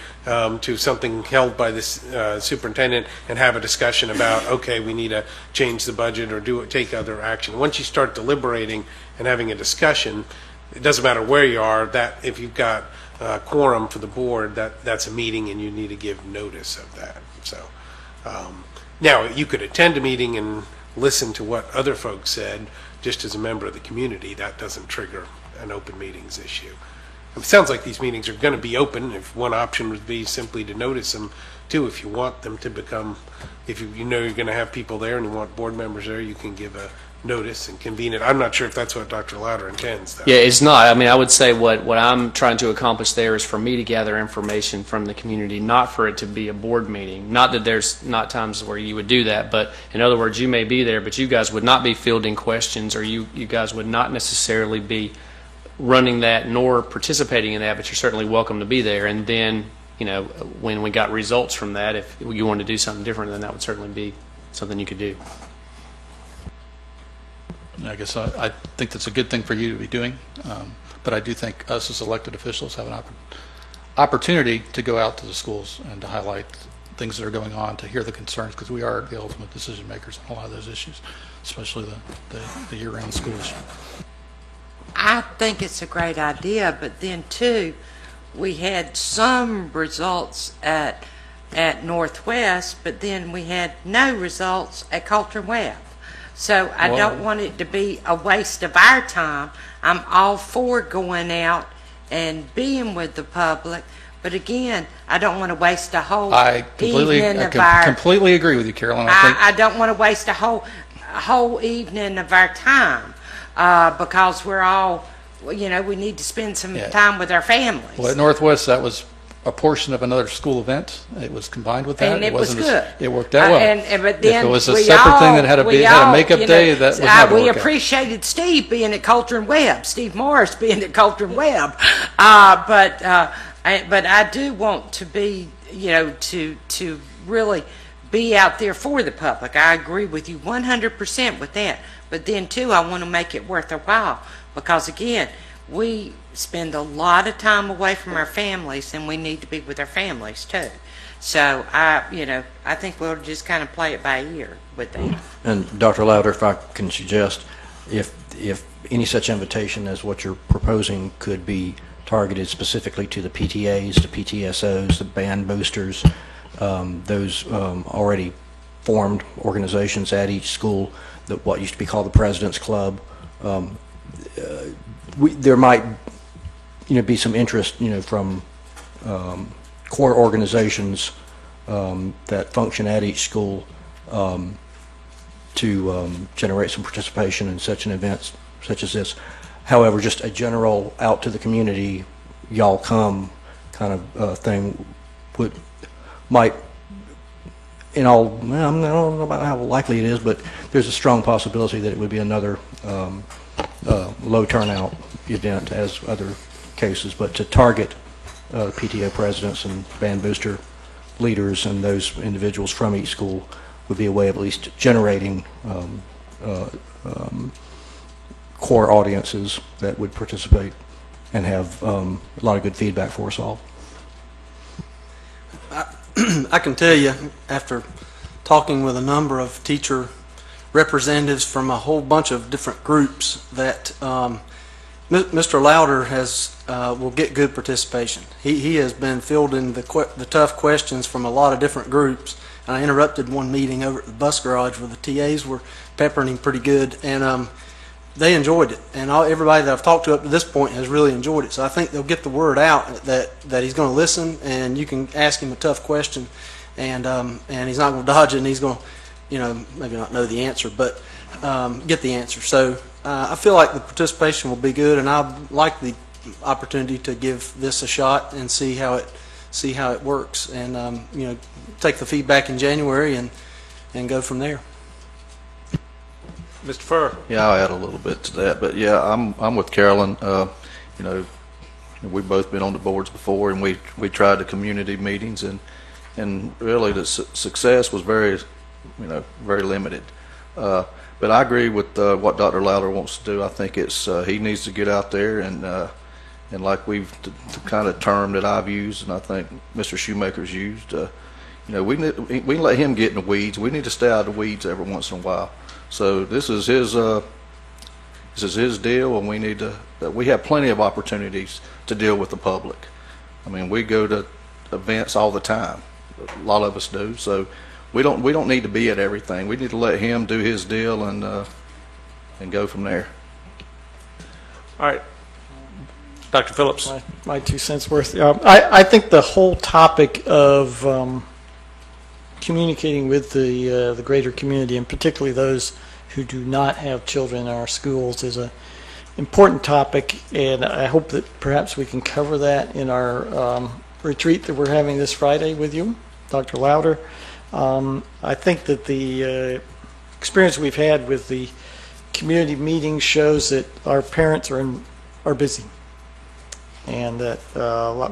to something held by this superintendent and have a discussion about, okay, we need to change the budget or take other action. Once you start deliberating and having a discussion, it doesn't matter where you are, that if you've got quorum for the board, that's a meeting and you need to give notice of that. So now you could attend a meeting and listen to what other folks said just as a member of the community. That doesn't trigger an open meetings issue. It sounds like these meetings are going to be open. If one option would be simply to notice them too, if you want them to become, if you know you're going to have people there and you want board members there, you can give a notice and convene it. I'm not sure if that's what Dr. Louder intends, though. Yeah, it's not. I mean, I would say what I'm trying to accomplish there is for me to gather information from the community, not for it to be a board meeting. Not that there's not times where you would do that, but in other words, you may be there, but you guys would not be fielding questions, or you guys would not necessarily be running that nor participating in that, but you're certainly welcome to be there. And then, when we got results from that, if you wanted to do something different, then that would certainly be something you could do. I guess I think that's a good thing for you to be doing, but I do think us as elected officials have an opportunity to go out to the schools and to highlight things that are going on, to hear the concerns, because we are the ultimate decision makers on a lot of those issues, especially the year-round school issue. I think it's a great idea, but then too, we had some results at Northwest, but then we had no results at Coulter Webb. So I don't want it to be a waste of our time. I'm all for going out and being with the public, but again, I don't want to waste a whole evening of our. Completely agree with you, Carolyn. I don't want to waste a whole evening of our time because we're all, we need to spend some time with our families. Well, at Northwest, that was a portion of another school event. It was combined with that. And it was wasn't good. It worked out well. But then if it was a we separate all, thing that had a makeup day, that was not we work out. appreciated Steve being at Coulter and Webb, Steve Morris being at Coulter and Webb. But I do want to be, to really be out there for the public. I agree with you 100% with that. But then, too, I want to make it worth their while because, again, we spend a lot of time away from our families, and we need to be with our families, too. So, I think we'll just kind of play it by ear with that. And Dr. Louder, if I can suggest, if any such invitation as what you're proposing could be targeted specifically to the PTAs, the PTSOs, the band boosters, those already formed organizations at each school, what used to be called the President's Club. There might, be some interest, from core organizations that function at each school to generate some participation in such an event such as this. However, just a general out to the community, y'all come kind of thing might, I don't know about how likely it is, but there's a strong possibility that it would be another low turnout event as other cases, but to target PTO presidents and band booster leaders and those individuals from each school would be a way of at least generating core audiences that would participate and have a lot of good feedback for us all. I can tell you, after talking with a number of teacher representatives from a whole bunch of different groups, that Mr. Louder will get good participation. He has been fielding the tough questions from a lot of different groups. And I interrupted one meeting over at the bus garage where the TAs were peppering him pretty good, and they enjoyed it. And everybody that I've talked to up to this point has really enjoyed it. So I think they'll get the word out that he's going to listen, and you can ask him a tough question, and he's not going to dodge it, and he's going to, maybe not know the answer, but get the answer. So I feel like the participation will be good, and I'd like the opportunity to give this a shot and see how it works, and take the feedback in January and go from there. Mr. Furr. Yeah, I'll add a little bit to that, but yeah, I'm with Carolyn. We've both been on the boards before, and we tried the community meetings, and really the success was very limited. But I agree with what Dr. Louder wants to do. I think he needs to get out there and like we've the kind of term that I've used, and I think Mr. Shoemaker's used. We let him get in the weeds. We need to stay out of the weeds every once in a while. So this is his deal, and we have plenty of opportunities to deal with the public. I mean, we go to events all the time. A lot of us do. So we don't need to be at everything. We need to let him do his deal and go from there. All right. Dr. Phillips. My 2 cents worth. I think the whole topic of communicating with the greater community, and particularly those who do not have children in our schools, is an important topic, and I hope that perhaps we can cover that in our retreat that we're having this Friday with you, Dr. Louder. I think that the experience we've had with the community meetings shows that our parents are busy, and that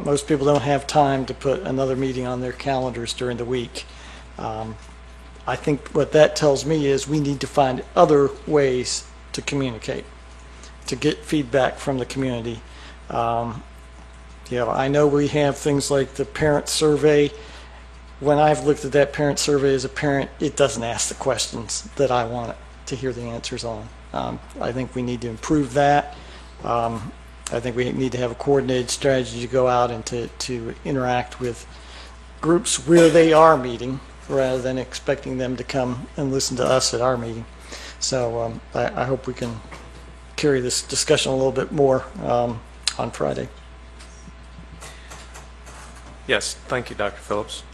most people don't have time to put another meeting on their calendars during the week. I think what that tells me is we need to find other ways to communicate, to get feedback from the community. I know we have things like the parent survey. When I've looked at that parent survey as a parent, it doesn't ask the questions that I want to hear the answers on. I think we need to improve that. I think we need to have a coordinated strategy to go out and to interact with groups where they are meeting, rather than expecting them to come and listen to us at our meeting. So I hope we can carry this discussion a little bit more on Friday. Yes, thank you, Dr. Phillips.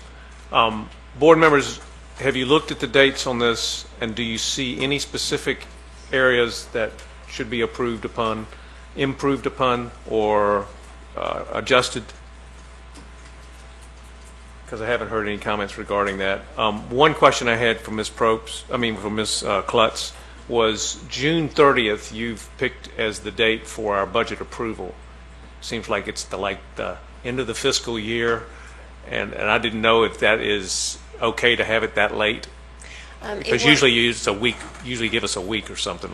Board members, have you looked at the dates on this, and do you see any specific areas that should be improved upon, or adjusted? because I haven't heard any comments regarding that. One question I had from Ms. from Ms. Klutz was June 30th. You've picked as the date for our budget approval. Seems like it's the end of the fiscal year, and I didn't know if that is okay to have it that late. Because usually it's a week. Usually give us a week or something.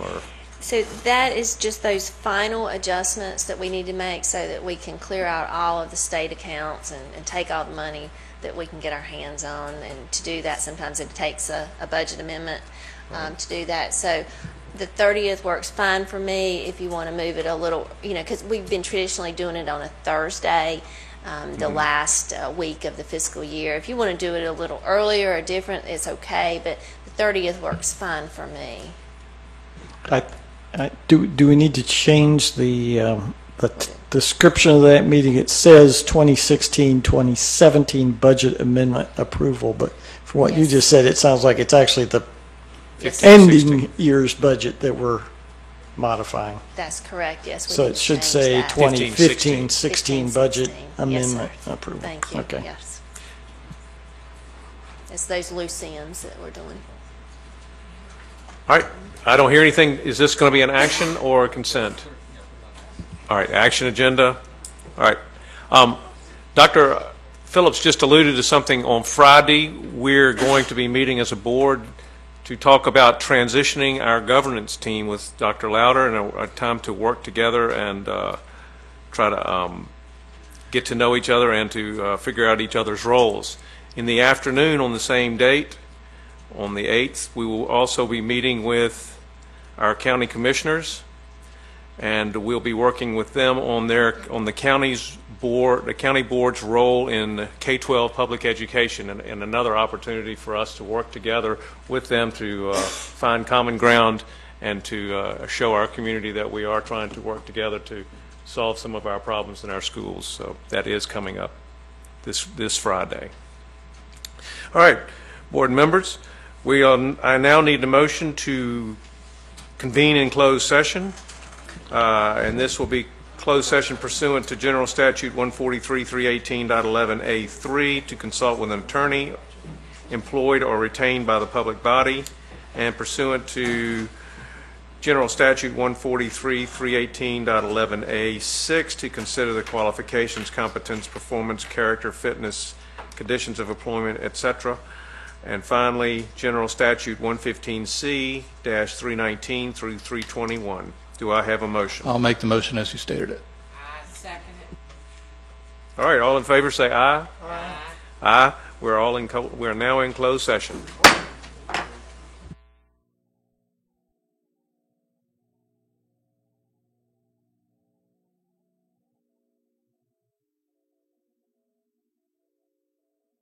So that is just those final adjustments that we need to make so that we can clear out all of the state accounts and take all the money that we can get our hands on. And to do that, sometimes it takes a budget amendment to do that. So the 30th works fine for me if you want to move it a little, because we've been traditionally doing it on a Thursday, the last week of the fiscal year. If you want to do it a little earlier or different, it's okay, but the 30th works fine for me. Do we need to change the description of that meeting? It says 2016-2017 budget amendment approval, but from what you just said, it sounds like it's actually the ending year's budget that we're modifying. That's correct, yes. So it should say 2015-16 budget amendment approval. Thank you, okay. Yes. It's those loose ends that we're doing. All right. I don't hear anything. Is this going to be an action or a consent? All right. Action agenda. All right. Dr. Phillips just alluded to something on Friday. We're going to be meeting as a board to talk about transitioning our governance team with Dr. Lauder and a time to work together and try to get to know each other and to figure out each other's roles. In the afternoon on the same date, on the 8th, we will also be meeting with our county commissioners, and we'll be working with them on the county board's role in K-12 public education, and another opportunity for us to work together with them to find common ground and to show our community that we are trying to work together to solve some of our problems in our schools. So that is coming up this Friday. All right, board members, I now need a motion to convene in closed session, and this will be closed session pursuant to General Statute 143-318.11A3 to consult with an attorney employed or retained by the public body, and pursuant to General Statute 143-318.11A6 to consider the qualifications, competence, performance, character, fitness, conditions of employment, etc. And finally, General Statute 115C-319 through 321. Do I have a motion? I'll make the motion as you stated it. I second it. All right, all in favor say aye. Aye. Aye. We're now in closed session.